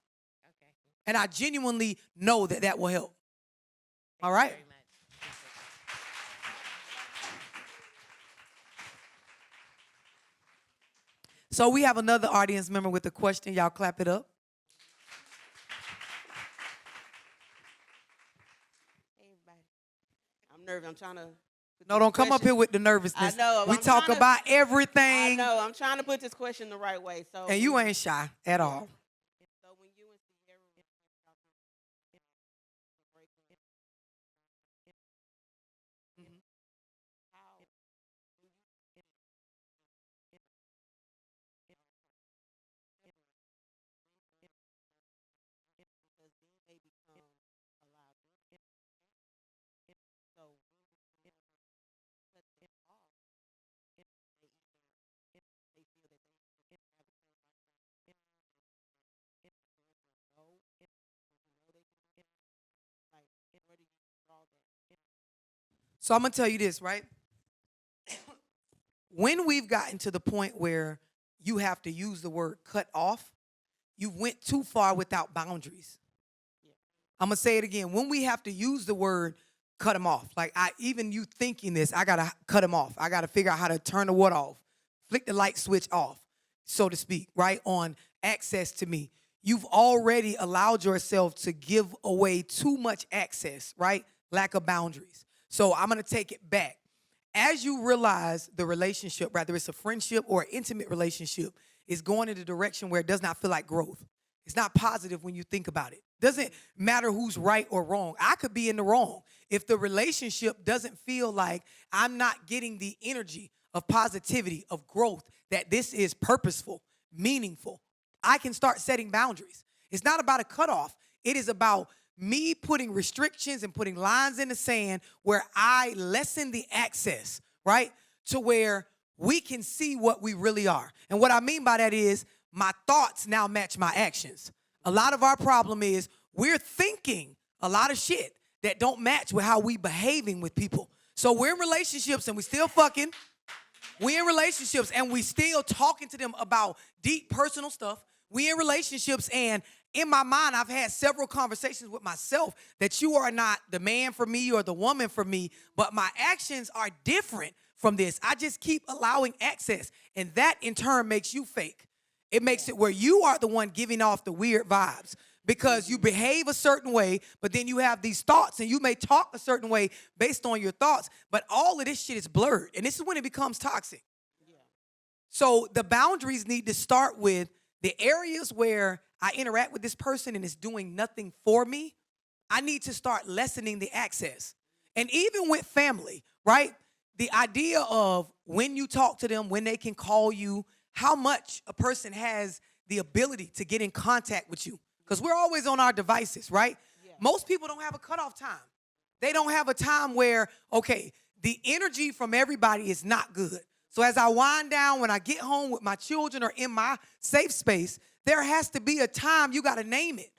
Speaker 8: Okay.
Speaker 1: And I genuinely know that that will help. All right?
Speaker 8: Very much.
Speaker 1: So we have another audience member with a question. Y'all clap it up.
Speaker 9: Hey, everybody. I'm nervous. I'm trying to.
Speaker 1: No, don't come up here with the nervousness.
Speaker 9: I know.
Speaker 1: We
Speaker 9: I'm
Speaker 1: talk
Speaker 9: trying to-
Speaker 1: about
Speaker 9: I
Speaker 1: everything.
Speaker 9: know. I'm trying to put this question the right way. So.
Speaker 1: And you ain't shy at all.
Speaker 9: So when you and Sierra
Speaker 1: So I'm going to tell you this, right? When we've gotten to the point where you have to use the word cut off, you went too far without boundaries. I'm going to say it again. When we have to use the word cut them off, like even you thinking this, I got to cut them off. I got to figure out how to turn the water off, flick the light switch off, so to speak, right, on access to me. You've already allowed yourself to give away too much access, right? Lack of boundaries. So I'm going to take it back. As you realize the relationship, whether it's a friendship or an intimate relationship, is going in a direction where it does not feel like growth. It's not positive when you think about it. Doesn't matter who's right or wrong. I could be in the wrong. If the relationship doesn't feel like I'm not getting the energy of positivity, of growth, that this is purposeful, meaningful, I can start setting boundaries. It's not about a cutoff. It is about me putting restrictions and putting lines in the sand where I lessen the access, right, to where we can see what we really are. And what I mean by that is my thoughts now match my actions. A lot of our problem is we're thinking a lot of shit that don't match with how we behaving with people. So we're in relationships and we still fucking. We in relationships and we still talking to them about deep personal stuff. We in relationships and in my mind, I've had several conversations with myself that you are not the man for me or the woman for me, but my actions are different from this. I just keep allowing access, and that in turn makes you fake. It makes it where you are the one giving off the weird vibes because you behave a certain way, but then you have these thoughts, and you may talk a certain way based on your thoughts, but all of this shit is blurred, and this is when it becomes toxic. So the boundaries need to start with the areas where I interact with this person and it's doing nothing for me. I need to start lessening the access. And even with family, right? The idea of when you talk to them, when they can call you, how much a person has the ability to get in contact with you. Because we're always on our devices, right? Yeah. Most people don't have a cutoff time. They don't have a time where, okay, the energy from everybody is not good. So as I wind down, when I get home with my children or in my safe space, there has to be a time, you got to name it.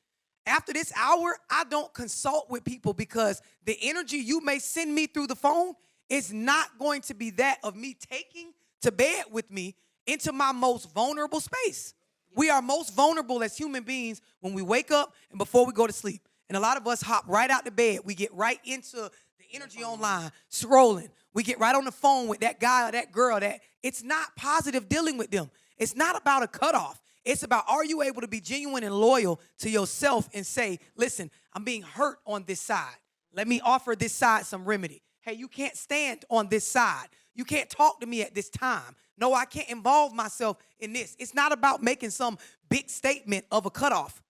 Speaker 1: After this hour, I don't consult with people because the energy you may send me through the phone is not going to be that of me taking to bed with me into my most vulnerable space. We are most vulnerable as human beings when we wake up and before we go to sleep. And a lot of us hop right out the bed. We get right into the energy online, scrolling. We get right on the phone with that guy or that girl that it's not positive dealing with them. It's not about a cutoff. It's about, are you able to be genuine and loyal to yourself and say, listen, I'm being hurt on this side. Let me offer this side some remedy. Hey, you can't stand on this side. You can't talk to me at this time. No, I can't involve myself in this. It's not about making some big statement of a cutoff.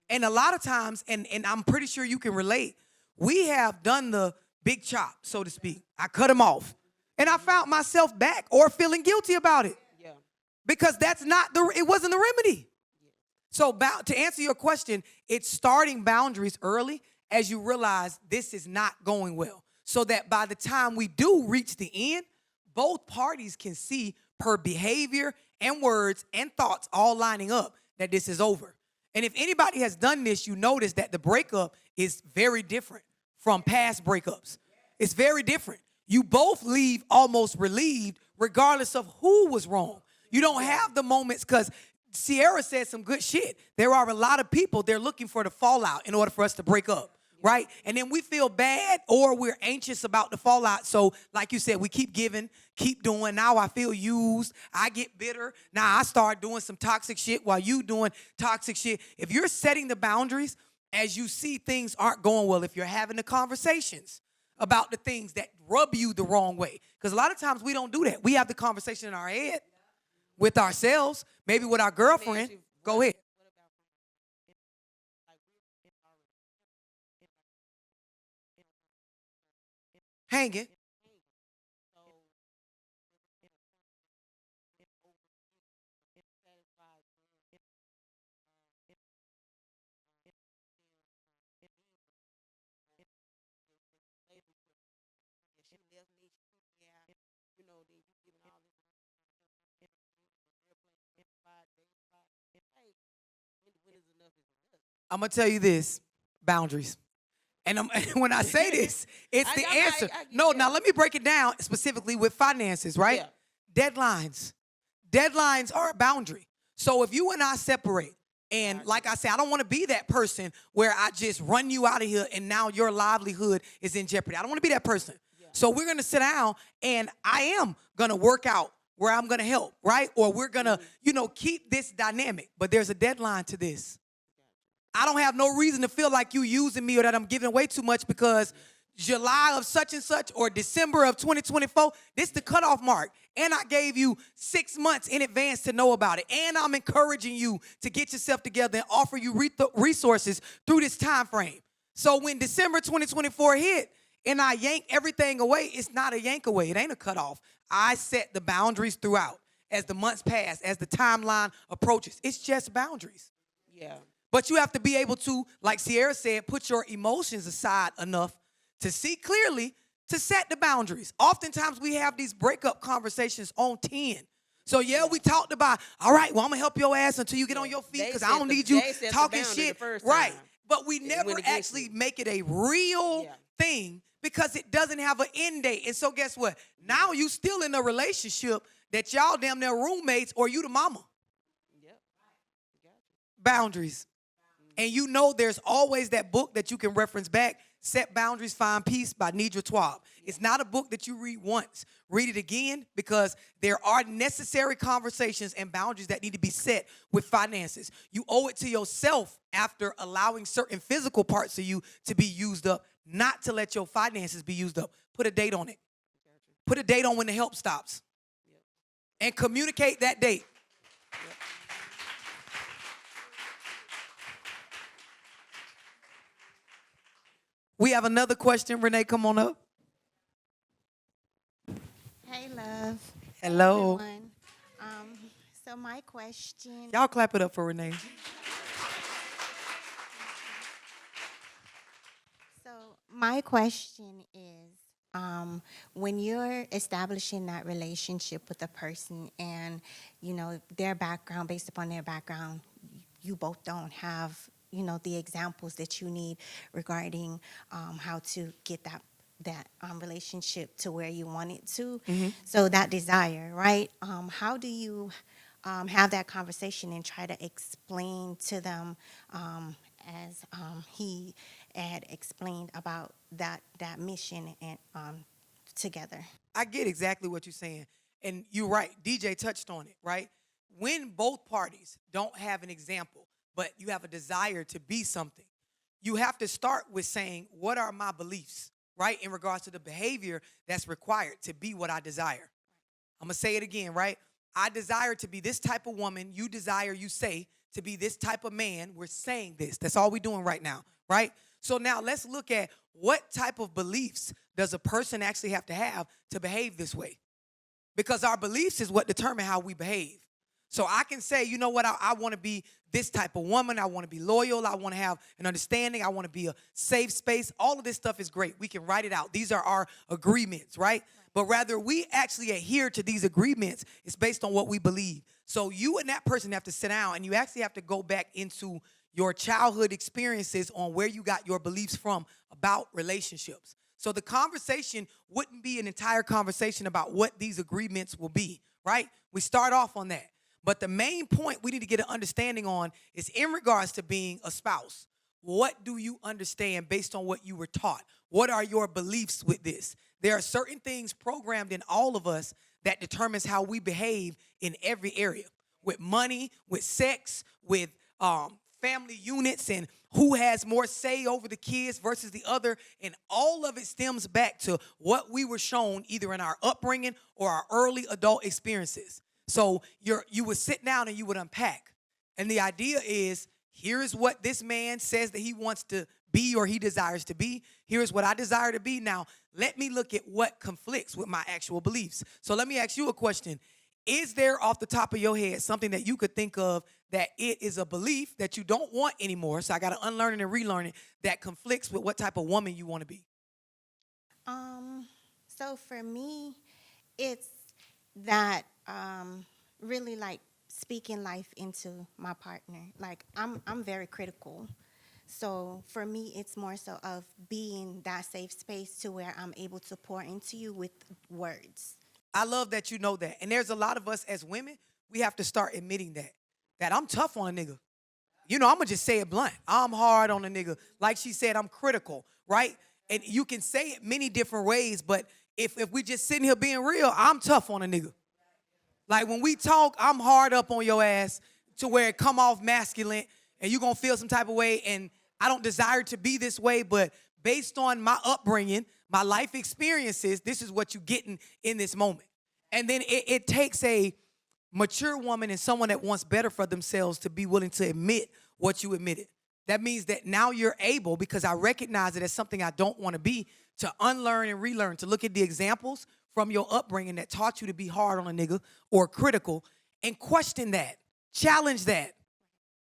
Speaker 1: And a lot of times, and I'm pretty sure you can relate, we have done the big chop, so to speak. I cut him off. And I found myself back or feeling guilty about it. Because it wasn't the remedy. So to answer your question, it's starting boundaries early as you realize this is not going well. So that by the time we do reach the end, both parties can see per behavior and words and thoughts all lining up that this is over. And if anybody has done this, you notice that the breakup is very different from past breakups. It's very different. You both leave almost relieved regardless of who was wrong. You don't have the moments, because Sierra said some good shit. There are a lot of people, they're looking for the fallout in order for us to break up. Right? And then we feel bad or we're anxious about the fallout. So like you said, we keep giving, keep doing. Now I feel used. I get bitter. Now I start doing some toxic shit while you doing toxic shit. If you're setting the boundaries as you see things aren't going well, if you're having the conversations about the things that rub you the wrong way. Because a lot of times we don't do that. We have the conversation in our head with ourselves, maybe with our girlfriend. Go ahead. Hanging. I'm going to tell you this, boundaries. And when I say this, it's the answer. No, now let me break it down specifically with finances, right?
Speaker 9: Yeah.
Speaker 1: Deadlines. Deadlines are a boundary. So if you and I separate, and like I said, I don't want to be that person where I just run you out of here and now your livelihood is in jeopardy. I don't want to be that person. Yeah. So we're going to sit down and I am going to work out where I'm going to help, right? Or we're going to, keep this dynamic. But there's a deadline to this. I don't have no reason to feel like you using me or that I'm giving away too much because July of such and such or December of 2024, this is the cutoff mark. And I gave you 6 months in advance to know about it. And I'm encouraging you to get yourself together and offer you resources through this time frame. So when December 2024 hit and I yank everything away, it's not a yank away. It ain't a cutoff. I set the boundaries throughout as the months pass, as the timeline approaches. It's just boundaries.
Speaker 9: Yeah.
Speaker 1: But you have to be able to, like Sierra said, put your emotions aside enough to see clearly to set the boundaries. Oftentimes we have these breakup conversations on 10. So, we talked about, all right, well, I'm going to help your ass until you get on your feet because I don't need you talking shit. Right. But we never actually make it a real thing because it doesn't have an end date. And so guess what? Now you still in a relationship that y'all damn near roommates or you the mama.
Speaker 9: Yep.
Speaker 1: Boundaries. And there's always that book that you can reference back, Set Boundaries, Find Peace by Nidra Twab. It's not a book that you read once. Read it again because there are necessary conversations and boundaries that need to be set with finances. You owe it to yourself after allowing certain physical parts of you to be used up, not to let your finances be used up. Put a date on it. Put a date on when the help stops. And communicate that date. We have another question. Renee, come on up.
Speaker 10: Hey, love.
Speaker 1: Hello.
Speaker 10: Everyone. So my question.
Speaker 1: Y'all clap it up for Renee.
Speaker 10: So my question is, when you're establishing that relationship with a person and, their background, based upon their background, you both don't have the examples that you need regarding how to get that relationship to where you want it to. Mm-hmm. So that desire, right? How do you have that conversation and try to explain to them as he had explained about that mission and together?
Speaker 1: I get exactly what you're saying. And you're right. DJ touched on it, right? When both parties don't have an example, but you have a desire to be something, you have to start with saying, what are my beliefs, right, in regards to the behavior that's required to be what I desire. I'm going to say it again, right? I desire to be this type of woman. You desire, you say, to be this type of man. We're saying this. That's all we're doing right now, right? So now let's look at what type of beliefs does a person actually have to behave this way? Because our beliefs is what determine how we behave. So I can say, you know what, I want to be this type of woman. I want to be loyal. I want to have an understanding. I want to be a safe space. All of this stuff is great. We can write it out. These are our agreements, right? But rather we actually adhere to these agreements. It's based on what we believe. So you and that person have to sit down and you actually have to go back into your childhood experiences on where you got your beliefs from about relationships. So the conversation wouldn't be an entire conversation about what these agreements will be, right? We start off on that. But the main point we need to get an understanding on is in regards to being a spouse. What do you understand based on what you were taught? What are your beliefs with this? There are certain things programmed in all of us that determines how we behave in every area. With money, with sex, with family units, and who has more say over the kids versus the other. And all of it stems back to what we were shown either in our upbringing or our early adult experiences. So you would sit down and you would unpack. And the idea is, here's what this man says that he wants to be or he desires to be. Here's what I desire to be. Now, let me look at what conflicts with my actual beliefs. So let me ask you a question. Is there off the top of your head something that you could think of that it is a belief that you don't want anymore? So I got to unlearn it and relearn it, that conflicts with what type of woman you want to be.
Speaker 10: So for me, it's that really like speaking life into my partner. Like I'm very critical. So for me, it's more so of being that safe space to where I'm able to pour into you with words.
Speaker 1: I love that you know that. And there's a lot of us as women, we have to start admitting that I'm tough on a nigga. You know, I'm going to just say it blunt. I'm hard on a nigga. Like she said, I'm critical, right? And you can say it many different ways, but if we just sitting here being real, I'm tough on a nigga. Like when we talk, I'm hard up on your ass to where it come off masculine and you're going to feel some type of way. And I don't desire to be this way, but based on my upbringing, my life experiences, this is what you're getting in this moment. And then it takes a mature woman and someone that wants better for themselves to be willing to admit what you admitted. That means that now you're able, because I recognize it as something I don't want to be, to unlearn and relearn, to look at the examples from your upbringing that taught you to be hard on a nigga or critical and question that, challenge that.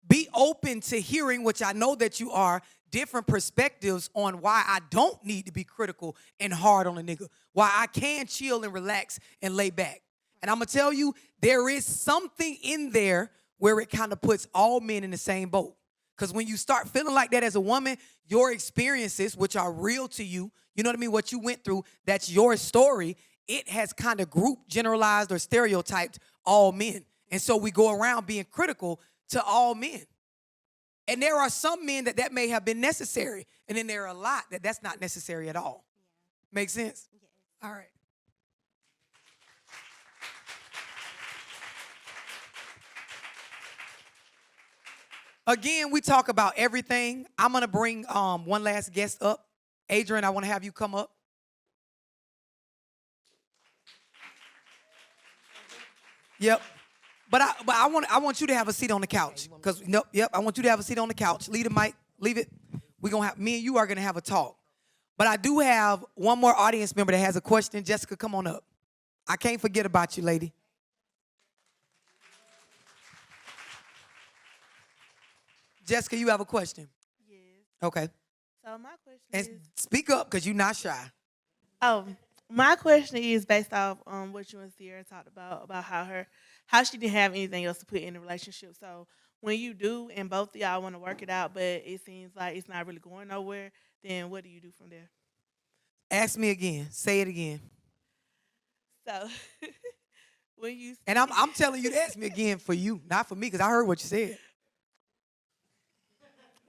Speaker 1: Be open to hearing, which I know that you are, different perspectives on why I don't need to be critical and hard on a nigga, why I can chill and relax and lay back. And I'm going to tell you, there is something in there where it kind of puts all men in the same boat. Because when you start feeling like that as a woman, your experiences, which are real to you, you know what I mean, what you went through, that's your story, it has kind of grouped, generalized, or stereotyped all men. And so we go around being critical to all men. And there are some men that may have been necessary. And then there are a lot that's not necessary at all. Yeah. Make sense? Yes. All right. Again, we talk about everything. I'm going to bring one last guest up. Adrion, I want to have you come up. Yep. But I want you to have a seat on the couch. Because I want you to have a seat on the couch. Leave the mic, leave it. Me and you are gonna have a talk. But I do have one more audience member that has a question. Jessica, come on up. I can't forget about you, lady. Jessica, you have a question?
Speaker 11: Yes.
Speaker 1: Okay.
Speaker 11: So my question
Speaker 1: And
Speaker 11: is,
Speaker 1: speak up, because you're not shy.
Speaker 11: my question is based off what you and Sierra talked about how she didn't have anything else to put in the relationship. So when you do and both of y'all want to work it out, but it seems like it's not really going nowhere, then what do you do from there?
Speaker 1: Ask me again. Say it again.
Speaker 11: So when you
Speaker 1: And I'm telling you to ask me again for you, not for me, because I heard what you said.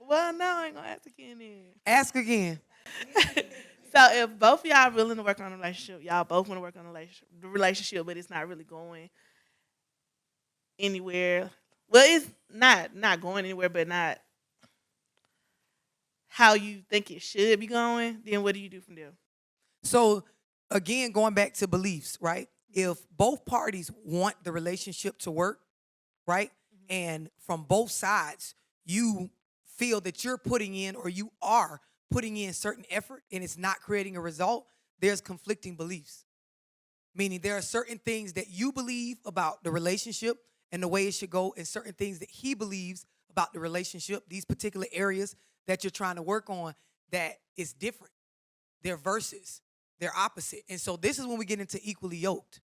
Speaker 11: well, no, I ain't gonna ask again then.
Speaker 1: Ask again.
Speaker 11: So if both of y'all are willing to work on a relationship, y'all both want to work on the relationship, but it's not really going anywhere. Well, it's not going anywhere, but not how you think it should be going, then what do you do from there?
Speaker 1: So, again, going back to beliefs, right? If both parties want the relationship to work, right? Mm-hmm. And from both sides, you feel that you're putting in or you are putting in certain effort and it's not creating a result, there's conflicting beliefs. Meaning there are certain things that you believe about the relationship and the way it should go, and certain things that he believes about the relationship, these particular areas that you're trying to work on, that is different. They're versus. They're opposite. And so this is when we get into equally yoked.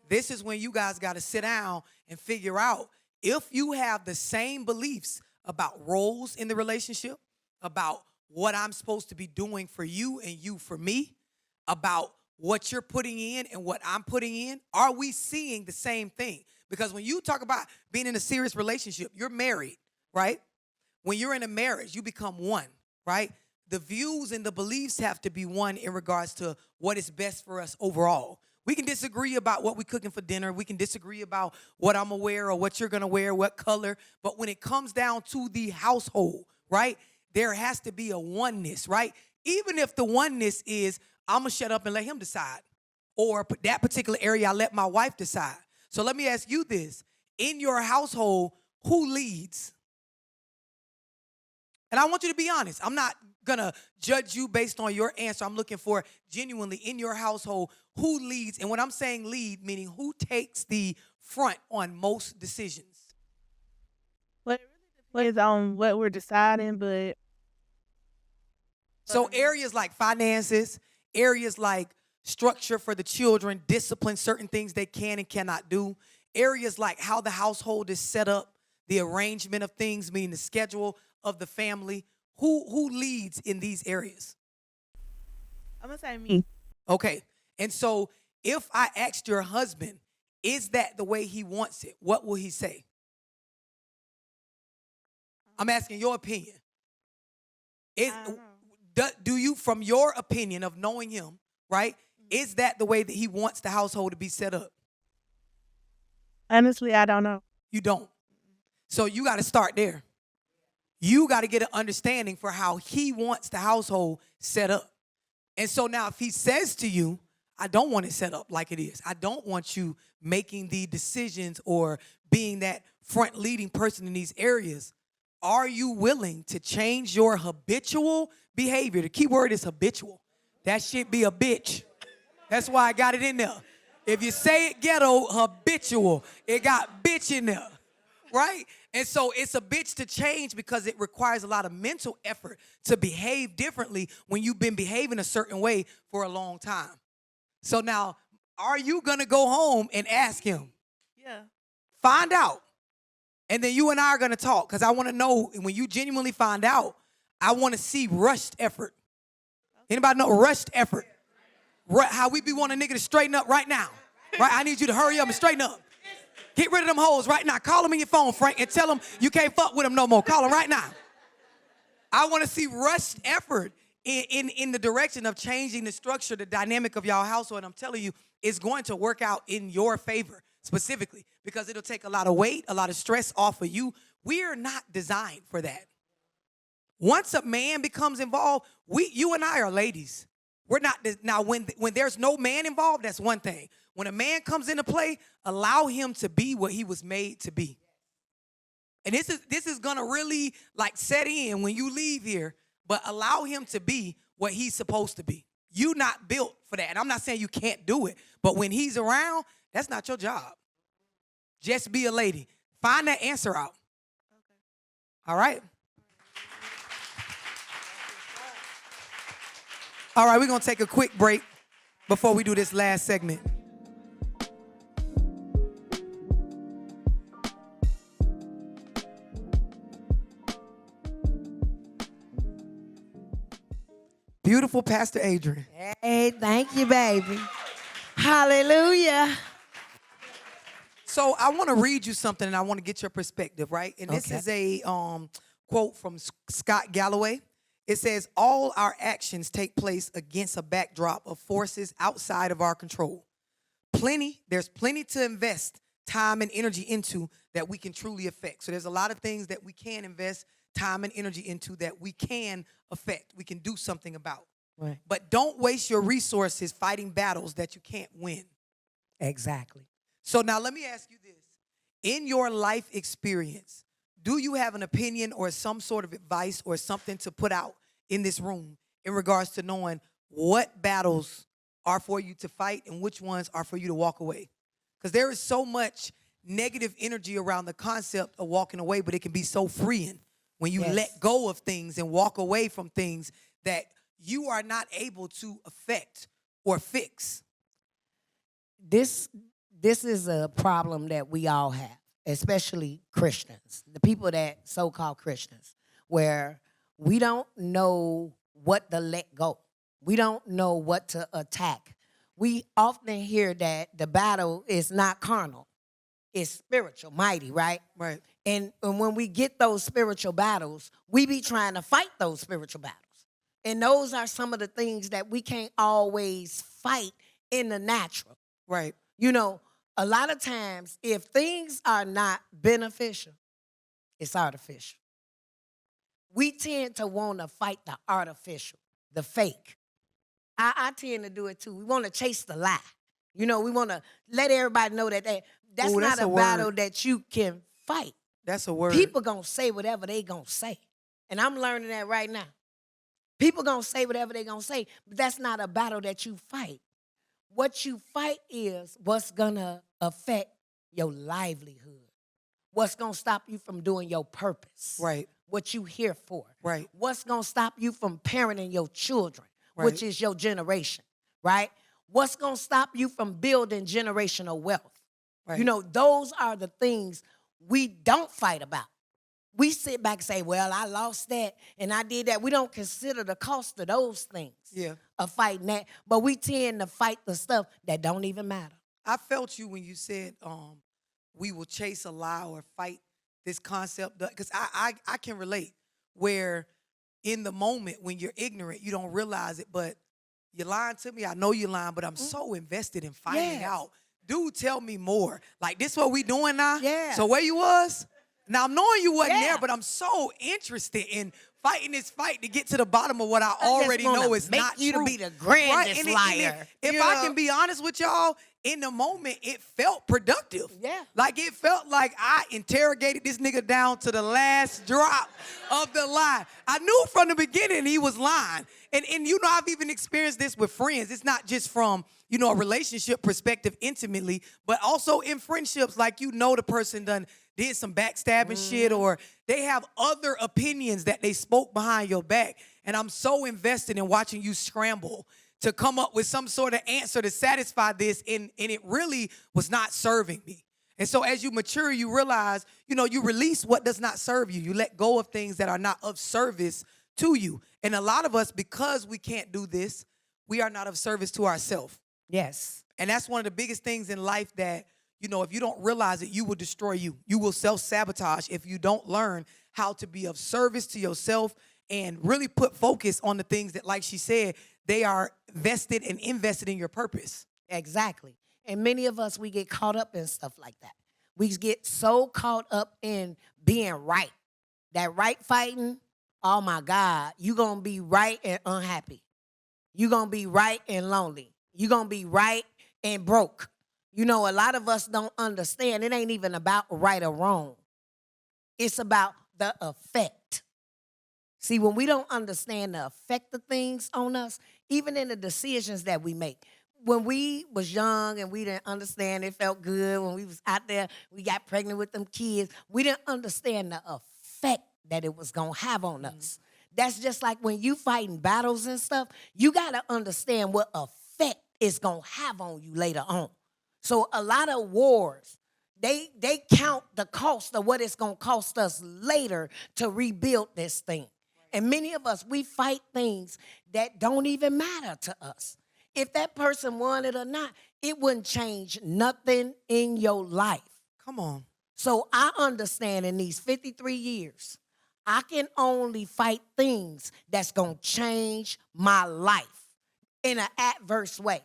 Speaker 1: This is when you guys got to sit down and figure out if you have the same beliefs about roles in the relationship, about what I'm supposed to be doing for you and you for me, about what you're putting in and what I'm putting in? Are we seeing the same thing? Because when you talk about being in a serious relationship, you're married, right? When you're in a marriage, you become one, right? The views and the beliefs have to be one in regards to what is best for us overall. We can disagree about what we're cooking for dinner. We can disagree about what I'm gonna wear or what you're gonna wear, what color. But when it comes down to the household, right, there has to be a oneness, right? Even if the oneness is, I'm gonna shut up and let him decide. Or that particular area, I let my wife decide. So let me ask you this. In your household, who leads? And I want you to be honest. I'm not gonna judge you based on your answer. I'm looking for genuinely in your household, who leads? And when I'm saying lead, meaning who takes the front on most decisions?
Speaker 11: Well, it really depends on what we're deciding, but
Speaker 1: So areas like finances, areas like structure for the children, discipline, certain things they can and cannot do, areas like how the household is set up, the arrangement of things, meaning the schedule of the family. Who leads in these areas?
Speaker 11: I'm gonna say me.
Speaker 1: Okay. And so if I asked your husband, is that the way he wants it? What will he say? I'm asking your opinion. Do you, from your opinion of knowing him, right, is that the way that he wants the household to be set up?
Speaker 11: Honestly, I don't know.
Speaker 1: You don't. So you got to start there. You got to get an understanding for how he wants the household set up. And so now if he says to you, I don't want it set up like it is. I don't want you making the decisions or being that front leading person in these areas. Are you willing to change your habitual behavior? The key word is habitual. That shit be a bitch. That's why I got it in there. If you say it ghetto, habitual, it got bitch in there, right? And so it's a bitch to change because it requires a lot of mental effort to behave differently when you've been behaving a certain way for a long time. So now, are you going to go home and ask him?
Speaker 11: Yeah.
Speaker 1: Find out. And then you and I are going to talk because I want to know when you genuinely find out, I want to see rushed effort. Anybody know rushed effort? How we be wanting a nigga to straighten up right now. Right? I need you to hurry up and straighten up. Get rid of them hoes right now. Call them in your phone, Frank, and tell them you can't fuck with them no more. Call them right now. I want to see rushed effort in the direction of changing the structure, the dynamic of y'all household. And I'm telling you, it's going to work out in your favor specifically because it'll take a lot of weight, a lot of stress off of you. We're not designed for that. Once a man becomes involved, you and I are ladies. We're not now when there's no man involved, that's one thing. When a man comes into play, allow him to be what he was made to be. And this is gonna really like set in when you leave here, but allow him to be what he's supposed to be. You not built for that. And I'm not saying you can't do it, but when he's around, that's not your job. Just be a lady. Find that answer out. Okay. All right. All right, we're going to take a quick break before we do this last segment. Beautiful Pastor Adrion.
Speaker 12: Hey, thank you, baby. Hallelujah.
Speaker 1: So I want to read you something, and I want to get your perspective, right? And this is a quote from Scott Galloway. It says, all our actions take place against a backdrop of forces outside of our control. There's plenty to invest time and energy into that we can truly affect. So there's a lot of things that we can invest time and energy into that we can affect, we can do something about.
Speaker 12: Right.
Speaker 1: But don't waste your resources fighting battles that you can't win.
Speaker 12: Exactly.
Speaker 1: So now let me ask you this. In your life experience, do you have an opinion or some sort of advice or something to put out in this room in regards to knowing what battles are for you to fight and which ones are for you to walk away? Because there is so much negative energy around the concept of walking away, but it can be so freeing when you let go of things and walk away from things that you are not able to affect or fix.
Speaker 12: This is a problem that we all have. especially Christians, the people that so-called Christians, where we don't know what to let go. We don't know what to attack. We often hear that the battle is not carnal. It's spiritual, mighty, right?
Speaker 1: Right.
Speaker 12: And when we get those spiritual battles, we be trying to fight those spiritual battles. And those are some of the things that we can't always fight in the natural.
Speaker 1: Right.
Speaker 12: You know, a lot of times, if things are not beneficial, it's artificial. We tend to want to fight the artificial, the fake. I tend to do it too. We want to chase the lie. You know, we want to let everybody know that that's
Speaker 1: Ooh,
Speaker 12: not
Speaker 1: that's
Speaker 12: a
Speaker 1: a
Speaker 12: battle
Speaker 1: word.
Speaker 12: that you can fight.
Speaker 1: That's a word.
Speaker 12: People gonna say whatever they gonna say. And I'm learning that right now. People gonna say whatever they gonna say, but that's not a battle that you fight. What you fight is what's gonna affect your livelihood. What's gonna stop you from doing your purpose.
Speaker 1: Right.
Speaker 12: What you here for.
Speaker 1: Right.
Speaker 12: What's gonna stop you from parenting your children,
Speaker 1: Right.
Speaker 12: which is your generation, right? What's gonna stop you from building generational wealth?
Speaker 1: Right.
Speaker 12: You know, those are the things we don't fight about. We sit back and say, well, I lost that and I did that. We don't consider the cost of those things of fighting that. But we tend to fight the stuff that don't even matter.
Speaker 1: I felt you when you said we will chase a lie or fight this concept. Because I can relate where in the moment when you're ignorant, you don't realize it. But you're lying to me. I know you're lying, but I'm so invested in finding out. Dude, tell me more. Like, this what we doing now?
Speaker 12: Yeah.
Speaker 1: So where you was? Now, I'm knowing you wasn't
Speaker 12: Yeah.
Speaker 1: there, but I'm so interested in fighting this fight to get to the bottom of what I
Speaker 12: just
Speaker 1: already
Speaker 12: wanna
Speaker 1: know is
Speaker 12: make
Speaker 1: not
Speaker 12: you to
Speaker 1: true.
Speaker 12: be the grandest
Speaker 1: And
Speaker 12: liar.
Speaker 1: if
Speaker 12: You
Speaker 1: I
Speaker 12: know?
Speaker 1: can be honest with y'all, in the moment, it felt productive.
Speaker 12: Yeah.
Speaker 1: Like, it felt like I interrogated this nigga down to the last drop of the lie. I knew from the beginning he was lying. And you know, I've even experienced this with friends. It's not just from, you know, a relationship perspective intimately, but also in friendships. Like, you know, the person done did some backstabbing shit, or they have other opinions that they spoke behind your back. And I'm so invested in watching you scramble to come up with some sort of answer to satisfy this, and it really was not serving me. And so as you mature, you realize, you know, you release what does not serve you. You let go of things that are not of service to you. And a lot of us, because we can't do this, we are not of service to ourselves.
Speaker 12: Yes.
Speaker 1: And that's one of the biggest things in life that, you know, if you don't realize it, you will destroy you. You will self-sabotage if you don't learn how to be of service to yourself and really put focus on the things that, like she said, they are vested and invested in your purpose.
Speaker 12: Exactly. And many of us, we get caught up in stuff like that. We get so caught up in being right. That right fighting, oh my God, you're going to be right and unhappy. You're going to be right and lonely. You're going to be right and broke. You know, a lot of us don't understand. It ain't even about right or wrong. It's about the effect. See, when we don't understand the effect of things on us, even in the decisions that we make. When we was young and we didn't understand, it felt good. When we was out there, we got pregnant with them kids. We didn't understand the effect that it was going to have on us. That's just like when you fighting battles and stuff, you got to understand what effect it's going to have on you later on. So a lot of wars, they count the cost of what it's going to cost us later to rebuild this thing. And many of us, we fight things that don't even matter to us. If that person won it or not, it wouldn't change nothing in your life.
Speaker 1: Come on.
Speaker 12: So I understand in these 53 years, I can only fight things that's going to change my life in an adverse way.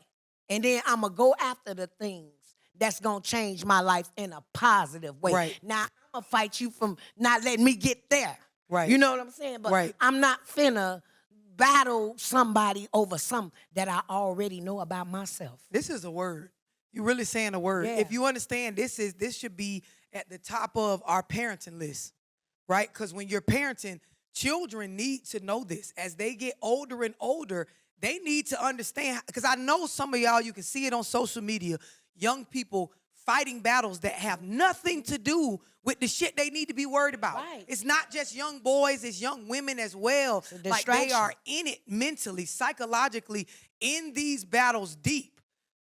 Speaker 12: And then I'm going to go after the things that's going to change my life in a positive way.
Speaker 1: Right.
Speaker 12: Now, I'm going to fight you from not letting me get there.
Speaker 1: Right.
Speaker 12: You know what I'm saying? But
Speaker 1: Right.
Speaker 12: I'm not finna battle somebody over something that I already know about myself.
Speaker 1: This is a word. You're really saying a word.
Speaker 12: Yeah.
Speaker 1: If you understand, this should be at the top of our parenting list, right? Because when you're parenting, children need to know this. As they get older and older, they need to understand. Because I know some of y'all, you can see it on social media, young people fighting battles that have nothing to do with the shit they need to be worried about.
Speaker 12: Right.
Speaker 1: It's not just young boys, it's young women as well.
Speaker 12: It's a
Speaker 1: Like, they
Speaker 12: distraction.
Speaker 1: are in it mentally, psychologically, in these battles deep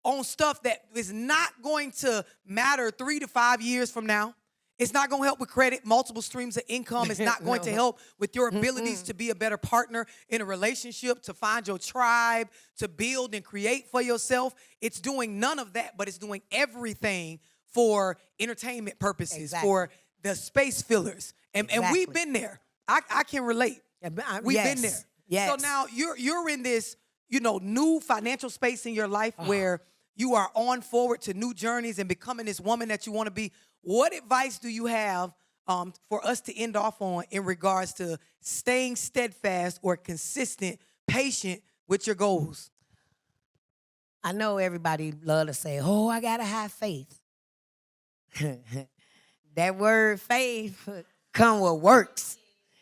Speaker 1: on stuff that is not going to matter 3 to 5 years from now. It's not going to help with credit, multiple streams of income. It's not going to help with your abilities to be a better partner in a relationship, to find your tribe, to build and create for yourself. It's doing none of that, but it's doing everything for entertainment purposes, for the space fillers. And we've been there. I can relate. We've been there.
Speaker 12: Yes.
Speaker 1: So now you're in this, new financial space in your life where you are on forward to new journeys and becoming this woman that you want to be. What advice do you have for us to end off on in regards to staying steadfast or consistent, patient with your goals?
Speaker 12: I know everybody love to say, oh, I got to have faith. That word faith come with works.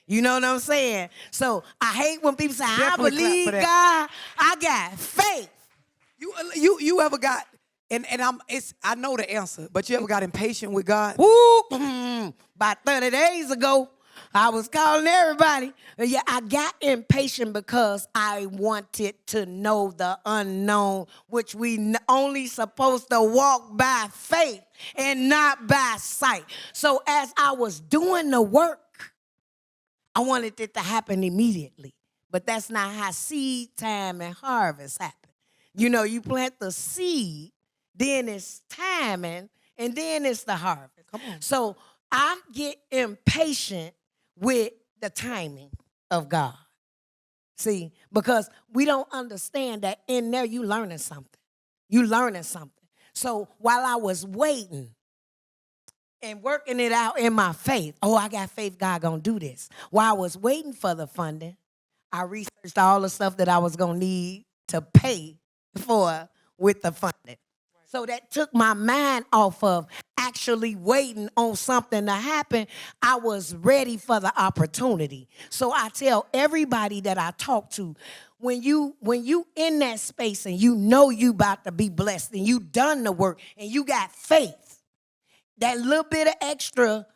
Speaker 12: You know what I'm saying? So I hate when people say, I believe God, I got faith.
Speaker 1: You ever got, and I know the answer, but you ever got impatient with God?
Speaker 12: Woo! About 30 days ago, I was calling everybody. Yeah, I got impatient because I wanted to know the unknown, which we only supposed to walk by faith and not by sight. So as I was doing the work, I wanted it to happen immediately. But that's not how seed time and harvest happen. You plant the seed, then it's timing, and then it's the harvest.
Speaker 1: Come on.
Speaker 12: So I get impatient with the timing of God. See, because we don't understand that in there you learning something. You learning something. So while I was waiting and working it out in my faith, I got faith God gonna do this. While I was waiting for the funding, I researched all the stuff that I was gonna need to pay for with the funding. So that took my mind off of actually waiting on something to happen. I was ready for the opportunity. So I tell everybody that I talk to, when you in that space and you about to be blessed and you done the work and you got faith, that little bit of extra,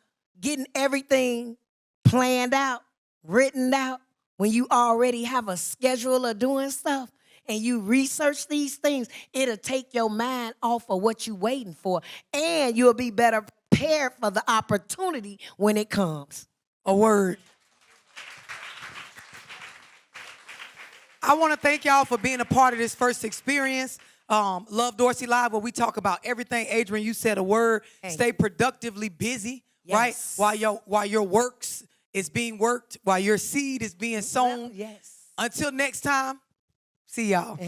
Speaker 12: getting everything planned out, written out, when you already have a schedule of doing stuff, and you research these things, it'll take your mind off of what you're waiting for, and you'll be better prepared for the opportunity when it comes.
Speaker 1: A word. I want to thank y'all for being a part of this first experience. Love Dorsey Live, where we talk about everything. Adrian, you said a word. Stay productively busy, right? While your works is being worked, while your seed is being sown.
Speaker 12: Yes.
Speaker 1: Until next time. See y'all.